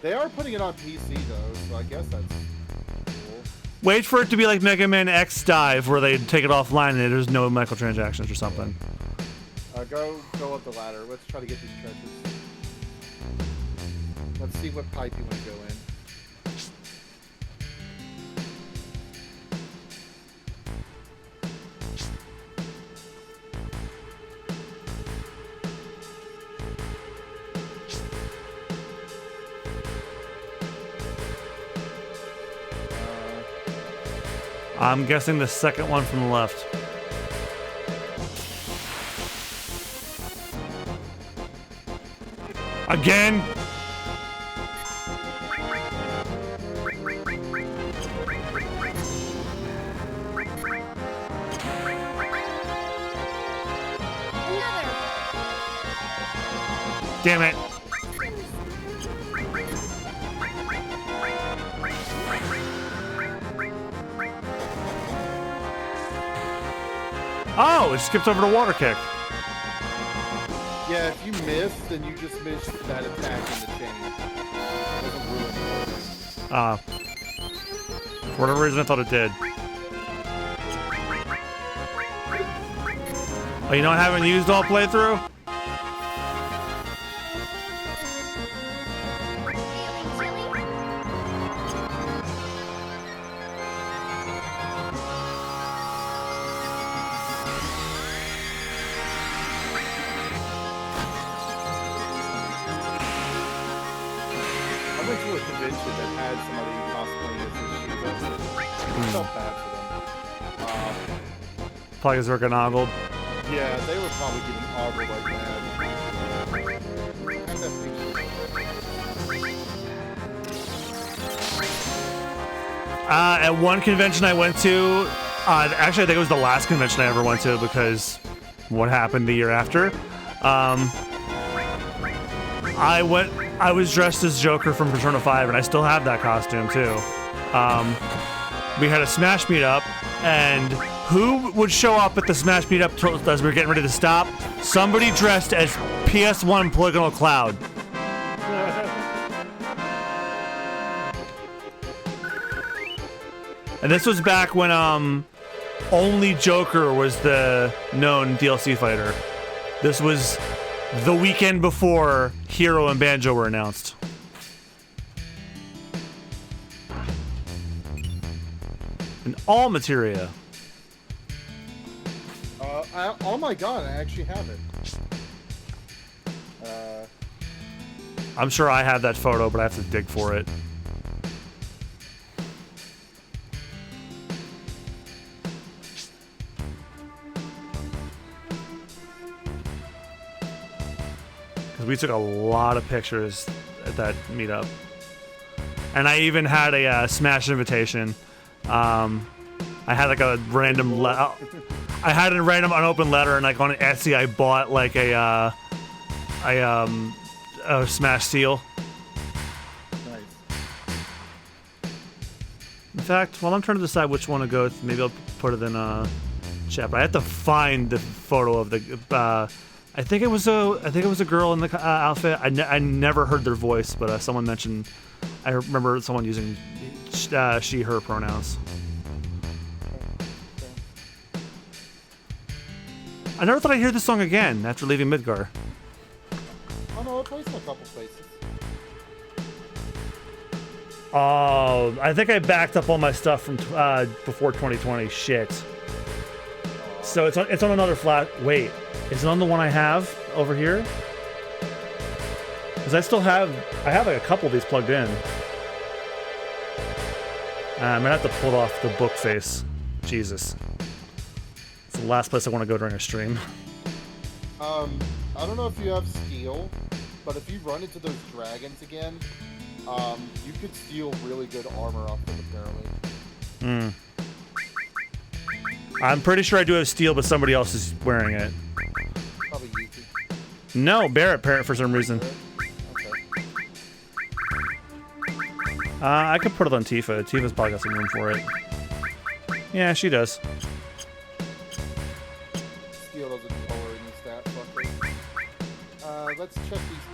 They are putting it on PC though, so I guess that's cool. Wait for it to be like Mega Man X Dive where they take it offline and there's no microtransactions or something. Go up the ladder. Let's try to get these treasures. Let's see what pipe you want to go in. I'm guessing the second one from the left. Again? Damn it. Oh, it skipped over the water kick. Yeah, if you miss, then you just missed that attack in the chain. It doesn't ruin it. For whatever reason, I thought it did. Oh, you know I haven't used all playthrough? I went to a convention that had somebody cosplaying as this Shiva. I felt bad for them. Probably because they're getting ogled. Yeah, they were probably getting ogled like mad. Have that picture. At one convention I went to, actually I think it was the last convention I ever went to because what happened the year after. I was dressed as Joker from Persona 5 and I still have that costume too. We had a Smash meetup and who would show up at the Smash meetup as we were getting ready to stop? Somebody dressed as PS1 Polygonal Cloud. And this was back when only Joker was the known DLC fighter. This was the weekend before Hero and Banjo were announced. And all materia. Oh my god, I actually have it. I'm sure I have that photo, but I have to dig for it. We took a lot of pictures at that meetup. And I even had a Smash invitation. I had like a random I had a random unopened letter, and like on Etsy I bought like a Smash seal. Nice. In fact, while I'm trying to decide which one to go with, maybe I'll put it in chat. But I have to find the photo of the. I think it was a girl in the outfit. I never heard their voice, but someone mentioned. I remember someone using she her pronouns. I never thought I'd hear this song again after leaving Midgar. Oh no, it plays in a couple places. Oh, I think I backed up all my stuff from before 2020. Shit. So it's on another flat. Wait, is it on the one I have over here? Because I have like a couple of these plugged in. I'm gonna have to pull off the book face. Jesus. It's the last place I want to go during a stream. I don't know if you have steel, but if you run into those dragons again, you could steal really good armor off them apparently. I'm pretty sure I do have steel, but somebody else is wearing it. Probably Yuki. No, Barrett parent for some reason. Okay. I could put it on Tifa. Tifa's probably got some room for it. Yeah, she does. Steel doesn't lower any stats, luckily. Let's check these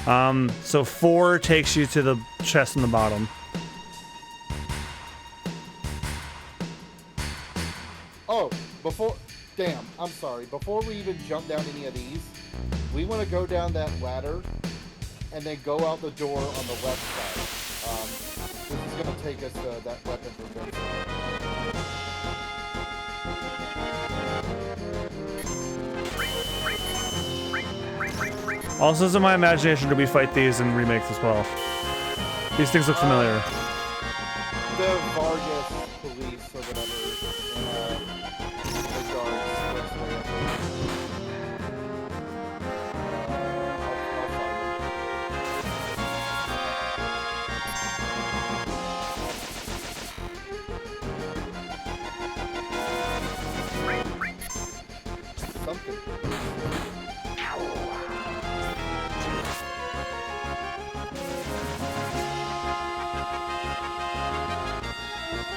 pipes. So 4 takes you to the chest in the bottom. Oh, I'm sorry. Before we even jump down any of these, we want to go down that ladder and then go out the door on the left side. This is going to take us to that weapon for Vincent. Also, is in my imagination, do we fight these in remakes as well? These things look familiar. The Vargas police or whatever in the guards. Something.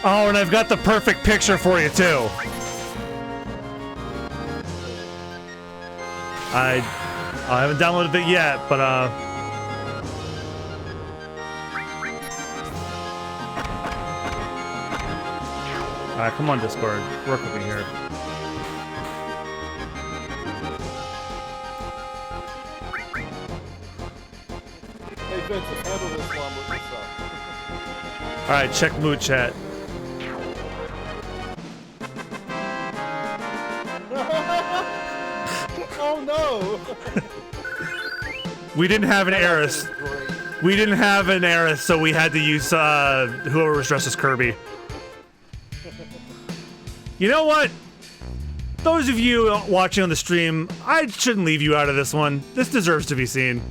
Oh, and I've got the perfect picture for you too. I haven't downloaded it yet, but alright, come on Discord, work with me here. Hey Vincent, handle this one with yourself. Alright, check mood chat. Oh no! We didn't have an Eris. Great. We didn't have an Eris, so we had to use whoever was dressed as Kirby. You know what? Those of you watching on the stream, I shouldn't leave you out of this one. This deserves to be seen.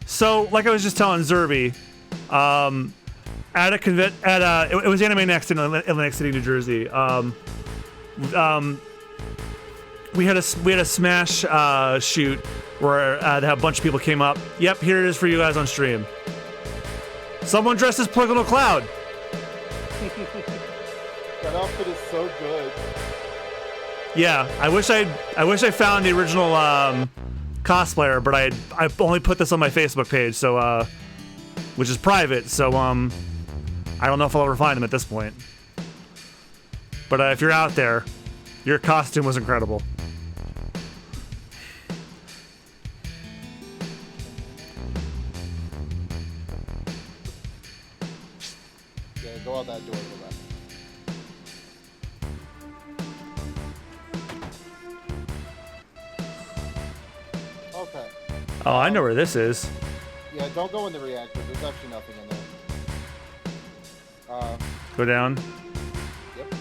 So, like I was just telling Zerby, it was Anime Next in Atlantic City, New Jersey. We had a Smash shoot where a bunch of people came up. Yep, here it is for you guys on stream. Someone dressed as Polygonal Cloud. That outfit is so good. Yeah, I wish I found the original cosplayer, but I only put this on my Facebook page, so which is private. So I don't know if I'll ever find him at this point. But if you're out there, your costume was incredible. Yeah, go out that door to the left. Okay. Oh, I know where this is. Yeah, don't go in the reactor. There's actually nothing in there. Go down. Yep.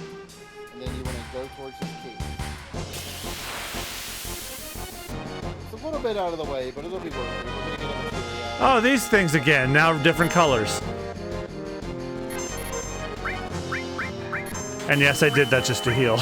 little bit out of the way, but it'll be worth it. We're gonna get a material. Oh, these things again, now different colors. And yes, I did that just to heal.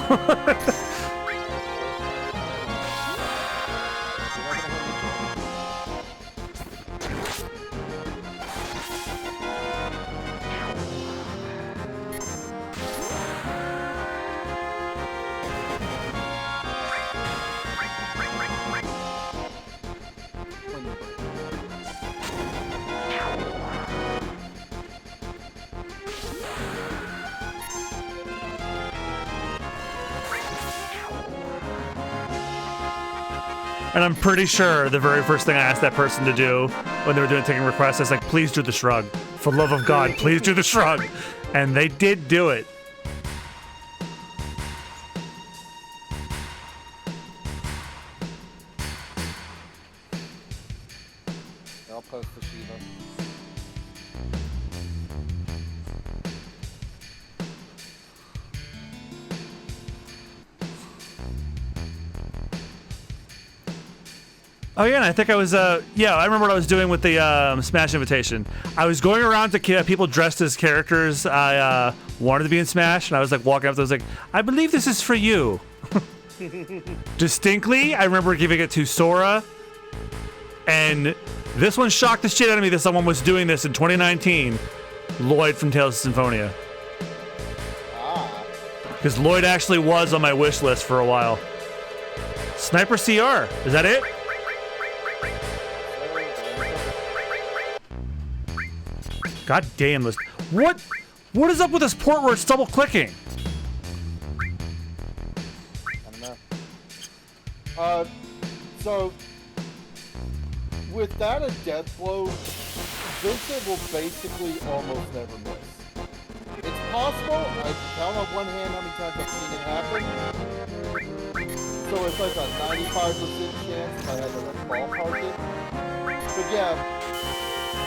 And I'm pretty sure the very first thing I asked that person to do when they were taking requests, I was like, please do the shrug. For the love of God, please do the shrug. And they did do it. I'll post the Shiva. Oh yeah, and I think I was yeah, I remember what I was doing with the Smash invitation. I was going around to people dressed as characters I wanted to be in Smash, and I was like walking up to them, I was like, I believe this is for you. Distinctly, I remember giving it to Sora, and this one shocked the shit out of me that someone was doing this in 2019. Lloyd from Tales of Symphonia. Ah. Because Lloyd actually was on my wish list for a while. Sniper CR, is that it? God damn this. What is up with this port where it's double clicking? I don't know. So with that a death blow, Vincent will basically almost never miss. It's possible. I can count on one hand how many times I've seen it happen. So it's like a 95% chance if I had to ballpark it. But yeah,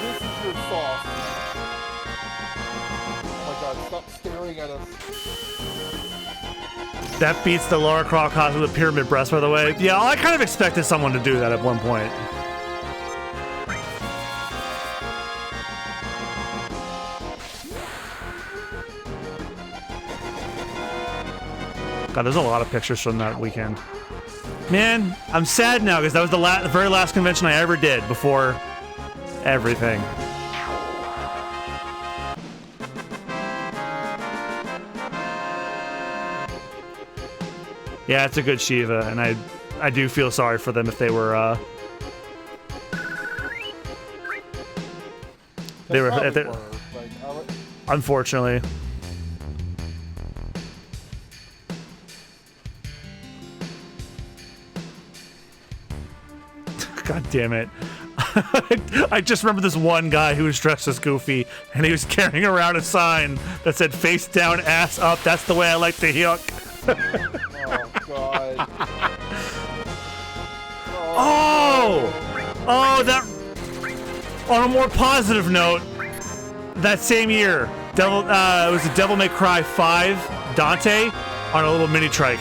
this is your sauce. Oh my God! Stop staring at us. That beats the Lara Croft costume with pyramid breast, by the way. Yeah, I kind of expected someone to do that at one point. God, there's a lot of pictures from that weekend. Man, I'm sad now because that was the very last convention I ever did before everything. Yeah, it's a good Shiva, and I do feel sorry for them if they were they were unfortunately. God damn it. I just remember this one guy who was dressed as Goofy, and he was carrying around a sign that said face down, ass up. That's the way I like to hook. Oh, God. Oh, that. On a more positive note, that same year, it was a Devil May Cry 5 Dante on a little mini trike.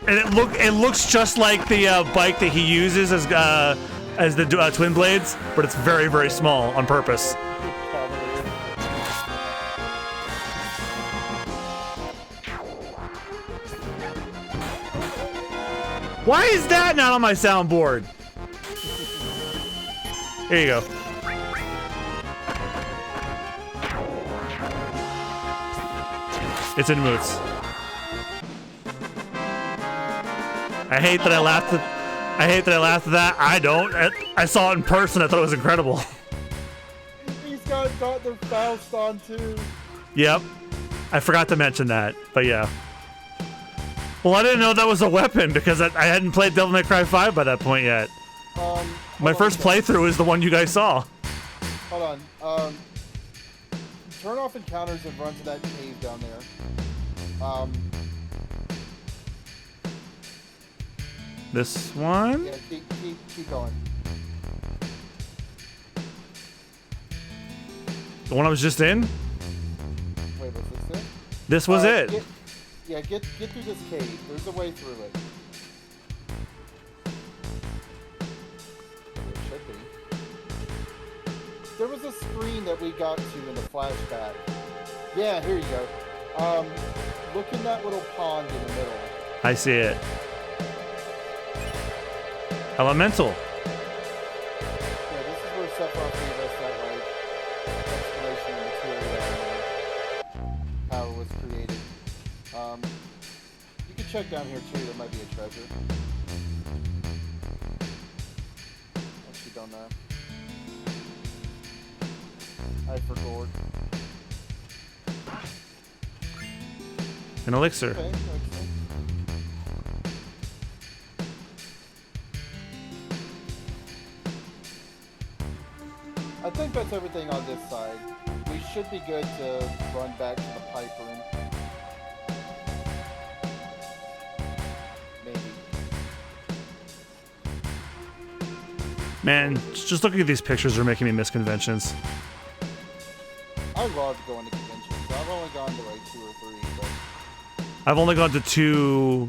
And it looks just like the bike that he uses as the Twin Blades, but it's very, very small on purpose. Why is that not on my soundboard? Here you go. It's in Moots. I hate that I laughed at that. I don't. I saw it in person. I thought it was incredible. He's got Dr. Faust on too. Yep. I forgot to mention that, but yeah. Well, I didn't know that was a weapon because I hadn't played Devil May Cry 5 by that point yet. My first playthrough is the one you guys saw. Hold on. Turn off encounters and run to that cave down there. This one? Yeah, keep going. The one I was just in? Wait, was this it? This was it. Get through this cave. There's a way through it. there was a screen that we got to in the flashback. Yeah, here you go. Look in that little pond in the middle. I see it. Elemental. Yeah, this is where Sephiroth gave us that, like, explanation of material and how it was created. You can check down here, too. There might be a treasure. Actually, don't know. I forgot. An elixir. Okay, okay. I think that's everything on this side. We should be good to run back to the pipe room. Maybe. Man, just looking at these pictures are making me miss conventions. I love going to conventions. I've only gone to like 2 or 3, but I've only gone to 2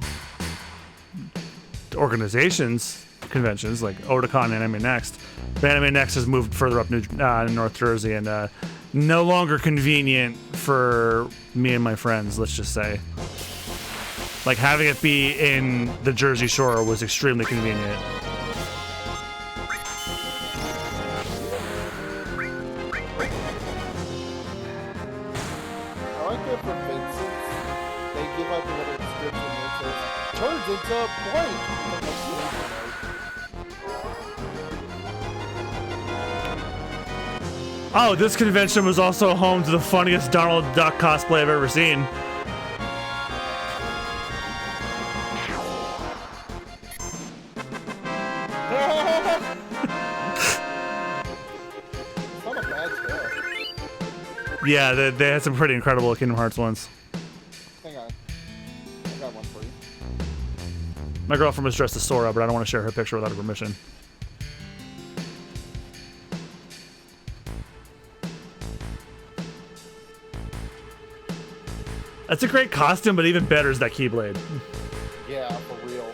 organizations conventions, like Otakon and Anime Next. But Anime Next has moved further up North Jersey and no longer convenient for me and my friends, let's just say. Like, having it be in the Jersey Shore was extremely convenient. I like that for Vincent. They give like a little description that says, turns into blank. Oh, this convention was also home to the funniest Donald Duck cosplay I've ever seen. It's not a bad tail. Yeah, they had some pretty incredible Kingdom Hearts ones. Hang on. I got one for you. My girlfriend was dressed as Sora, but I don't want to share her picture without her permission. That's a great costume, but even better is that Keyblade. Yeah, for real.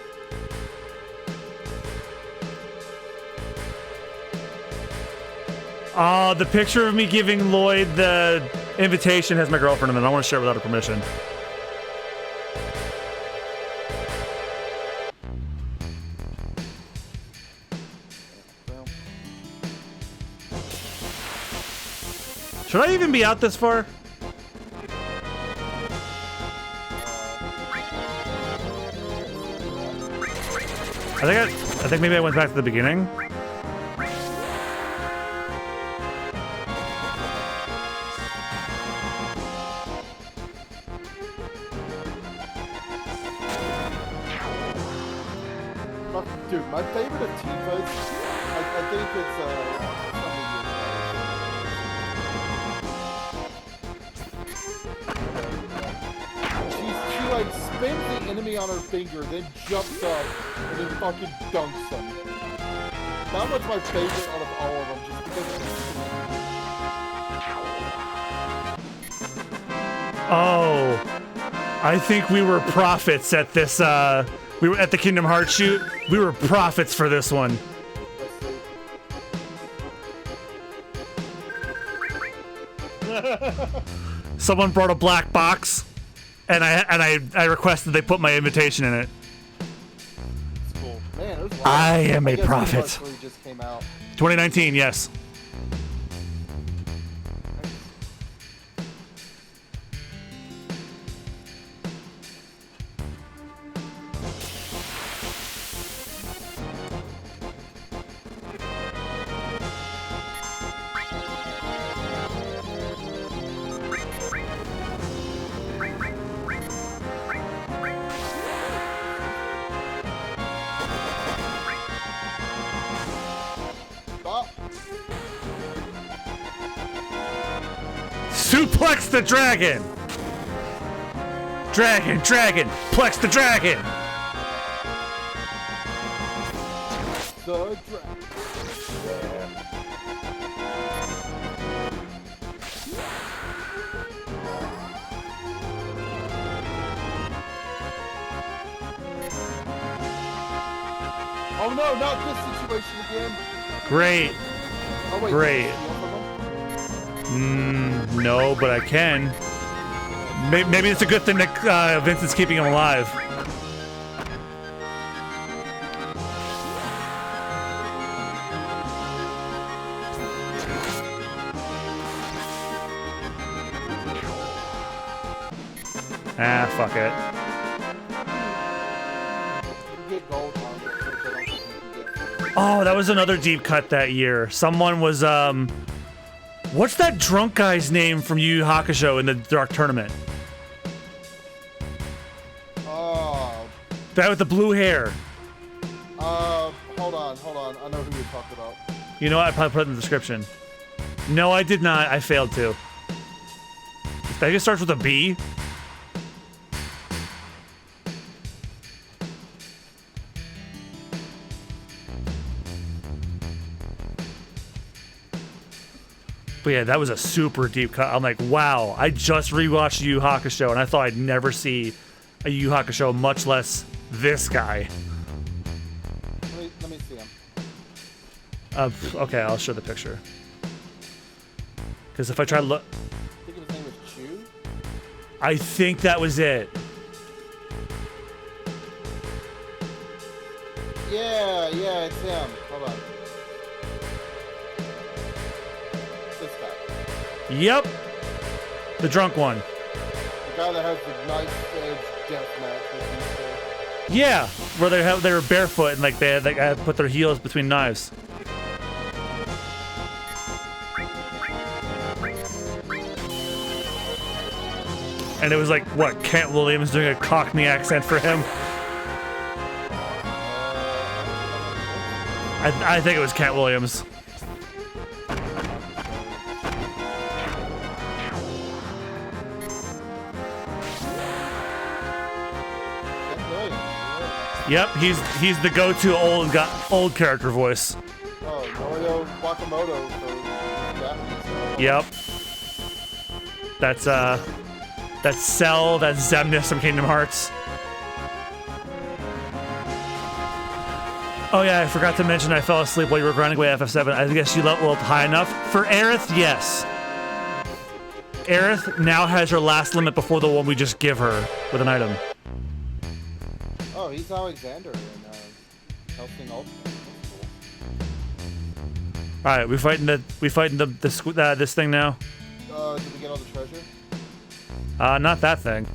The picture of me giving Lloyd the invitation has my girlfriend in it. I don't want to share it without her permission. Well, Should I even be out this far? I think maybe I went back to the beginning. dude, my favorite of Tifa's, I think it's she like spins the enemy on her finger, then jumps up and then fucking dunks them. That was my favorite out of all of them, just because it's Oh, I think we were prophets at this, we were at the Kingdom Hearts shoot. We were prophets for this one. Someone brought a black box, and I requested they put my invitation in it. It's cool. Man, there's a lot. I am a guess prophet. Kingdom Hearts 3 just came out. 2019, yes. Suplex the dragon! Dragon, plex the dragon! The dragon. Oh no, not this situation again. Great. Oh wait, Great. did I steal from him? No, but I can. Maybe it's a good thing that Vincent's keeping him alive. Ah, fuck it. You get gold on it, which I don't think you can get. Oh, that was another deep cut that year. Someone was, what's that drunk guy's name from Yu Yu Hakusho in the Dark Tournament? That with the blue hair. Hold on. I know who you're talking about. You know what? I probably put it in the description. No, I did not. I failed to. That just starts with a B. But yeah, that was a super deep cut. I'm like, wow, I just rewatched Yu Yu Hakusho and I thought I'd never see a Yu Yu Hakusho, much less this guy. Let me see him. Okay, I'll show the picture. Because if I try to look... I think his name was Chu? I think that was it. Yeah, it's him. Hold on. This guy. Yep. The drunk one. The guy that has the knife edge death match with you. Yeah, where they were barefoot and like they put their heels between knives. And it was like, what, Kent Williams doing a Cockney accent for him? I think it was Kent Williams. Yep, he's the go-to old character voice. Oh, Norio Wakamoto for Japanese. Yep. That's Cell, that's Xemnas from Kingdom Hearts. Oh yeah, I forgot to mention I fell asleep while you were grinding away FF7. I guess you leveled up high enough. For Aerith, yes. Aerith now has her last limit before the one we just give her with an item. Oh, he's Alexander in Helsing Ultimate. That's cool. All right, we fighting this thing now. Did we get all the treasure? Not that thing.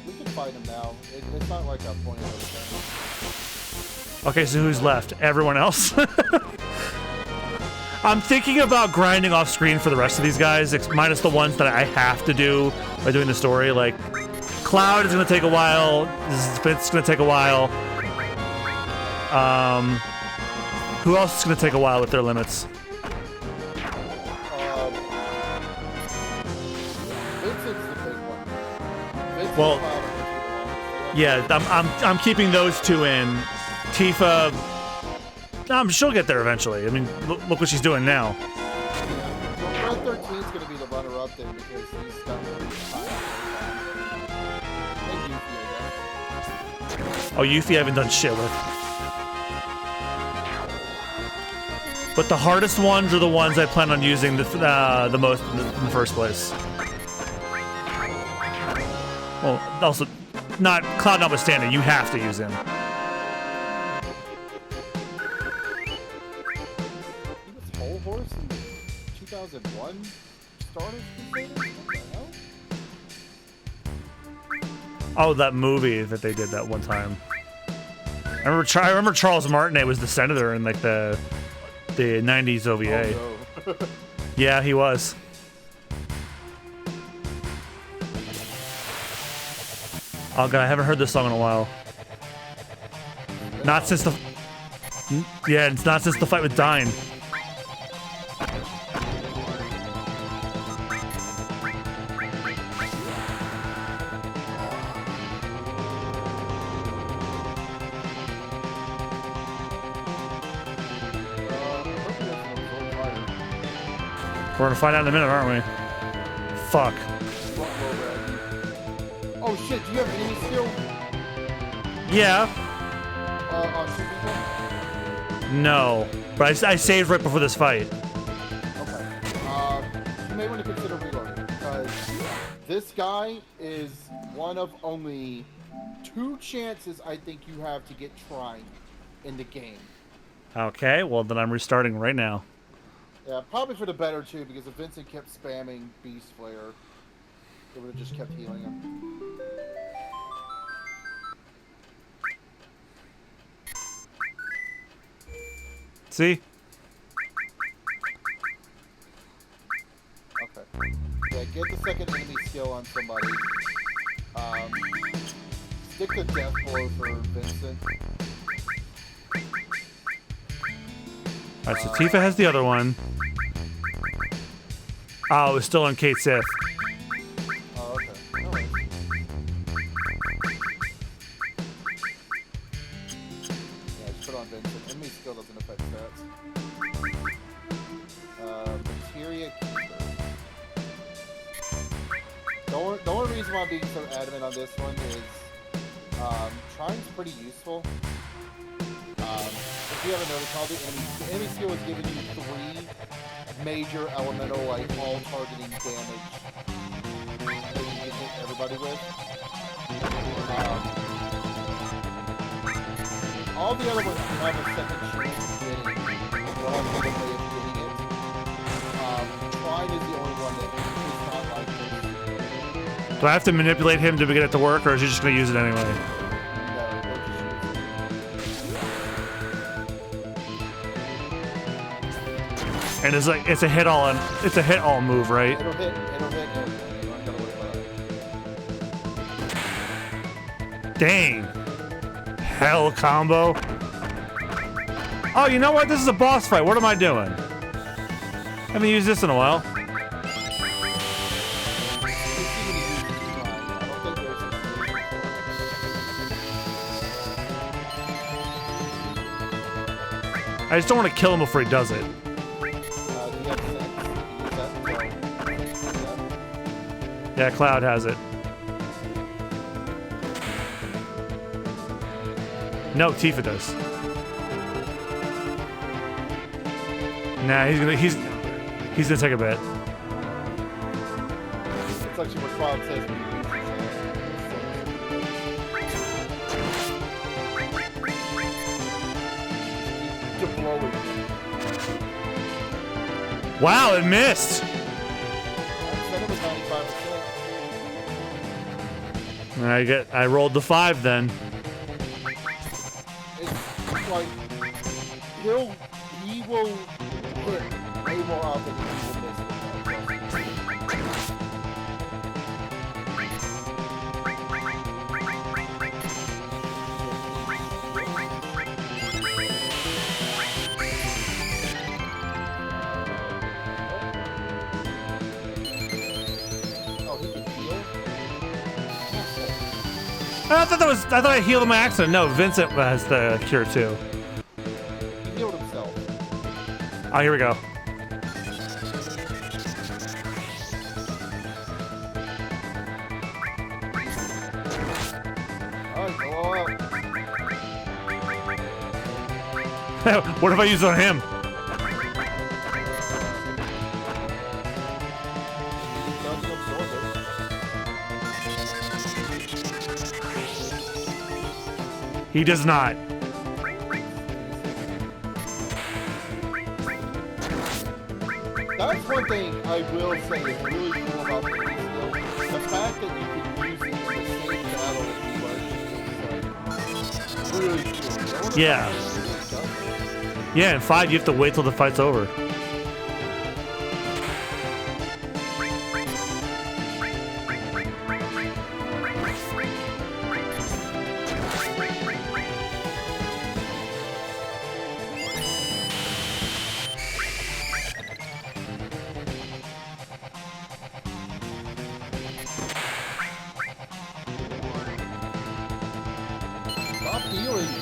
We can fight him now. It's not like a point of thing. Okay, so who's left? Everyone else? I'm thinking about grinding off screen for the rest of these guys, minus the ones that I have to do by doing the story. Like, Cloud is going to take a while. It's going to take a while. Who else is going to take a while with their limits? Vincent's the big one. Vincent Well, Cloud are the two yeah, I'm keeping those two in. Tifa, she'll get there eventually. I mean, look what she's doing now. Well, Red 13 is going to be the runner-up then because he's got really time. And Yuffie, I guess. Oh, Yuffie I haven't done shit with. But the hardest ones are the ones I plan on using the most in the first place. Well, also, not Cloud notwithstanding, you have to use him. He was Whole Horse in the 2001 Stardust Crusaders? What the hell? Oh, that movie that they did that one time. I remember Charles Martinet was the senator in like the 90s OVA. Oh, no. Yeah, he was. Oh god, I haven't heard this song in a while. Not since the... Yeah, it's not since the fight with Dyne. We're gonna find out in a minute, aren't we? Fuck. Oh shit, do you have enemy skill? Yeah. On Super? No. But I saved right before this fight. may want to consider reloading, because this guy is one of only 2 chances I think you have to get Trine in the game. Okay, well then I'm restarting right now. Yeah, probably for the better too, because if Vincent kept spamming Beast Flare, it would have just kept healing him. See? Okay. Yeah, get the second enemy skill on somebody. Stick the death blow for Vincent. Alright, so Tifa has the other one. Oh, it's still on Kate Sith. Oh, okay. No worries. Yeah, just put on Vincent. Enemy skill doesn't affect stats. Materia Keeper. The only reason why I'm being so adamant on this one is Trine's pretty useful. If you haven't noticed, all the enemy skill is giving you 3 major elemental, like, all targeting damage that you can hit everybody with. All the other ones have a second chance of getting, well, have a way of getting it. Trine is the only one that is not like this. Do I have to manipulate him to get it to work, or is he just going to use it anyway? No, they'll just use it. And it's like it's a hit all move, right? It'll hit everything. You don't gotta worry about it. Dang. Hell combo. Oh, you know what? This is a boss fight. What am I doing? Haven't used this in a while. I just don't want to kill him before he does it. Yeah, Cloud has it. No, Tifa does. Nah, he's gonna take a bet. It's like what Cloud says. Wow, it missed. I rolled the 5 then. It's like he will hit way more often than he will miss. Oh, he can heal? I thought I healed him by accident. No, Vincent has the cure too. He healed himself. Oh, here we go. Alright, go out. What if I use it on him? Doesn't absorb it. He does not. That's one thing I will say is really cool about the skill. The fact that you can use it in the same battle as you are really cool. Yeah. Yeah, in 5 you have to wait till the fight's over. Stop healing.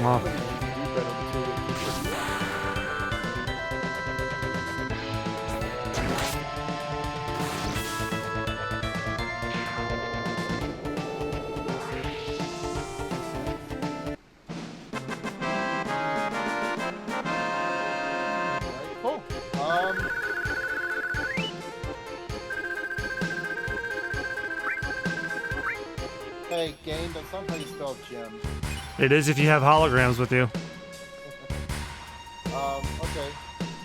Well, You can do better too if you Cool. Hey, game, that's not how you spell gem. it is if you have holograms with you. Okay.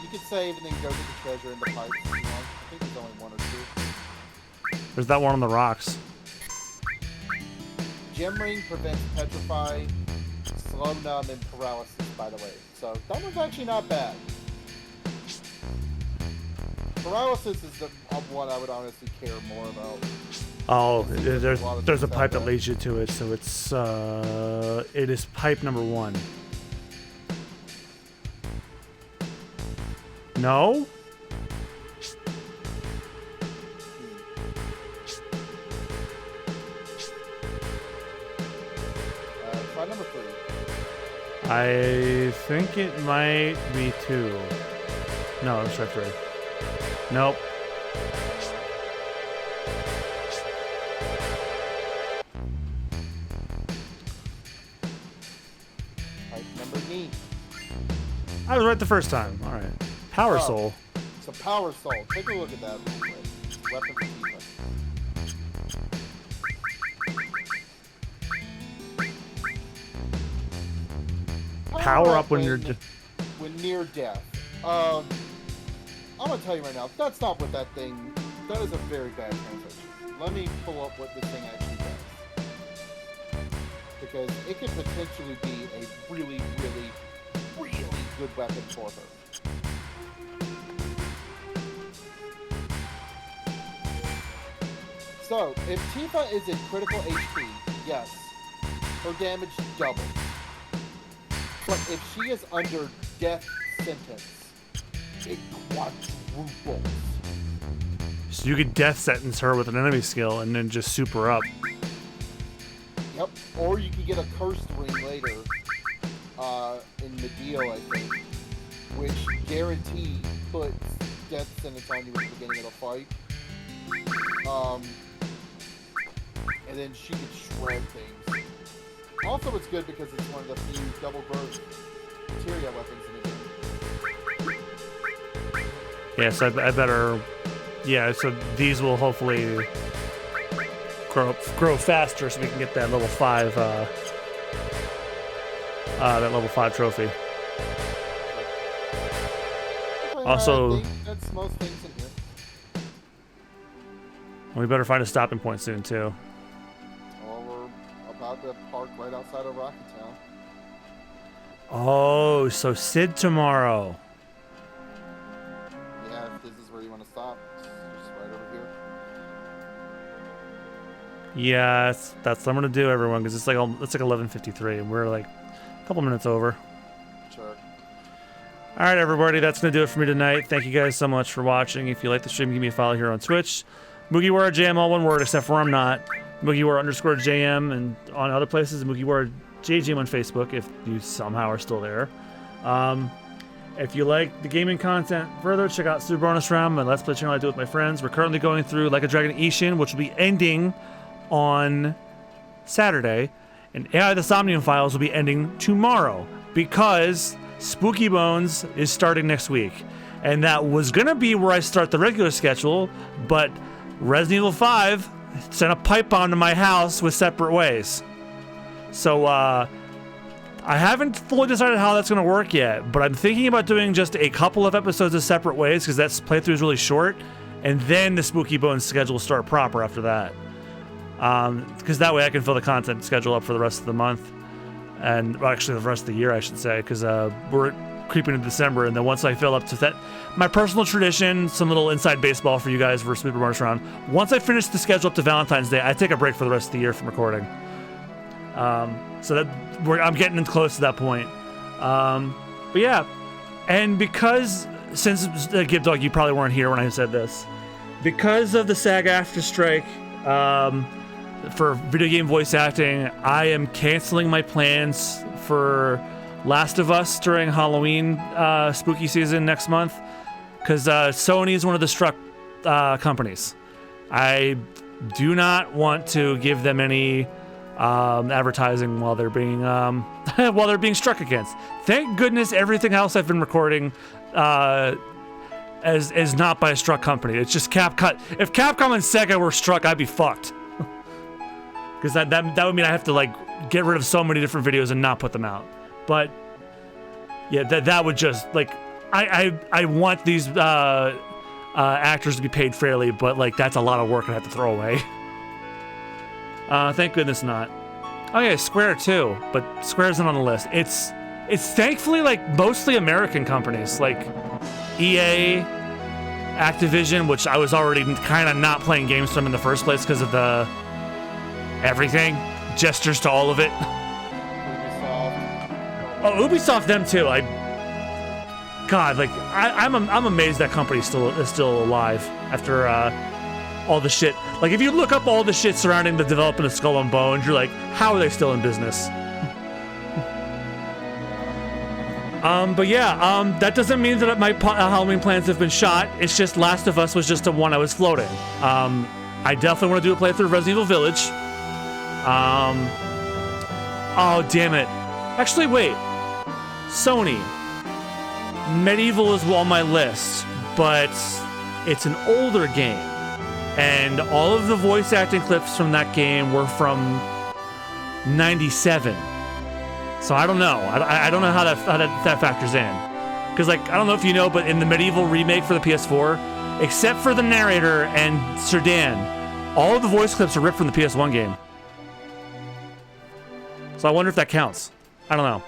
You could save and then go to the treasure in the pipes if you want. I think there's only one or two. There's that one on the rocks. Gem ring prevents petrify, slow numb, and paralysis, by the way. So that one's actually not bad. Paralysis is the one I would honestly care more about. Oh, There's a lot of there's a things pipe out that there. leads you to it, so it is pipe number 1. No? Try number 3. I think it might be 2. No, let's try 3. Nope. Pipe number E. I was right the first time. All right. Power Oh. Soul. So power soul. Take a look at that real quick. Weapon for Tifa. Power up when you're when near death. I'm gonna tell you right now, that's not what that thing. That is a very bad translation. Let me pull up what this thing actually does, because it could potentially be a really, really, really good weapon for her. So, if Tifa is in critical HP, yes, her damage doubles. But if she is under death sentence, it quadruples. So you could death sentence her with an enemy skill and then just soup her up. Yep. Or you can get a cursed ring later, in Medio, I think, which guarantee puts death sentence on you at the beginning of the fight. And then she could shred things. Also, it's good because it's one of the few double burst materia weapons in the game. Yes, I better. Yeah, so these will hopefully grow faster, so we can get that level 5. That level 5 trophy. Okay, Also- I think that's most things in here. We better find a stopping point soon too. Or we're about to park right outside of Rocky Town. Oh, so Sid tomorrow. Yeah, if this is where you want to stop, it's just right over here. Yes, that's what I'm gonna do, everyone, because it's like 11:53, and we're like a couple minutes over. Sure. All right, everybody, that's going to do it for me tonight. Thank you guys so much for watching. If you like the stream, give me a follow here on Twitch. MugiwaraJM, all one word, except for I'm not. Mugiwara_JM, and on other places, MugiwaraJM on Facebook, if you somehow are still there. If you like the gaming content further, check out Super Bonus Round, my Let's Play channel I do with my friends. We're currently going through Like a Dragon Ishin, which will be ending on Saturday. And AI the Somnium Files will be ending tomorrow, because Spooky Bones is starting next week. And that was going to be where I start the regular schedule, but Resident Evil 5 sent a pipe bomb to my house with Separate Ways. So, I haven't fully decided how that's going to work yet, but I'm thinking about doing just a couple of episodes of Separate Ways, because that playthrough is really short, and then the Spooky Bones schedule will start proper after that. Because that way I can fill the content schedule up for the rest of the month. And well, actually the rest of the year, I should say, because we're creeping into December, and then once I fill up to that, my personal tradition, some little inside baseball for you guys for Super Bonus Round. Once I finish the schedule up to Valentine's Day, I take a break for the rest of the year from recording. So that I'm getting close to that point. But yeah, and because since Give Dog, you probably weren't here when I said this, because of the SAG-AFTRA strike. For video game voice acting, I am canceling my plans for Last of Us during Halloween spooky season next month, because Sony is one of the struck companies. I do not want to give them any advertising while they're being struck against. Thank goodness everything else I've been recording is not by a struck company. It's just Capcom. If Capcom and Sega were struck, I'd be fucked. Because that would mean I have to like get rid of so many different videos and not put them out. But yeah, that would just like I want these actors to be paid fairly, but like that's a lot of work I have to throw away. Thank goodness not. Oh yeah, Square too, but Square's not on the list. It's thankfully like mostly American companies like EA, Activision, which I was already kind of not playing games from in the first place because of the everything gestures to all of it. Ubisoft. Oh, Ubisoft, them too. I'm amazed that company is still alive after all the shit. Like if you look up all the shit surrounding the development of Skull and Bones, you're like, how are they still in business? But yeah, that doesn't mean that my Halloween plans have been shot. It's just Last of Us was just the one I was floating. I definitely want to do a playthrough of Resident Evil Village. Oh damn it! Actually, wait. Sony. Medieval is on my list, but it's an older game, and all of the voice acting clips from that game were from '97. So I don't know. I don't know how that factors in, because like I don't know if you know, but in the Medieval remake for the PS4, except for the narrator and Serdan, all of the voice clips are ripped from the PS1 game. So I wonder if that counts. I don't know.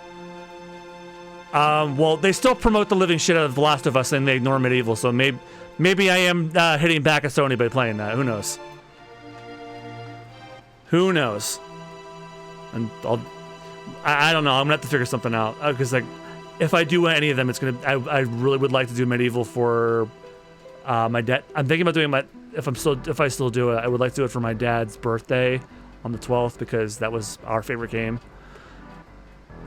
Well, they still promote the living shit out of The Last of Us, and they ignore Medieval. So maybe I am hitting back at Sony by playing that. Who knows? Who knows? And I don't know. I'm gonna have to figure something out because like if I do any of them, it's gonna. I really would like to do Medieval for my dad. I'm thinking about doing if I still do it, I would like to do it for my dad's birthday on the 12th because that was our favorite game.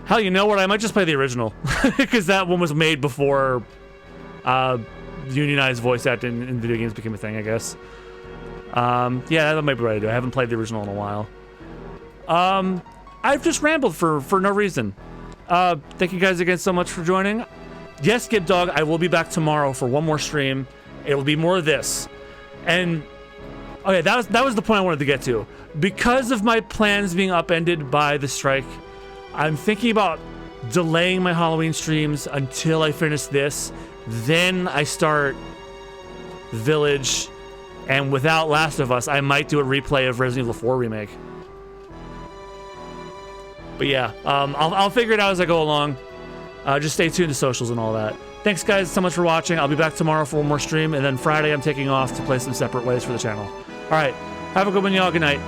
Hell, you know what? I might just play the original because that one was made before unionized voice acting in video games became a thing, I guess. Yeah, that might be what I do. I haven't played the original in a while. I've just rambled for no reason. Thank you guys again so much for joining. Yes, Gib Dog, I will be back tomorrow for one more stream. It will be more of this. And okay, that was the point I wanted to get to. Because of my plans being upended by the strike, I'm thinking about delaying my Halloween streams until I finish this. Then I start Village, and without Last of Us, I might do a replay of Resident Evil 4 Remake. But yeah, I'll figure it out as I go along. Just stay tuned to socials and all that. Thanks guys so much for watching. I'll be back tomorrow for one more stream, and then Friday I'm taking off to play some separate ways for the channel. All right, have a good one, y'all. Good night.